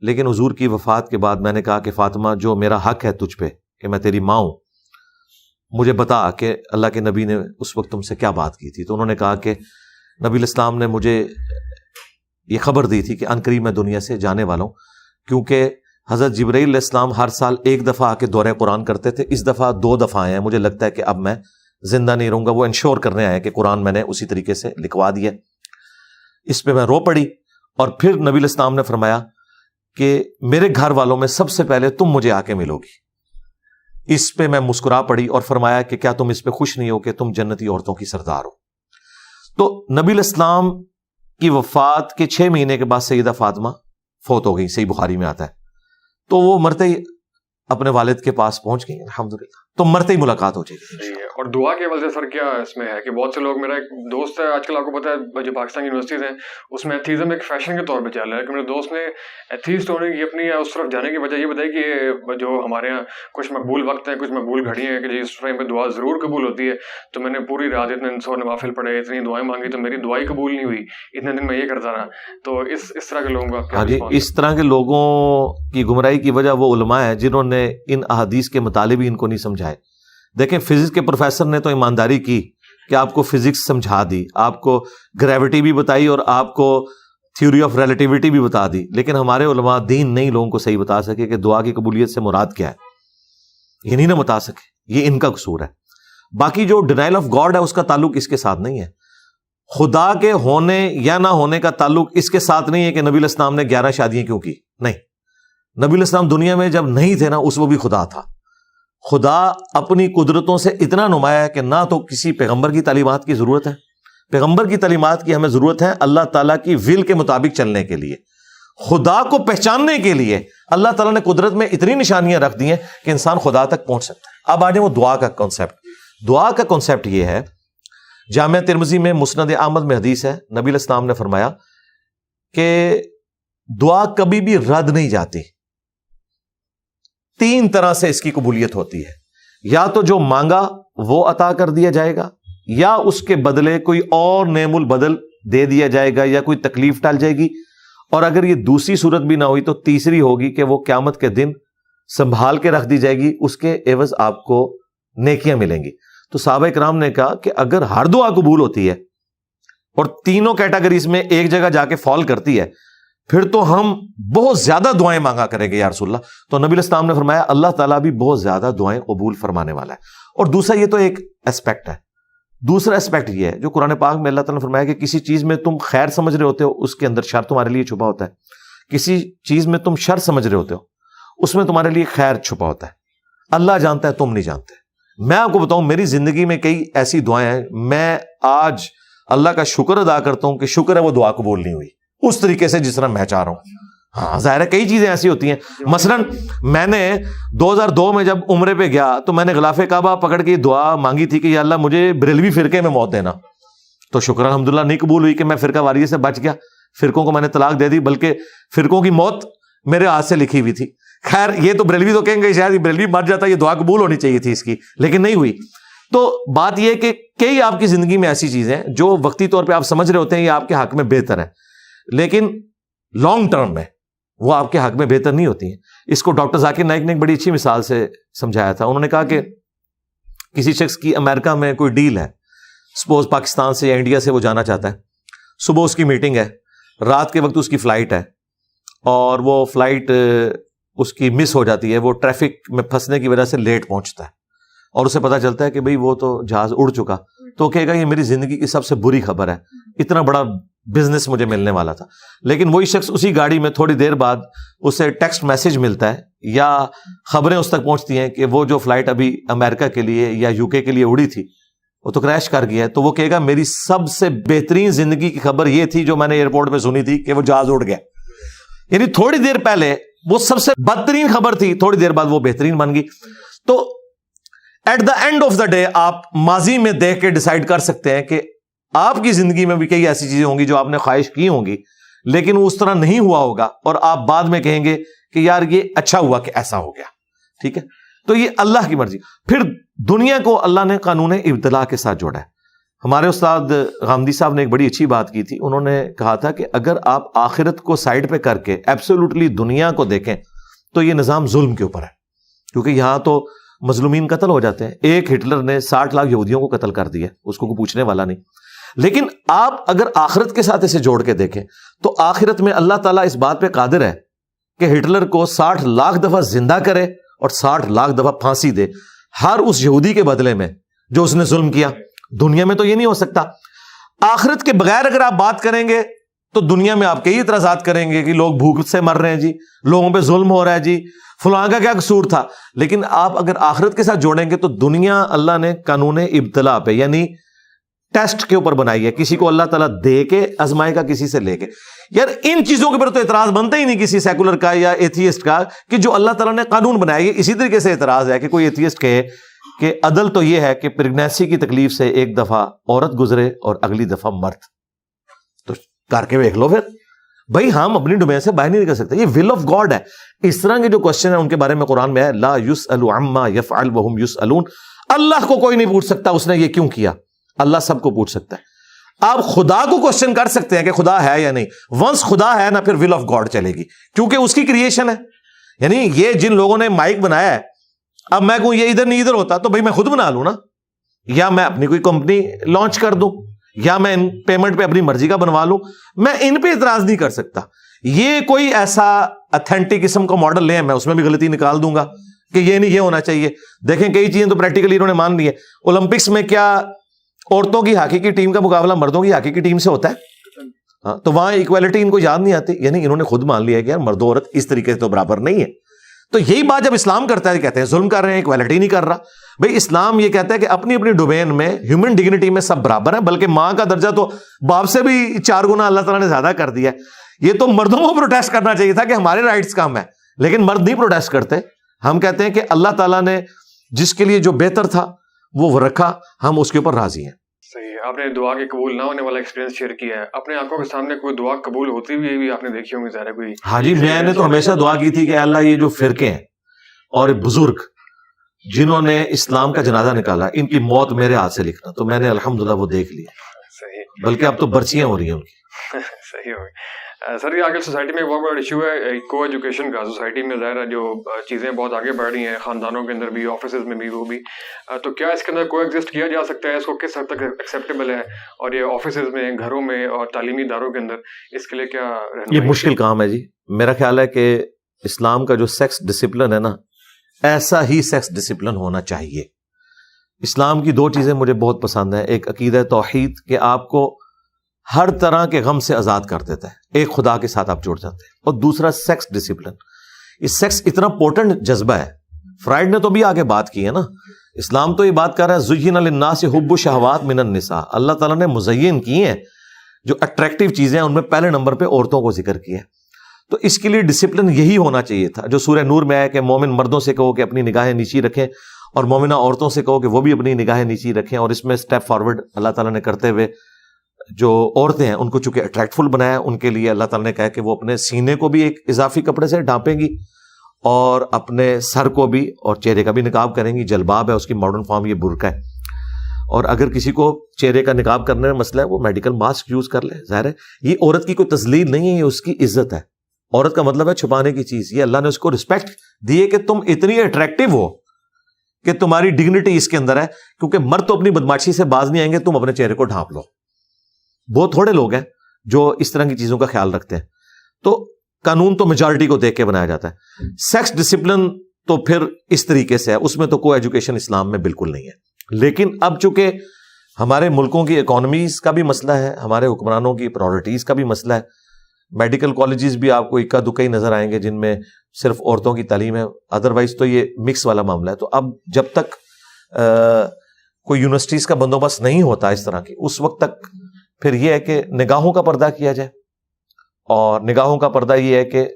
لیکن حضور کی وفات کے بعد میں نے کہا کہ فاطمہ جو میرا حق ہے تجھ پہ کہ میں تیری ماں ہوں, مجھے بتا کہ اللہ کے نبی نے اس وقت تم سے کیا بات کی تھی. تو انہوں نے کہا کہ نبی الاسلام نے مجھے یہ خبر دی تھی کہ عنقریب میں دنیا سے جانے والا ہوں, کیونکہ حضرت جبرائیل علیہ السلام ہر سال ایک دفعہ آ کے دورہ قرآن کرتے تھے, اس دفعہ 2 دفعہ آئے ہیں, مجھے لگتا ہے کہ اب میں زندہ نہیں رہوں گا. وہ انشور کرنے آئے کہ قرآن میں نے اسی طریقے سے لکھوا دیا. اس پہ میں رو پڑی, اور پھر نبی الاسلام نے فرمایا کہ میرے گھر والوں میں سب سے پہلے تم مجھے آ کے ملو گی. اس پہ میں مسکرا پڑی اور فرمایا کہ کیا تم اس پہ خوش نہیں ہو کہ تم جنتی عورتوں کی سردار ہو. تو نبی الاسلام کی وفات کے 6 مہینے کے بعد سیدہ فاطمہ فوت ہو گئی, صحیح بخاری میں آتا ہے. تو وہ مرتے ہی اپنے والد کے پاس پہنچ گئی الحمدللہ, تو مرتے ہی ملاقات ہو جائے گی. اور دعا کے حوالے سے سر کیا اس میں ہے کہ بہت سے لوگ, میرا ایک دوست ہے آج کل آپ کو پتا ہے جو پاکستان یونیورسٹیز ہیں اس میں ایتھیزم ایک فیشن کے طور پہ چل رہا ہے, کہ میرے دوست نے ایتھیسٹ ہونے کی اپنی اس طرف جانے کی وجہ یہ بتائی کہ جو ہمارے یہاں کچھ مقبول وقت ہیں, کچھ مقبول گھڑیاں ہیں کہ اس ٹائم پہ دعا ضرور قبول ہوتی ہے, تو میں نے پوری رات اتنے 100 نوافل پڑھے, اتنی دعائیں مانگی, تو میری دعائیں قبول نہیں ہوئی, اتنے دن میں یہ کرتا رہا. تو اس طرح کے لوگوں کا اس طرح کے لوگوں کی گمراہی کی وجہ وہ علماء ہیں جنہوں نے ان احادیث کے مطالب ہی ان کو نہیں سمجھائے. دیکھیں فزکس کے پروفیسر نے تو ایمانداری کی کہ آپ کو فزکس سمجھا دی, آپ کو گریوٹی بھی بتائی اور آپ کو تھیوری آف ریلیٹیوٹی بھی بتا دی, لیکن ہمارے علماء دین نہیں لوگوں کو صحیح بتا سکے کہ دعا کی قبولیت سے مراد کیا ہے, یہ نہیں نہ بتا سکے, یہ ان کا قصور ہے. باقی جو ڈینائل آف گاڈ ہے اس کا تعلق اس کے ساتھ نہیں ہے. خدا کے ہونے یا نہ ہونے کا تعلق اس کے ساتھ نہیں ہے کہ نبی الاسلام نے 11 شادیاں کیوں کی. نہیں, نبی الاسلام دنیا میں جب نہیں تھے نا اس وہ بھی خدا تھا. خدا اپنی قدرتوں سے اتنا نمایاں ہے کہ نہ تو کسی پیغمبر کی تعلیمات کی ضرورت ہے, پیغمبر کی تعلیمات کی ہمیں ضرورت ہے اللہ تعالیٰ کی ول کے مطابق چلنے کے لیے. خدا کو پہچاننے کے لیے اللہ تعالیٰ نے قدرت میں اتنی نشانیاں رکھ دی ہیں کہ انسان خدا تک پہنچ سکتا ہے. اب آجائیں وہ دعا کا کانسیپٹ. دعا کا کانسیپٹ یہ ہے, جامعہ ترمذی میں مسند احمد میں حدیث ہے, نبی علیہ السلام نے فرمایا کہ دعا کبھی بھی رد نہیں جاتی. 3 طرح سے اس کی قبولیت ہوتی ہے, یا تو جو مانگا وہ عطا کر دیا جائے گا, یا اس کے بدلے کوئی اور نعم البدل دے دیا جائے گا, یا کوئی تکلیف ٹال جائے گی, اور اگر یہ دوسری صورت بھی نہ ہوئی تو تیسری ہوگی کہ وہ قیامت کے دن سنبھال کے رکھ دی جائے گی, اس کے عوض آپ کو نیکیاں ملیں گی. تو صحابہ کرام نے کہا کہ اگر ہر دعا قبول ہوتی ہے اور تینوں کیٹیگریز میں ایک جگہ جا کے فال کرتی ہے, پھر تو ہم بہت زیادہ دعائیں مانگا کریں گے یا رسول اللہ. تو نبی علیہ السلام نے فرمایا اللہ تعالیٰ بھی بہت زیادہ دعائیں قبول فرمانے والا ہے. اور دوسرا یہ تو ایک اسپیکٹ ہے. دوسرا اسپیکٹ یہ ہے جو قرآن پاک میں اللہ تعالیٰ نے فرمایا کہ کسی چیز میں تم خیر سمجھ رہے ہوتے ہو اس کے اندر شر تمہارے لیے چھپا ہوتا ہے, کسی چیز میں تم شر سمجھ رہے ہوتے ہو اس میں تمہارے لیے خیر چھپا ہوتا ہے. اللہ جانتا ہے، تم نہیں جانتے. میں آپ کو بتاؤں میری زندگی میں کئی ایسی دعائیں ہیں، میں آج اللہ کا شکر ادا کرتا ہوں کہ شکر ہے وہ دعا قبول نہیں ہوئی اس طریقے سے جس طرح میں چاہ رہا ہوں. ہاں ظاہر ہے کئی چیزیں ایسی ہوتی ہیں. مثلا میں نے 2002 میں جب عمرے پہ گیا تو میں نے غلاف کعبہ پکڑ کے دعا مانگی تھی کہ یا اللہ مجھے بریلوی فرقے میں موت دینا. تو شکر الحمدللہ نہیں قبول ہوئی کہ میں فرقہ واریت سے بچ گیا، فرقوں کو میں نے طلاق دے دی، بلکہ فرقوں کی موت میرے ہاتھ سے لکھی ہوئی تھی. خیر یہ تو بریلوی تو کہیں گے شاید بریلوی مر جاتا، یہ دعا قبول ہونی چاہیے تھی اس کی، لیکن نہیں ہوئی. تو بات یہ کہ کئی آپ کی زندگی میں ایسی چیزیں ہیں جو وقتی طور پہ آپ سمجھ رہے ہوتے ہیں یہ آپ کے حق میں بہتر ہے، لیکن لانگ ٹرم میں وہ آپ کے حق میں بہتر نہیں ہوتی ہیں. اس کو ڈاکٹر ذاکر نائک نے ایک بڑی اچھی مثال سے سمجھایا تھا. انہوں نے کہا کہ کسی شخص کی امریکہ میں کوئی ڈیل ہے، سپوز پاکستان سے یا انڈیا سے وہ جانا چاہتا ہے، صبح اس کی میٹنگ ہے، رات کے وقت اس کی فلائٹ ہے، اور وہ فلائٹ اس کی مس ہو جاتی ہے، وہ ٹریفک میں پھنسنے کی وجہ سے لیٹ پہنچتا ہے، اور اسے پتا چلتا ہے کہ بھئی وہ تو جہاز اڑ چکا. تو وہ کہے گا یہ میری زندگی کی سب سے بری خبر ہے، اتنا بڑا بزنس مجھے ملنے والا تھا. لیکن وہی شخص اسی گاڑی میں تھوڑی دیر بعد اسے ٹیکسٹ میسج ملتا ہے یا خبریں اس تک پہنچتی ہیں کہ وہ جو فلائٹ ابھی امریکہ کے لیے یا یو کے لیے اڑی تھی وہ تو کریش کر گیا ہے. تو وہ کہے گا میری سب سے بہترین زندگی کی خبر یہ تھی جو میں نے ایئرپورٹ پہ سنی تھی کہ وہ جہاز اڑ گیا. یعنی تھوڑی دیر پہلے وہ سب سے بدترین خبر تھی، تھوڑی دیر بعد وہ بہترین بن گئی. تو at the end of the day آپ ماضی میں دیکھ کے ڈیسائیڈ کر سکتے ہیں کہ آپ کی زندگی میں بھی کئی ایسی چیزیں ہوں گی جو آپ نے خواہش کی ہوں گی لیکن وہ اس طرح نہیں ہوا ہوگا، اور آپ بعد میں کہیں گے کہ یار یہ اچھا ہوا کہ ایسا ہو گیا. ٹھیک ہے، تو یہ اللہ کی مرضی. پھر دنیا کو اللہ نے قانون ابتلا کے ساتھ جوڑا ہے. ہمارے استاد غامدی صاحب نے ایک بڑی اچھی بات کی تھی. انہوں نے کہا تھا کہ اگر آپ آخرت کو سائڈ پہ کر کے ایبسولوٹلی دنیا کو دیکھیں تو یہ نظام ظلم کے اوپر ہے، کیونکہ یہاں تو مظلومین قتل ہو جاتے ہیں. ایک ہٹلر نے 60 لاکھ یہودیوں کو قتل کر دیا، اس کو کوئی پوچھنے والا نہیں. لیکن آپ اگر آخرت کے ساتھ اسے جوڑ کے دیکھیں تو آخرت میں اللہ تعالیٰ اس بات پہ قادر ہے کہ ہٹلر کو 60 لاکھ دفعہ زندہ کرے اور 60 لاکھ دفعہ پھانسی دے ہر اس یہودی کے بدلے میں جو اس نے ظلم کیا. دنیا میں تو یہ نہیں ہو سکتا. آخرت کے بغیر اگر آپ بات کریں گے تو دنیا میں آپ کئی اعتراضات کریں گے کہ لوگ بھوک سے مر رہے ہیں جی، لوگوں پہ ظلم ہو رہا ہے جی، فلاں کا کیا قصور تھا. لیکن آپ اگر آخرت کے ساتھ جوڑیں گے تو دنیا اللہ نے قانون ابتلا پہ یعنی ٹیسٹ کے اوپر بنائی ہے. کسی کو اللہ تعالیٰ دے کے آزمائے گا، کسی سے لے کے. یار ان چیزوں کے اوپر تو اعتراض بنتا ہی نہیں کسی سیکولر کا یا ایتھیسٹ کا کہ جو اللہ تعالیٰ نے قانون بنایا ہے. اسی طریقے سے اعتراض ہے کہ کوئی ایتھیسٹ کہے کہ عدل تو یہ ہے کہ پریگنینسی کی تکلیف سے ایک دفعہ عورت گزرے اور اگلی دفعہ مرد. تو کر کے دیکھ لو پھر. بھائی ہم اپنی ڈومین سے باہر نہیں نکل سکتے، یہ ول آف گاڈ ہے. اس طرح کے جو کوشچن ہیں ان کے بارے میں قرآن میں ہے لا یسأل عما یفعل وہم یسألون. اللہ کو کوئی نہیں پوچھ سکتا اس نے یہ کیوں کیا، اللہ سب کو پوچھ سکتا ہے. آپ خدا کو کوشچن کر سکتے ہیں کہ خدا ہے یا نہیں. ونس خدا ہے نا پھر ول آف گاڈ چلے گی، کیونکہ اس کی کریشن ہے. یعنی یہ جن لوگوں نے مائک بنایا ہے، اب میں کہوں یہ ادھر نہیں ادھر ہوتا تو بھائی میں خود بنا لوں نا، یا میں اپنی کوئی کمپنی لانچ کر دوں، یا میں ان پیمنٹ پہ اپنی مرضی کا بنوا لوں. میں ان پہ اعتراض نہیں کر سکتا. یہ کوئی ایسا اتھینٹک قسم کا ماڈل لیں میں اس میں بھی غلطی نکال دوں گا کہ یہ نہیں یہ ہونا چاہیے. دیکھیں کئی چیزیں تو پریکٹیکلی انہوں نے مان لی ہے. اولمپکس میں کیا عورتوں کی ہاکی کی ٹیم کا مقابلہ مردوں کی ہاکی کی ٹیم سے ہوتا ہے؟ تو وہاں ایکویلٹی ان کو یاد نہیں آتی. یعنی انہوں نے خود مان لیا کہ یار مرد و عورت اس طریقے سے تو برابر نہیں ہے. تو یہی بات جب اسلام کرتا ہے کہتے ہیں ظلم کر رہے ہیں، ایکویلٹی نہیں کر رہا. بھائی اسلام یہ کہتا ہے کہ اپنی اپنی ڈومین میں ہیومن ڈگنیٹی میں سب برابر ہیں، بلکہ ماں کا درجہ تو باپ سے بھی 4 گنا اللہ تعالیٰ نے زیادہ کر دیا ہے. یہ تو مردوں کو پروٹیسٹ کرنا چاہیے تھا کہ ہمارے رائٹس کم ہیں، لیکن مرد نہیں پروٹیسٹ کرتے. ہم کہتے ہیں کہ اللہ تعالیٰ نے جس کے لیے جو بہتر تھا وہ رکھا، ہم اس کے اوپر راضی ہیں. صحیح ہے. آپ نے دعا کے قبول نہ ہونے والا ایکسپیرینس شیئر کیا ہے. اپنے آنکھوں کے سامنے کوئی دعا قبول ہوتی ہوئی بھی آپ نے دیکھی ہوگی ظاہر ہے کوئی؟ ہاں جی، میں نے تو ہمیشہ دعا کی تھی کہ اللہ یہ جو فرقے ہیں اور بزرگ جنہوں نے اسلام کا جنازہ نکالا ان کی موت میرے ہاتھ سے لکھنا. تو میں نے الحمدللہ وہ دیکھ لی. صحیح. بلکہ اب تو برچیاں ہو رہی ہیں ان کی. صحیح ہو گئی. سر یہ آگے سوسائٹی میں ایک بہت بڑا ایشو ہے کو ایجوکیشن کا. سوسائٹی میں ظاہر ہے جو چیزیں بہت آگے بڑھ رہی ہیں، خاندانوں کے اندر بھی، آفیسز میں بھی، وہ بھی. تو کیا اس کے اندر کو ایگزسٹ کیا جا سکتا ہے؟ اس کو کس حد تک ایکسیپٹیبل ہے؟ اور یہ آفیسز میں، گھروں میں اور تعلیمی اداروں کے اندر اس کے لیے کیا رہنمائی؟ یہ مشکل کام ہے جی. میرا خیال ہے کہ اسلام کا جو سیکس ڈسپلن ہے نا، ایسا ہی سیکس ڈسپلن ہونا چاہیے. اسلام کی 2 چیزیں مجھے بہت پسند ہیں. ایک عقیدہ توحید کہ آپ کو ہر طرح کے غم سے آزاد کر دیتا ہے، ایک خدا کے ساتھ آپ جڑ جاتے ہیں. اور دوسرا سیکس ڈسپلن. یہ سیکس اتنا پورٹنٹ جذبہ ہے فرائڈ نے تو بھی آگے بات کی ہے نا, اسلام تو یہ بات کر رہا ہے زُیِّنَ لِلنَّاسِ حُبُّ الشَّهَوَاتِ مِنَ النِّسَاءِ, اللہ تعالیٰ نے مزین کی ہیں جو اٹریکٹیو چیزیں ہیں, ان میں پہلے نمبر پہ عورتوں کو ذکر کیا ہے. تو اس کے لیے ڈسپلن یہی ہونا چاہیے تھا جو سورہ نور میں ہے کہ مومن مردوں سے کہو کہ اپنی نگاہیں نیچی رکھیں, اور مومنہ عورتوں سے کہو کہ وہ بھی اپنی نگاہیں نیچی رکھیں. اور اس میں اسٹیپ فارورڈ اللہ تعالیٰ نے کرتے ہوئے جو عورتیں ہیں ان کو چونکہ اٹریکٹفل بنایا, ان کے لیے اللہ تعالیٰ نے کہا کہ وہ اپنے سینے کو بھی ایک اضافی کپڑے سے ڈھانپیں گی اور اپنے سر کو بھی اور چہرے کا بھی نقاب کریں گی. جلباب ہے, اس کی ماڈرن فارم یہ برقع ہے. اور اگر کسی کو چہرے کا نقاب کرنے میں مسئلہ ہے وہ میڈیکل ماسک یوز کر لے. ظاہر ہے یہ عورت کی کوئی تذلیل نہیں ہے, یہ اس کی عزت ہے. عورت کا مطلب ہے چھپانے کی چیز. یہ اللہ نے اس کو رسپیکٹ دی ہے کہ تم اتنی اٹریکٹیو ہو کہ تمہاری ڈگنیٹی اس کے اندر ہے, کیونکہ مرد تو اپنی بدماشی سے باز نہیں آئیں گے, تم اپنے چہرے کو ڈھانپ لو. بہت تھوڑے لوگ ہیں جو اس طرح کی چیزوں کا خیال رکھتے ہیں. تو قانون تو میجارٹی کو دیکھ کے بنایا جاتا ہے. سیکس ڈسپلن تو پھر اس طریقے سے ہے, اس میں تو کوئی ایجوکیشن اسلام میں بالکل نہیں ہے. لیکن اب چونکہ ہمارے ملکوں کی اکانومیز کا بھی مسئلہ ہے, ہمارے حکمرانوں کی پرائورٹیز کا بھی مسئلہ ہے. میڈیکل کالجز بھی آپ کو اکا دکا ہی نظر آئیں گے جن میں صرف عورتوں کی تعلیم ہے, ادروائز تو یہ مکس والا معاملہ ہے. تو اب جب تک کوئی یونیورسٹیز کا بندوبست نہیں ہوتا اس طرح کی, اس وقت تک پھر یہ ہے کہ نگاہوں کا پردہ کیا جائے. اور نگاہوں کا پردہ یہ ہے کہ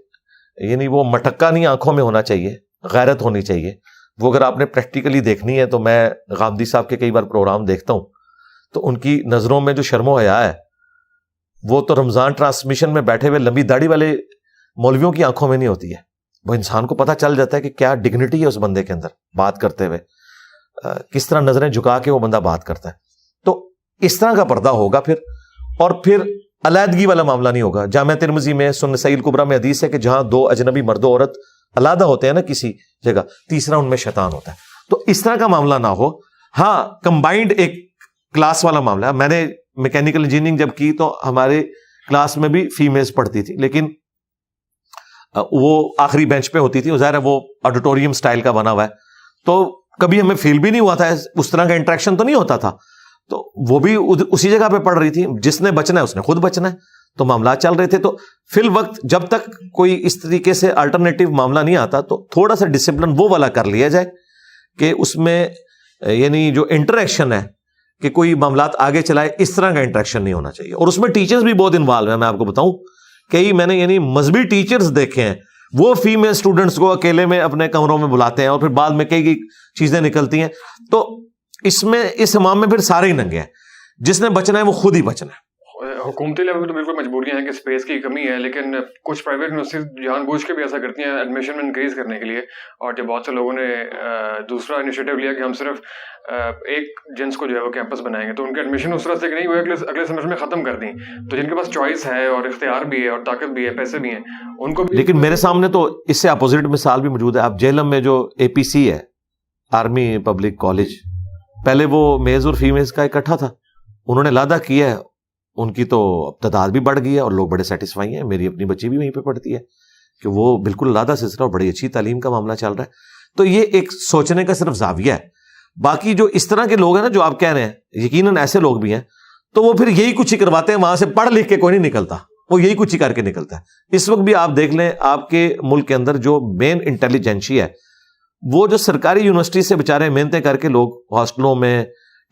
یعنی وہ مٹکا نہیں آنکھوں میں ہونا چاہیے, غیرت ہونی چاہیے. وہ اگر آپ نے پریکٹیکلی دیکھنی ہے تو میں غامدی صاحب کے کئی بار پروگرام دیکھتا ہوں, تو ان کی نظروں میں جو شرم و حیا ہے وہ تو رمضان ٹرانسمیشن میں بیٹھے ہوئے لمبی داڑھی والے مولویوں کی آنکھوں میں نہیں ہوتی ہے. وہ انسان کو پتہ چل جاتا ہے کہ کیا ڈگنیٹی ہے اس بندے کے اندر بات کرتے ہوئے, کس طرح نظریں جھکا کے وہ بندہ بات کرتا ہے. تو اس طرح کا پردہ ہوگا پھر, اور پھر علیحدگی والا معاملہ نہیں ہوگا. جامع ترمذی میں سنن نسائی الکبریٰ میں حدیث ہے کہ جہاں دو اجنبی مرد و عورت علیحدہ ہوتے ہیں نا کسی جگہ, تیسرا ان میں شیطان ہوتا ہے. تو اس طرح کا معاملہ نہ ہو. ہاں کمبائنڈ ایک کلاس والا معاملہ ہے. میں نے میکینیکل انجینئرنگ جب کی تو ہمارے کلاس میں بھی فیمیلز پڑھتی تھی, لیکن وہ آخری بینچ پہ ہوتی تھی. ظاہر ہے وہ آڈیٹوریم سٹائل کا بنا ہوا ہے, تو کبھی ہمیں فیل بھی نہیں ہوا تھا, اس طرح کا انٹریکشن تو نہیں ہوتا تھا. تو وہ بھی اسی جگہ پہ پڑھ رہی تھی, جس نے بچنا ہے اس نے خود بچنا ہے. تو معاملات چل رہے تھے. تو فی الوقت جب تک کوئی اس طریقے سے الٹرنیٹیو معاملہ نہیں آتا تو تھوڑا سا ڈسپلن وہ والا کر لیا جائے کہ اس میں یعنی جو انٹریکشن ہے کہ کوئی معاملات آگے چلائے, اس طرح کا انٹریکشن نہیں ہونا چاہیے. اور اس میں ٹیچرز بھی بہت انوالو ہیں. میں آپ کو بتاؤں کئی میں نے یعنی مذہبی ٹیچرز دیکھے ہیں, وہ فیمیل اسٹوڈنٹس کو اکیلے میں اپنے کمروں میں بلاتے ہیں اور پھر بعد میں کئی چیزیں نکلتی ہیں. تو اس میں اس امام میں پھر سارے ہی ننگے ہیں, جس نے بچنا ہے وہ خود ہی بچنا ہے. حکومتی لیول پہ تو بالکل مجبوریاں ہیں کہ اسپیس کی کمی ہے, لیکن کچھ پرائیویٹ یونیورسٹیز جان بوجھ کے بھی ایسا کرتی ہیں ایڈمیشن میں انکریز کرنے کے لیے. اور جب بہت سے لوگوں نے دوسرا انیشیٹو لیا کہ ہم صرف ایک جنس کو جو ہے وہ کیمپس بنائیں گے, تو ان کے ایڈمیشن اس طرح سے کہ نہیں وہ اگلے سیمسٹر میں ختم کر دیں. تو جن کے پاس چوائس ہے اور اختیار بھی ہے اور طاقت بھی ہے, پیسے بھی ہیں, ان کو بھی. لیکن میرے سامنے تو اس سے اپوزٹ مثال بھی موجود ہے. آپ جہلم میں جو اے پی سی ہے, آرمی پبلک کالج, پہلے وہ میلز اور فیمیلز کا اکٹھا تھا, انہوں نے لادہ کیا ہے, ان کی تو تعداد بھی بڑھ گئی ہے اور لوگ بڑے سیٹسفائی ہیں. میری اپنی بچی بھی وہیں پہ پڑھتی ہے کہ وہ بالکل علیحدہ سلسلہ اور بڑی اچھی تعلیم کا معاملہ چل رہا ہے. تو یہ ایک سوچنے کا صرف زاویہ ہے. باقی جو اس طرح کے لوگ ہیں نا جو آپ کہہ رہے ہیں, یقیناً ایسے لوگ بھی ہیں, تو وہ پھر یہی کچھ ہی کرواتے ہیں, وہاں سے پڑھ لکھ کے کوئی نہیں نکلتا, وہ یہی کچھ ہی کر کے نکلتا ہے. اس وقت بھی آپ دیکھ لیں آپ کے ملک کے اندر جو مین انٹیلیجنسی ہے وہ جو سرکاری یونیورسٹی سے بےچارے محنتیں کر کے لوگ ہاسٹلوں میں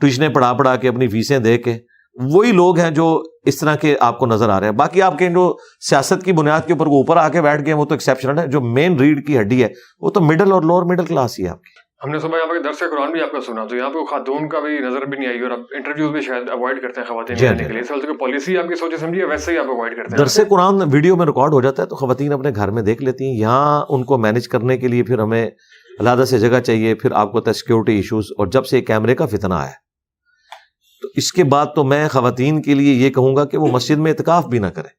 ٹیوشنیں پڑھا کے اپنی فیسیں دے کے, وہی لوگ ہیں جو اس طرح کے آپ کو نظر آ رہے ہیں. باقی آپ کے جو سیاست کی بنیاد کے اوپر وہ اوپر آ کے بیٹھ گئے وہ تو ایکسیپشنل ہے. جو مین ریڈ کی ہڈی ہے وہ تو مڈل اور لوور مڈل کلاس ہی ہے آپ کی. ہم نے صبح یہاں پہ درس قرآن بھی آپ کا سنا, تو یہاں پہ خاتون کا بھی نظر بھی نہیں آئی, اور آپ انٹرویوز بھی شاید اوائڈ کرتے ہیں خواتین لینے کے لیے. اس وجہ پالیسی آپ کی سوچے سمجھیے ویسے ہی آپ اوائڈ کرتے ہیں. درس قرآن ویڈیو میں ریکارڈ ہو جاتا ہے تو خواتین اپنے گھر میں دیکھ لیتی ہیں. یہاں ان کو مینج کرنے کے لیے پھر ہمیں علیحدہ سے جگہ چاہیے, پھر آپ کو پتہ ہے سیکورٹی ایشوز, اور جب سے کیمرے کا فتنہ آیا تو اس کے بعد تو میں خواتین کے لیے یہ کہوں گا کہ وہ مسجد میں اعتکاف بھی نہ کریں,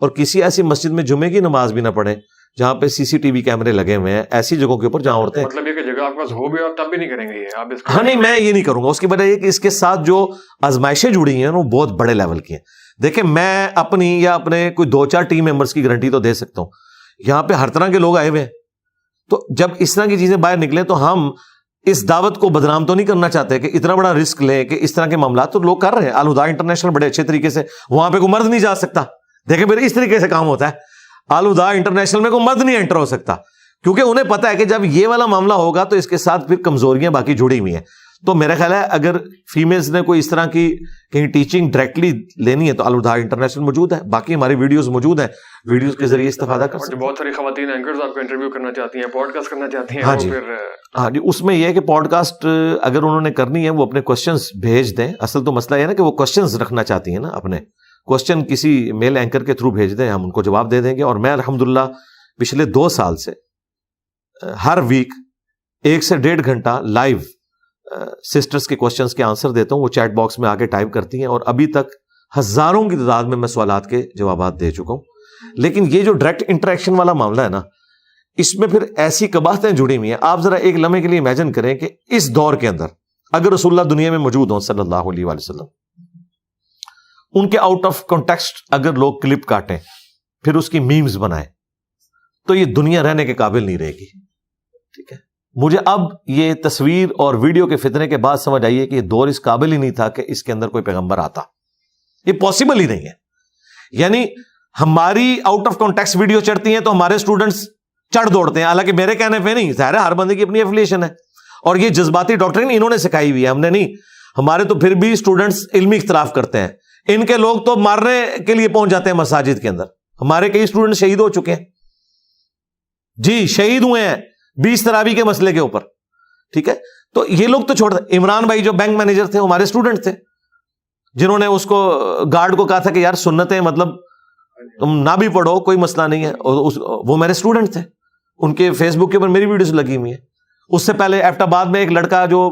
اور کسی ایسی مسجد میں جمعے کی نماز بھی نہ پڑھیں جہاں پہ سی سی ٹی وی کیمرے لگے ہوئے ہیں. ایسی جگہوں کے اوپر جہاں عورتیں, مطلب یہ کہ جگہ آپ کے پاس ہو بھی اور تب بھی نہیں کریں گے یہ آپ. ہاں نہیں, میں یہ نہیں کروں گا. اس کی وجہ یہ کہ اس کے ساتھ جو آزمائشیں جڑی ہیں وہ بہت بڑے لیول کی ہیں. دیکھیں میں اپنی یا اپنے کوئی 2-4 ٹیم ممبرس کی گارنٹی تو دے سکتا ہوں. یہاں پہ ہر طرح کے لوگ آئے ہوئے ہیں, تو جب اس طرح کی چیزیں باہر نکلیں تو ہم اس دعوت کو بدنام تو نہیں کرنا چاہتے کہ اتنا بڑا رسک لیں کہ اس طرح کے معاملات تو لوگ کر رہے ہیں. الہدا انٹرنیشنل بڑے اچھے طریقے سے, وہاں پہ کوئی مرد نہیں جا سکتا. دیکھیں میرے اس طریقے سے کام ہوتا ہے. الہدا انٹرنیشنل میں کوئی مرد نہیں انٹر ہو سکتا. کیونکہ انہیں پتا ہے کہ جب یہ والا معاملہ ہوگا تو اس کے ساتھ پھر کمزوریاں باقی جڑی ہوئی ہیں. تو میرا خیال ہے اگر فیمیلز نے کوئی اس طرح کی کہیں ٹیچنگ ڈائریکٹلی لینی ہے تو الوداع انٹرنیشنل موجود ہے, باقی ہماری ویڈیوز موجود ہیں, ویڈیوز کے ذریعے استفادہ کر سکتے ہیں. بہت ساری خواتین اینکرز آپ کو انٹرویو کرنا چاہتی ہیں, پوڈ کاسٹ کرنا چاہتی ہیں. ہاں جی, ہاں جی, اس میں یہ ہے کہ پوڈ کاسٹ اگر انہوں نے کرنی ہے وہ اپنے کوشچنز بھیج دیں. اصل تو مسئلہ یہ ہے نا کہ وہ کوشچنز رکھنا چاہتی ہیں نا, اپنے کوشچن کسی میل اینکر کے تھرو بھیج دیں, ہم ان کو جواب دے دیں گے. اور میں الحمدللہ پچھلے 2 سال سے ہر ویک 1 سے 1.5 گھنٹہ لائیو سسٹرز کے کوشچنز کے آنسر دیتا ہوں. وہ چیٹ باکس میں آ کے ٹائپ کرتی ہیں اور ابھی تک ہزاروں کی تعداد میں سوالات کے جوابات دے چکا ہوں. لیکن یہ جو ڈائریکٹ انٹریکشن والا معاملہ ہے نا, اس میں پھر ایسی قباحتیں جڑی ہوئی ہیں. آپ ذرا ایک لمحے کے لیے امیجن کریں کہ اس دور کے اندر اگر رسول اللہ دنیا میں موجود ہوں صلی اللہ علیہ وآلہ وسلم, ان کے آؤٹ آف کانٹیکسٹ اگر لوگ کلپ کاٹیں پھر اس کی میمز بنائیں تو یہ دنیا رہنے کے قابل نہیں رہے گی. ٹھیک ہے, مجھے اب یہ تصویر اور ویڈیو کے فتنے کے بعد سمجھ آئیے کہ یہ دور اس قابل ہی نہیں تھا کہ اس کے اندر کوئی پیغمبر آتا. یہ پاسبل ہی نہیں ہے. یعنی ہماری آؤٹ آف کانٹیکسٹ ویڈیو چڑھتی ہیں تو ہمارے اسٹوڈنٹس چڑھ دوڑتے ہیں, حالانکہ میرے کہنے پہ نہیں, ظاہر ہے ہر بندے کی اپنی ایفیلیشن ہے. اور یہ جذباتی ڈاکٹرین انہوں نے سکھائی ہوئی ہے, ہم نے نہیں. ہمارے تو پھر بھی اسٹوڈنٹس علمی اختلاف کرتے ہیں, ان کے لوگ تو مارنے کے لیے پہنچ جاتے ہیں مساجد کے اندر. ہمارے کئی اسٹوڈنٹ شہید ہو چکے ہیں جی, شہید ہوئے ہیں 20 تراویح کے مسئلے کے اوپر. ٹھیک ہے, تو یہ لوگ تو چھوڑ دیں. عمران بھائی جو بینک مینیجر تھے ہمارے اسٹوڈنٹ تھے, جنہوں نے اس کو گارڈ کو کہا تھا کہ یار سنتیں مطلب تم نہ بھی پڑھو کوئی مسئلہ نہیں ہے, وہ میرے اسٹوڈنٹ تھے. ان کے فیس بک کے اوپر میری ویڈیوز لگی ہوئی ہیں. اس سے پہلے ایبٹ آباد میں ایک لڑکا جو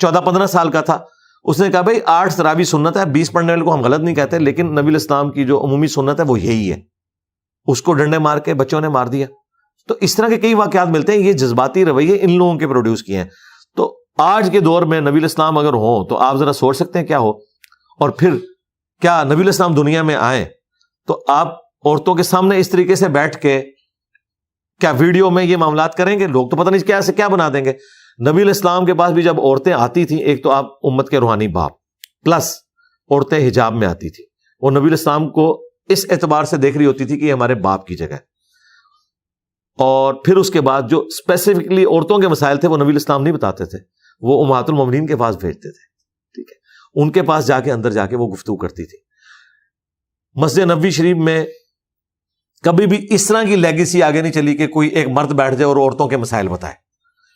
14-15 سال کا تھا, اس نے کہا بھائی 8 تراویح سنت ہے, 20 پڑھنے والے کو ہم غلط نہیں کہتے, لیکن نبی الاسلام کی جو عمومی سنت ہے وہ یہی ہے. اس کو ڈنڈے مار کے بچوں نے مار دیا. تو اس طرح کے کئی واقعات ملتے ہیں. یہ جذباتی رویے ان لوگوں کے پروڈیوس کیے ہیں. تو آج کے دور میں نبی الاسلام اگر ہوں تو آپ ذرا سوچ سکتے ہیں کیا ہو. اور پھر کیا نبی الاسلام دنیا میں آئے تو آپ عورتوں کے سامنے اس طریقے سے بیٹھ کے کیا ویڈیو میں یہ معاملات کریں گے؟ لوگ تو پتہ نہیں کیا سے کیا بنا دیں گے. نبی الاسلام کے پاس بھی جب عورتیں آتی تھیں, ایک تو آپ امت کے روحانی باپ, پلس عورتیں حجاب میں آتی تھی, وہ نبی الاسلام کو اس اعتبار سے دیکھ رہی ہوتی تھی کہ یہ ہمارے باپ کی جگہ ہے. اور پھر اس کے بعد جو اسپیسیفکلی عورتوں کے مسائل تھے وہ نبی الاسلام نہیں بتاتے تھے, وہ امہات المومنین کے پاس بھیجتے تھے. ٹھیک ہے, ان کے پاس جا کے اندر جا کے وہ گفتگو کرتی تھی. مسجد نبوی شریف میں کبھی بھی اس طرح کی لیگیسی آگے نہیں چلی کہ کوئی ایک مرد بیٹھ جائے اور عورتوں کے مسائل بتائے.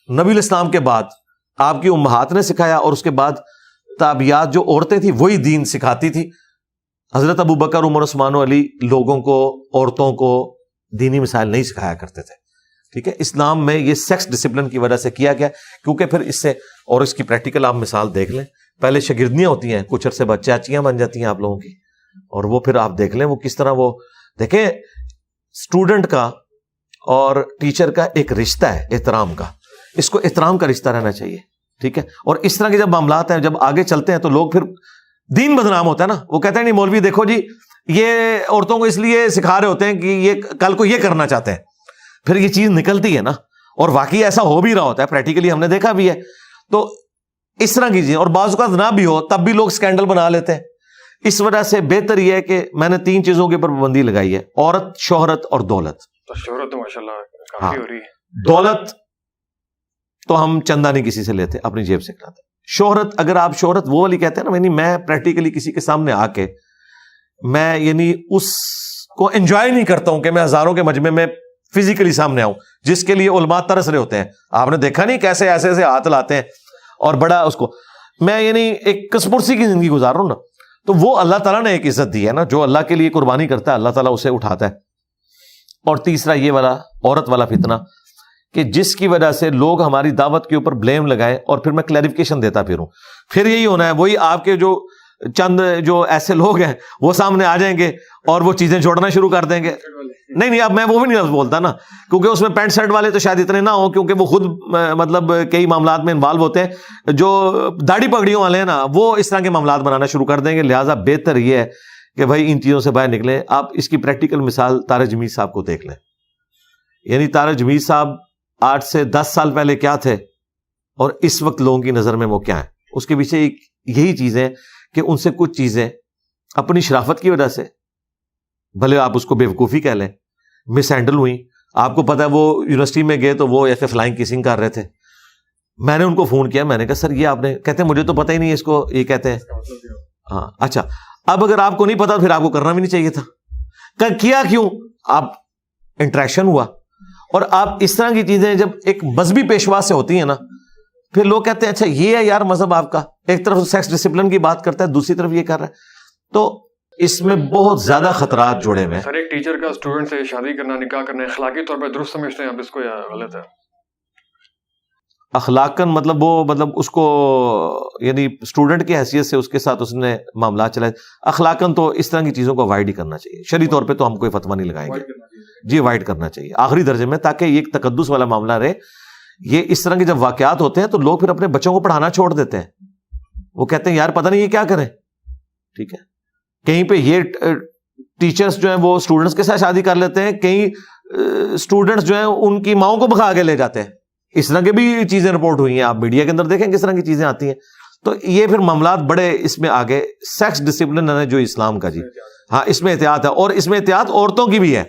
نبی الاسلام کے بعد آپ کی امہات نے سکھایا, اور اس کے بعد تابعیات جو عورتیں تھیں وہی دین سکھاتی تھی. حضرت ابو بکر, عمر, عثمان و علی لوگوں کو, عورتوں کو دینی مسائل نہیں سکھایا کرتے تھے. ٹھیک ہے, اسلام میں یہ سیکس ڈسپلن کی وجہ سے کیا گیا, کیونکہ پھر اس سے, اور اس کی پریکٹیکل آپ مثال دیکھ لیں, پہلے شاگردیاں ہوتی ہیں, کچھ عرصے بعد چاچیاں بن جاتی ہیں آپ لوگوں کی, اور وہ پھر آپ دیکھ لیں وہ کس طرح, وہ دیکھیں اسٹوڈنٹ کا اور ٹیچر کا ایک رشتہ ہے احترام کا, اس کو احترام کا رشتہ رہنا چاہیے. ٹھیک ہے, اور اس طرح کے جب معاملات ہیں, جب آگے چلتے ہیں تو لوگ پھر دین بدنام ہوتا ہے نا. وہ کہتے ہیں نہیں مولوی دیکھو جی یہ عورتوں کو اس لیے سکھا رہے ہوتے ہیں کہ یہ کل کو یہ کرنا چاہتے ہیں. پھر یہ چیز نکلتی ہے نا, اور واقعی ایسا ہو بھی رہا ہوتا ہے, پریکٹیکلی ہم نے دیکھا بھی ہے. تو اس طرح کی چیزیں, اور بعض اوقات نہ بھی ہو تب بھی لوگ سکینڈل بنا لیتے ہیں. اس وجہ سے بہتر یہ ہے کہ میں نے 3 چیزوں کے اوپر پابندی لگائی ہے, عورت, شہرت اور دولت. شہرت تو ماشاءاللہ کافی ہو رہی ہے. دولت تو ہم چندہ نہیں کسی سے لیتے, اپنی جیب سے کھلاتے. شہرت, اگر آپ شہرت وہ والی کہتے ہیں نا, یعنی میں پریکٹیکلی کسی کے سامنے آ کے میں یعنی اس کو انجوائے نہیں کرتا ہوں کہ میں ہزاروں کے مجمع میں فزیکلی سامنے آؤں, جس کے لیے علماء ترس رہے ہوتے ہیں. آپ نے دیکھا نہیں کیسے ایسے ایسے ہاتھ لاتے ہیں اور بڑا اس کو, میں یعنی ایک کسپرسی کی زندگی گزار رہا ہوں نا, تو وہ اللہ تعالیٰ نے ایک عزت دی ہے نا, جو اللہ کے لیے قربانی کرتا ہے اللہ تعالیٰ اسے اٹھاتا ہے. اور تیسرا یہ والا عورت والا فتنہ کہ جس کی وجہ سے لوگ ہماری دعوت کے اوپر بلیم لگائیں, اور پھر میں کلیریفیکیشن دیتا پھروں, پھر یہی ہونا ہے, وہی آپ کے جو چند جو ایسے لوگ ہیں وہ سامنے آ جائیں گے اور وہ چیزیں چھوڑنا شروع کر دیں گے. نہیں اب میں وہ بھی نہیں لفظ بولتا نا, کیونکہ اس میں پینٹ شرٹ والے تو شاید اتنے نہ ہوں, کیونکہ وہ خود مطلب کئی معاملات میں انوالو ہوتے ہیں. جو داڑھی پگڑیوں والے ہیں نا وہ اس طرح کے معاملات بنانا شروع کر دیں گے. لہٰذا بہتر یہ ہے کہ بھائی ان چیزوں سے باہر نکلیں. آپ اس کی پریکٹیکل مثال طارق جمیل صاحب کو دیکھ لیں. یعنی طارق جمیل صاحب 8 سے 10 سال پہلے کیا تھے اور اس وقت لوگوں کی نظر میں وہ کیا ہے. اس کے پیچھے ایک یہی چیز ہے کہ ان سے کچھ چیزیں اپنی شرافت کی وجہ سے, بھلے آپ اس کو بے وقوفی کہہ لیں, مس ہینڈل ہوئی. آپ کو پتا ہے وہ یونیورسٹی میں گئے تو وہ ایسے فلائنگ کیسنگ کر رہے تھے. میں نے ان کو فون کیا, میں نے کہا سر یہ آپ نے, کہتے ہیں مجھے تو پتہ ہی نہیں اس کو یہ کہتے ہیں. ہاں اچھا, اب اگر آپ کو نہیں پتا پھر آپ کو کرنا بھی نہیں چاہیے تھا. کیا کیوں؟ آپ انٹریکشن ہوا, اور آپ اس طرح کی چیزیں جب ایک مذہبی پیشوا سے ہوتی ہیں نا, پھر لوگ کہتے ہیں اچھا یہ ہے یار مذہب آپ کا, ایک طرف سیکس ڈسپلن کی بات کرتا ہے, دوسری طرف یہ کر رہا ہے, تو اس میں بہت زیادہ خطرات جڑے ہوئے ہیں. سر ایک ٹیچر کا اسٹوڈنٹ سے شادی کرنا, نکاح کرنا اخلاقی طور پہ درست سمجھتے ہیں آپ اس کو یا غلط ہے؟ اخلاقاً مطلب اس کو یعنی اسٹوڈنٹ کی حیثیت سے اس کے ساتھ اس نے معاملات چلائے, اخلاقاً تو اس طرح کی چیزوں کو اوائڈ ہی کرنا چاہیے. شرعی طور پہ تو ہم کوئی فتویٰ نہیں لگائیں گے جی, اوائڈ کرنا چاہیے آخری درجے میں, تاکہ یہ ایک تقدس والا معاملہ رہے. یہ اس طرح کے جب واقعات ہوتے ہیں تو لوگ پھر اپنے بچوں کو پڑھانا چھوڑ دیتے ہیں, وہ کہتے ہیں یار پتہ نہیں یہ کیا کریں. ٹھیک ہے, کہیں پہ یہ ٹیچرز جو ہیں وہ اسٹوڈنٹس کے ساتھ شادی کر لیتے ہیں, کہیں اسٹوڈنٹس جو ہیں ان کی ماؤں کو بھگا کے لے جاتے ہیں. اس طرح کی بھی چیزیں رپورٹ ہوئی ہیں, آپ میڈیا کے اندر دیکھیں کس طرح کی چیزیں آتی ہیں. تو یہ پھر معاملات بڑے اس میں آگے. سیکس ڈسپلن ہے جو اسلام کا جی, ہاں اس میں احتیاط ہے, اور اس میں احتیاط عورتوں کی بھی ہے.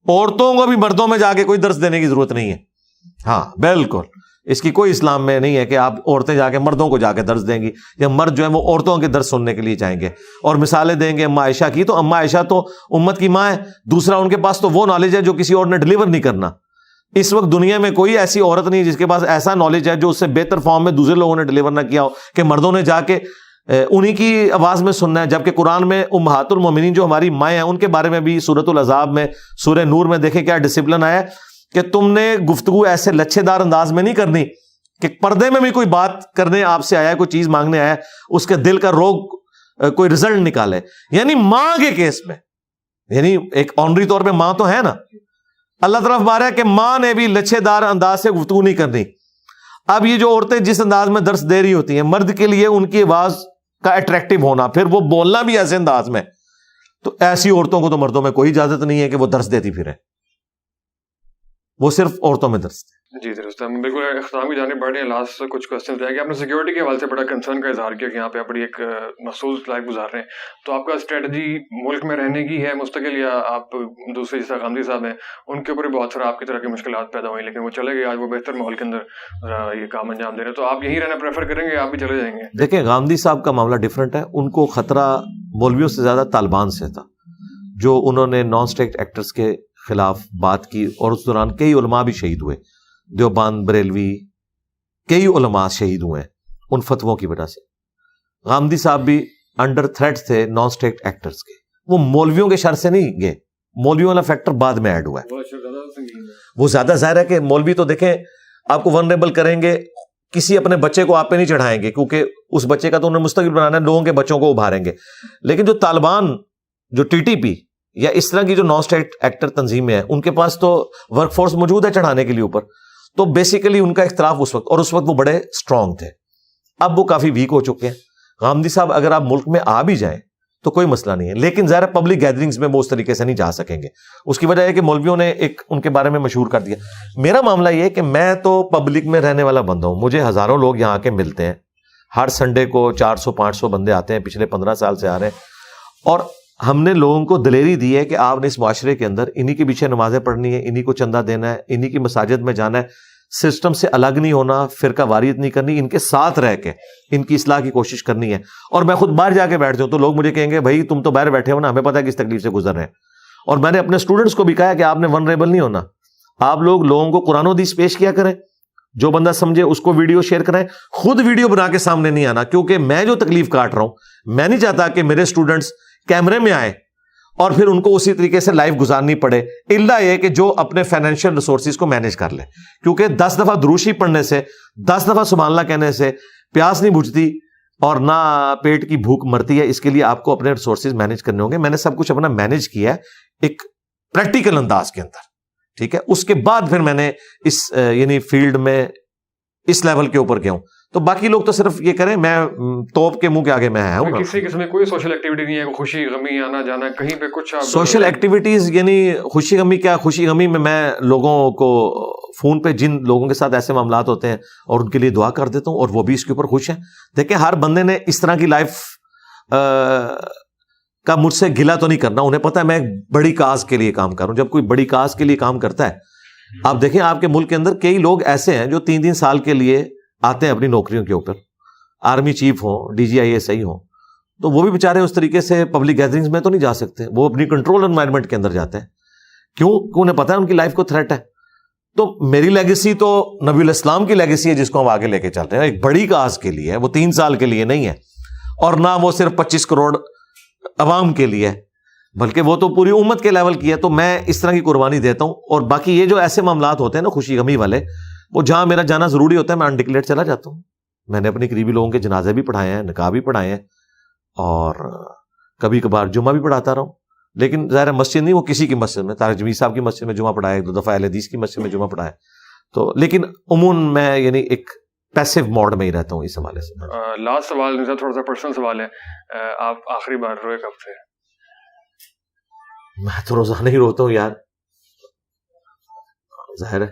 عورتوں کو بھی مردوں میں جا کے کوئی درس دینے کی ضرورت نہیں ہے. ہاں بالکل, اس کی کوئی اسلام میں نہیں ہے کہ آپ عورتیں جا کے مردوں کو جا کے درس دیں گی, یا مرد جو ہے وہ عورتوں کے درس سننے کے لیے جائیں گے اور مثالیں دیں گے اما عائشہ کی. تو اما عائشہ تو امت کی ماں ہے, دوسرا ان کے پاس تو وہ نالج ہے جو کسی اور نے ڈلیور نہیں کرنا. اس وقت دنیا میں کوئی ایسی عورت نہیں جس کے پاس ایسا نالج ہے جو اس سے بہتر فارم میں دوسرے لوگوں نے ڈلیور نہ کیا ہو, کہ مردوں نے جا کے انہی کی آواز میں سننا ہے. جبکہ قرآن میں امہات المومنین جو ہماری مائیں ہیں ان کے بارے میں بھی سورۃ الاحزاب میں, سورہ نور میں دیکھیں کیا ڈسپلن آیا کہ تم نے گفتگو ایسے لچھے دار انداز میں نہیں کرنی کہ پردے میں بھی کوئی بات کرنے آپ سے آیا ہے, کوئی چیز مانگنے آیا ہے, اس کے دل کا روگ کوئی رزلٹ نکالے. یعنی ماں کے کیس میں, یعنی ایک آنری طور پہ ماں تو ہے نا, اللہ طرف بارہ ہے کہ ماں نے بھی لچھے دار انداز سے گفتگو نہیں کرنی. اب یہ جو عورتیں جس انداز میں درس دے رہی ہوتی ہیں, مرد کے لیے ان کی آواز کا اٹریکٹیو ہونا, پھر وہ بولنا بھی ایسے انداز میں, تو ایسی عورتوں کو تو مردوں میں کوئی اجازت نہیں ہے کہ وہ درس دیتی پھریں, وہ صرف عورتوں میں درس دیں. جی درست ہے. بالکل اختتام کی جانب بڑھ رہے ہیں. لاسٹ کچھ کوشچن رہ گئے. آپ نے سیکورٹی کے حوالے سے بڑا کنسرن کا اظہار کیا کہ یہاں پہ آپ بڑی ایک محسوس لائف گزار رہے ہیں, تو آپ کا اسٹریٹجی ملک میں رہنے کی ہے مستقل, یا آپ دوسرے جیسا غامدی صاحب ہیں ان کے اوپر بھی بہت سارا آپ کی طرح کی مشکلات پیدا ہوئی, لیکن وہ چلے گئے, آج وہ بہتر ماحول کے اندر یہ کام انجام دے رہے ہیں, تو آپ یہیں رہنا پریفر کریں گے, آپ بھی چلے جائیں گے؟ دیکھیں غامدی صاحب کا معاملہ ڈفرینٹ ہے. ان کو خطرہ مولویوں سے زیادہ طالبان سے تھا, جو انہوں نے نان اسٹیٹ ایکٹرز کے خلاف بات کی, اور اس دوران کئی علماء بھی شہید ہوئے, دیوبند, بریلوی, کئی علماء شہید ہوئے ہیں ان فتووں کی وجہ سے. غامدی صاحب بھی انڈر تھریٹ تھے نان اسٹیٹ ایکٹرز کے. وہ مولویوں کے شر سے نہیں گئے, مولویوں والا فیکٹر بعد میں ایڈ ہوا ہے. وہ زیادہ ظاہر ہے کہ مولوی تو دیکھیں آپ کو ونریبل کریں گے, کسی اپنے بچے کو آپ پہ نہیں چڑھائیں گے, کیونکہ اس بچے کا تو انہیں مستقبل بنانا ہے, لوگوں کے بچوں کو ابھاریں گے. لیکن جو طالبان, جو ٹی ٹی پی یا اس طرح کی جو نان اسٹیٹ ایکٹر تنظیمیں ہیں, ان کے پاس تو ورک فورس موجود ہے چڑھانے کے لیے اوپر. تو بیسیکلی ان کا اختلاف اس وقت, اور اس وقت وہ بڑے اسٹرانگ تھے, اب وہ کافی ویک ہو چکے ہیں. غامدی صاحب اگر آپ ملک میں آ بھی جائیں تو کوئی مسئلہ نہیں ہے, لیکن ظاہر پبلک گیدرنگز میں وہ اس طریقے سے نہیں جا سکیں گے. اس کی وجہ ہے کہ مولویوں نے ایک ان کے بارے میں مشہور کر دیا. میرا معاملہ یہ ہے کہ میں تو پبلک میں رہنے والا بندہ ہوں, مجھے ہزاروں لوگ یہاں کے ملتے ہیں, ہر سنڈے کو 400-500 بندے آتے ہیں, پچھلے 15 سال سے آ رہے ہیں. اور ہم نے لوگوں کو دلیری دی ہے کہ آپ نے اس معاشرے کے اندر انہی کے پیچھے نمازیں پڑھنی ہے, انہی کو چندہ دینا ہے, انہی کی مساجد میں جانا ہے, سسٹم سے الگ نہیں ہونا, فرقہ واریت نہیں کرنی, ان کے ساتھ رہ کے ان کی اصلاح کی کوشش کرنی ہے. اور میں خود باہر جا کے بیٹھتا ہوں تو لوگ مجھے کہیں گے بھائی تم تو باہر بیٹھے ہو نا, ہمیں پتہ ہے کس تکلیف سے گزر رہے ہیں. اور میں نے اپنے اسٹوڈنٹس کو بھی کہا کہ آپ نے ونریبل نہیں ہونا, آپ لوگوں کو قرآن و حدیث پیش کیا کریں, جو بندہ سمجھے اس کو ویڈیو شیئر کریں, خود ویڈیو بنا کے سامنے نہیں آنا, کیونکہ میں جو تکلیف کاٹ رہا ہوں, میں نہیں چاہتا کہ میرے اسٹوڈنٹس کیمرے میں آئے اور پھر ان کو اسی طریقے سے لائف گزارنی پڑے, الا یہ کہ جو اپنے فائنینشیل ریسورسز کو مینیج کر لے. کیونکہ 10 دفعہ دروشی پڑھنے سے, 10 دفعہ سبحان اللہ کہنے سے پیاس نہیں بجھتی اور نہ پیٹ کی بھوک مرتی ہے. اس کے لیے آپ کو اپنے ریسورسز مینیج کرنے ہوں گے. میں نے سب کچھ اپنا مینیج کیا ہے ایک پریکٹیکل انداز کے اندر, ٹھیک ہے. اس کے بعد پھر میں نے اس یعنی فیلڈ میں اس لیول کے اوپر گیا ہوں. تو باقی لوگ تو صرف یہ کریں, میں توپ کے منہ کے آگے میں آیا ہوں. کسی قسم میں کوئی سوشل ایکٹیویٹی نہیں ہے, خوشی غمی آنا جانا کہیں پہ کچھ سوشل ایکٹیویٹیز, یعنی خوشی غمی کیا, خوشی غمی میں لوگوں کو فون پہ جن لوگوں کے ساتھ ایسے معاملات ہوتے ہیں اور ان کے لیے دعا کر دیتا ہوں, اور وہ بھی اس کے اوپر خوش ہیں. دیکھیں ہر بندے نے اس طرح کی لائف کا مجھ سے گلا تو نہیں کرنا. انہیں پتا ہے میں ایک بڑی کاز کے لیے کام کر رہا ہوں. جب کوئی بڑی کاز کے لیے کام کرتا ہے, آپ دیکھیں آپ کے ملک کے اندر کئی لوگ ایسے ہیں جو 3 سال کے لیے آتے ہیں اپنی نوکریوں کے اوپر, آرمی چیف ہوں, DGISI ہوں, تو وہ بھی بیچارے اس طریقے سے پبلک گیدرنگز میں تو نہیں جا سکتے, وہ اپنی کنٹرول انوائرمنٹ کے اندر جاتے ہیں. کیوں؟ کہ انہیں پتا ہے ان کی لائف کو تھریٹ ہے. تو میری لیگیسی تو نبی الاسلام کی لیگیسی ہے جس کو ہم آگے لے کے چلتے ہیں, ایک بڑی کاز کے لیے ہے, وہ 3 سال کے لیے نہیں ہے, اور نہ وہ صرف 25 کروڑ عوام کے لیے ہے, بلکہ وہ تو پوری امت کے لیول کی ہے. تو میں اس طرح کی قربانی دیتا ہوں. اور باقی یہ جو ایسے معاملات ہوتے ہیں نا خوشی غمی والے, وہ جہاں میرا جانا ضروری ہوتا ہے میں انڈکلیئر چلا جاتا ہوں. میں نے اپنے قریبی لوگوں کے جنازے بھی پڑھائے ہیں, نکاح بھی پڑھائے ہیں, اور کبھی کبھار جمعہ بھی پڑھاتا رہا ہوں. لیکن ظاہر مسجد نہیں, وہ کسی کی مسجد میں, طارق جمیل صاحب کی مسجد میں جمعہ پڑھایا, 2 دفعہ اہل حدیث کی مسجد میں جمعہ پڑھایا. تو لیکن عموماً میں یعنی ایک پیسو موڈ میں ہی رہتا ہوں اس حوالے سے. لاسٹ سوال تھوڑا سا پرسنل سوال ہے, آپ آخری بار روئے کب تھے؟ میں تو روزانہ ہی روتا ہوں یار, ظاہر ہے.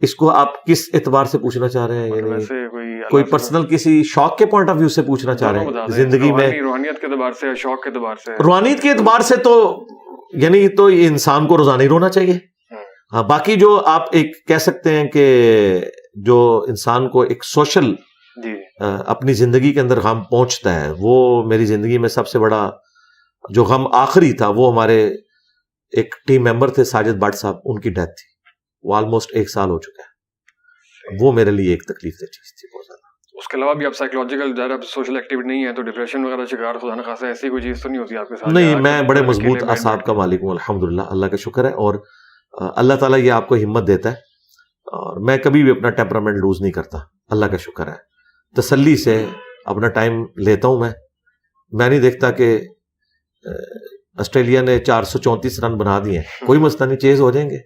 اس کو آپ کس اعتبار سے پوچھنا چاہ رہے ہیں؟ یعنی کوئی پرسنل کسی شوق کے پوائنٹ آف ویو سے پوچھنا چاہ رہے ہیں زندگی میں؟ روحانیت کے اعتبار سے, شوق کے اعتبار سے. روحانیت کے اعتبار سے تو یعنی تو انسان کو روزانہ ہی رونا چاہیے. ہاں, باقی جو آپ ایک کہہ سکتے ہیں کہ جو انسان کو ایک سوشل اپنی زندگی کے اندر غم پہنچتا ہے, وہ میری زندگی میں سب سے بڑا جو غم آخری تھا وہ ہمارے ایک ٹیم ممبر تھے ساجد بٹ صاحب, ان کی ڈیتھ تھی. وہ آلموسٹ 1 سال ہو چکا ہے. وہ میرے لیے ایک تکلیف دہ چیز تھی بہت زیادہ. اس کے علاوہ بھی آپ سائیکولوجیکل سوشل ایکٹیویٹی نہیں ہے تو ڈپریشن وغیرہ شکار خدا نخواستہ ایسی کوئی چیز تو نہیں ہوتی آپ کے ساتھ؟ نہیں, میں بڑے مضبوط اعصاب کا مالک ہوں الحمدللہ, اللہ کا شکر ہے. اور اللہ تعالیٰ یہ آپ کو ہمت دیتا ہے, اور میں کبھی بھی اپنا ٹیمپرامنٹ لوز نہیں کرتا, اللہ کا شکر ہے. تسلی سے اپنا ٹائم لیتا ہوں. میں نہیں دیکھتا کہ آسٹریلیا نے 434 رن بنا دیے, کوئی مسئلہ نہیں, چیز ہو جائیں گے.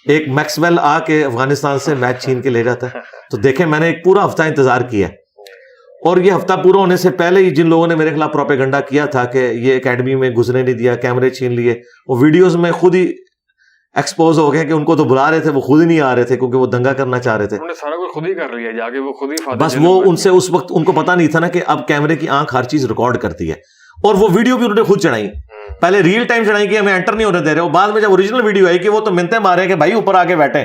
ایک میکسویل آ کے افغانستان سے میچ چھین کے لے جاتا ہے. تو دیکھیں میں نے ایک پورا ہفتہ انتظار کیا, اور یہ ہفتہ پورا ہونے سے پہلے ہی جن لوگوں نے میرے خلاف پروپیگنڈا کیا تھا کہ یہ اکیڈمی میں گزرنے نہیں دیا, کیمرے چھین لیے, وہ ویڈیوز میں خود ہی ایکسپوز ہو گئے کہ ان کو تو بلا رہے تھے, وہ خود ہی نہیں آ رہے تھے کیونکہ وہ دنگا کرنا چاہ رہے تھے. انہوں نے سارا کچھ خود ہی کر لیا جا کے, وہ خود ہی بس وہ ان سے اس وقت ان کو پتا نہیں تھا نا کہ اب کیمرے کی آنکھ ہر چیز ریکارڈ کرتی ہے. اور وہ ویڈیو بھی انہوں نے خود چڑھائی, پہلے ریئل ٹائم چڑھائی کہ ہمیں انٹر نہیں ہونے دے رہے, اور بعد میں جب اوریجنل ویڈیو آئی کہ وہ تو منتیں مارے کہ بھائی اوپر آ کے بیٹھے,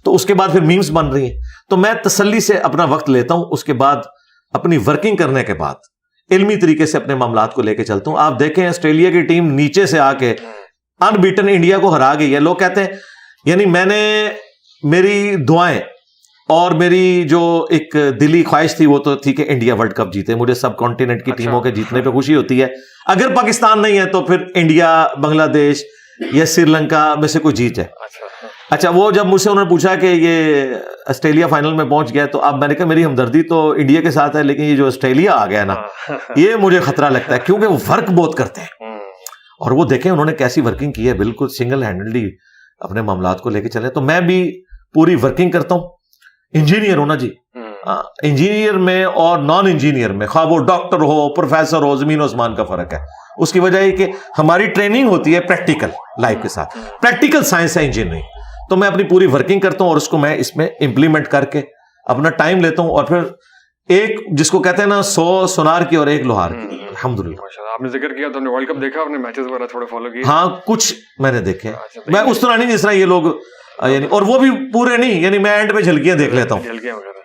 تو اس کے بعد پھر میمز بن رہی ہیں. تو میں تسلی سے اپنا وقت لیتا ہوں, اس کے بعد اپنی ورکنگ کرنے کے بعد علمی طریقے سے اپنے معاملات کو لے کے چلتا ہوں. آپ دیکھیں آسٹریلیا کی ٹیم نیچے سے آ کے ان بیٹن انڈیا کو ہرا گئی ہے. لوگ کہتے ہیں یعنی میں نے, میری دعائیں اور میری جو ایک دلی خواہش تھی وہ تو تھی کہ انڈیا ورلڈ کپ جیتے. مجھے سب کانٹیننٹ کی ٹیموں کے جیتنے پہ خوشی ہوتی ہے. اگر پاکستان نہیں ہے تو پھر انڈیا, بنگلہ دیش یا سری لنکا میں سے کوئی جیت جائے. اچھا, وہ جب مجھ سے انہوں نے پوچھا کہ یہ آسٹریلیا فائنل میں پہنچ گیا, تو اب میں نے کہا میری ہمدردی تو انڈیا کے ساتھ ہے, لیکن یہ جو آسٹریلیا آ گیا نا, یہ مجھے خطرہ لگتا ہے کیونکہ وہ فرق بہت کرتے ہیں. اور وہ دیکھیں انہوں نے کیسی ورکنگ کی ہے, بالکل سنگل ہینڈلڈلی اپنے معاملات کو لے کے چلے. تو میں بھی پوری ورکنگ کرتا ہوں. انجینئر ہونا جی, انجینئر میں اور نان انجینئر میں, خواہ وہ ڈاکٹر ہو, پروفیسر ہو, زمین و آسمان کا فرق ہے. اس کی وجہ یہ کہ ہماری ٹریننگ ہوتی ہے پریکٹیکل لائف کے ساتھ, پریکٹیکل سائنس ہے انجینئرنگ. تو میں اپنی پوری ورکنگ کرتا ہوں اور اس کو میں اس میں امپلیمنٹ کر کے اپنا ٹائم لیتا ہوں, اور پھر ایک جس کو کہتے ہیں نا 100 سونار کی اور 1 لوہار کی. الحمدللہ. آپ نے ذکر کیا تو ورلڈ کپ دیکھا, آپ نے میچز وغیرہ تھوڑے فالو کیے؟ ہاں, کچھ میں نے دیکھے. میں اس طرح نہیں جس طرح یہ لوگ یعنی, اور وہ بھی پورے نہیں, یعنی میں اینڈ پہ جھلکیاں دیکھ لیتا ہوں.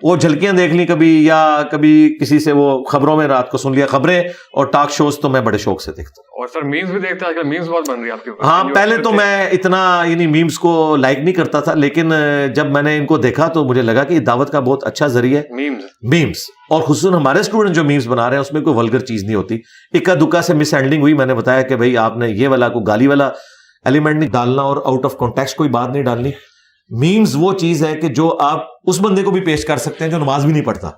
وہ جھلکیاں دیکھ لی کبھی, یا کبھی کسی سے وہ خبروں میں رات کو سن لیا خبریں, اور ٹاک شوز تو میں بڑے شوق سے دیکھتا ہوں. اور سر میمز بھی دیکھتے ہیں آج کل, میمز بہت بن رہی ہے آپ کے اوپر. ہاں, پہلے تو میں اتنا یعنی میمز کو لائک نہیں کرتا تھا, لیکن جب میں نے ان کو دیکھا تو مجھے لگا کہ یہ دعوت کا بہت اچھا ذریعہ ہے میمز. اور خصوصاً ہمارے اسٹوڈنٹ جو میمز بنا رہے ہیں اس میں کوئی ولگر چیز نہیں ہوتی. اکا دکا سے مس ہینڈلنگ ہوئی, میں نے بتایا کہ بھائی آپ نے یہ والا کوئی گالی والا ایلیمنٹ نہیں ڈالنا, اور آؤٹ آف کانٹیکسٹ کوئی بات نہیں ڈالنی. میمز وہ چیز ہے کہ جو آپ اس بندے کو بھی پیش کر سکتے ہیں جو نماز بھی نہیں پڑھتا,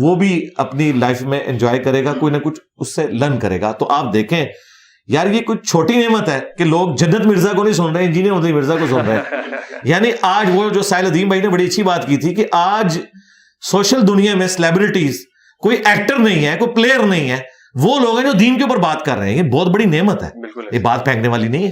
وہ بھی اپنی لائف میں انجوائے کرے گا, کوئی نہ کچھ اس سے لرن کرے گا. تو آپ دیکھیں یار, یہ کوئی چھوٹی نعمت ہے کہ لوگ جنت مرزا کو نہیں سن رہے, انجینئر مدنی مرزا کو سن رہے ہیں. یعنی آج وہ جو ساحل ادیم بھائی نے بڑی اچھی بات کی تھی کہ آج سوشل دنیا میں سیلیبریٹیز کوئی ایکٹر نہیں ہے, کوئی پلیئر نہیں ہے, وہ لوگ ہیں جو دین کے اوپر بات کر رہے ہیں. یہ بہت بڑی نعمت ہے, یہ بات پھینکنے والی نہیں ہے.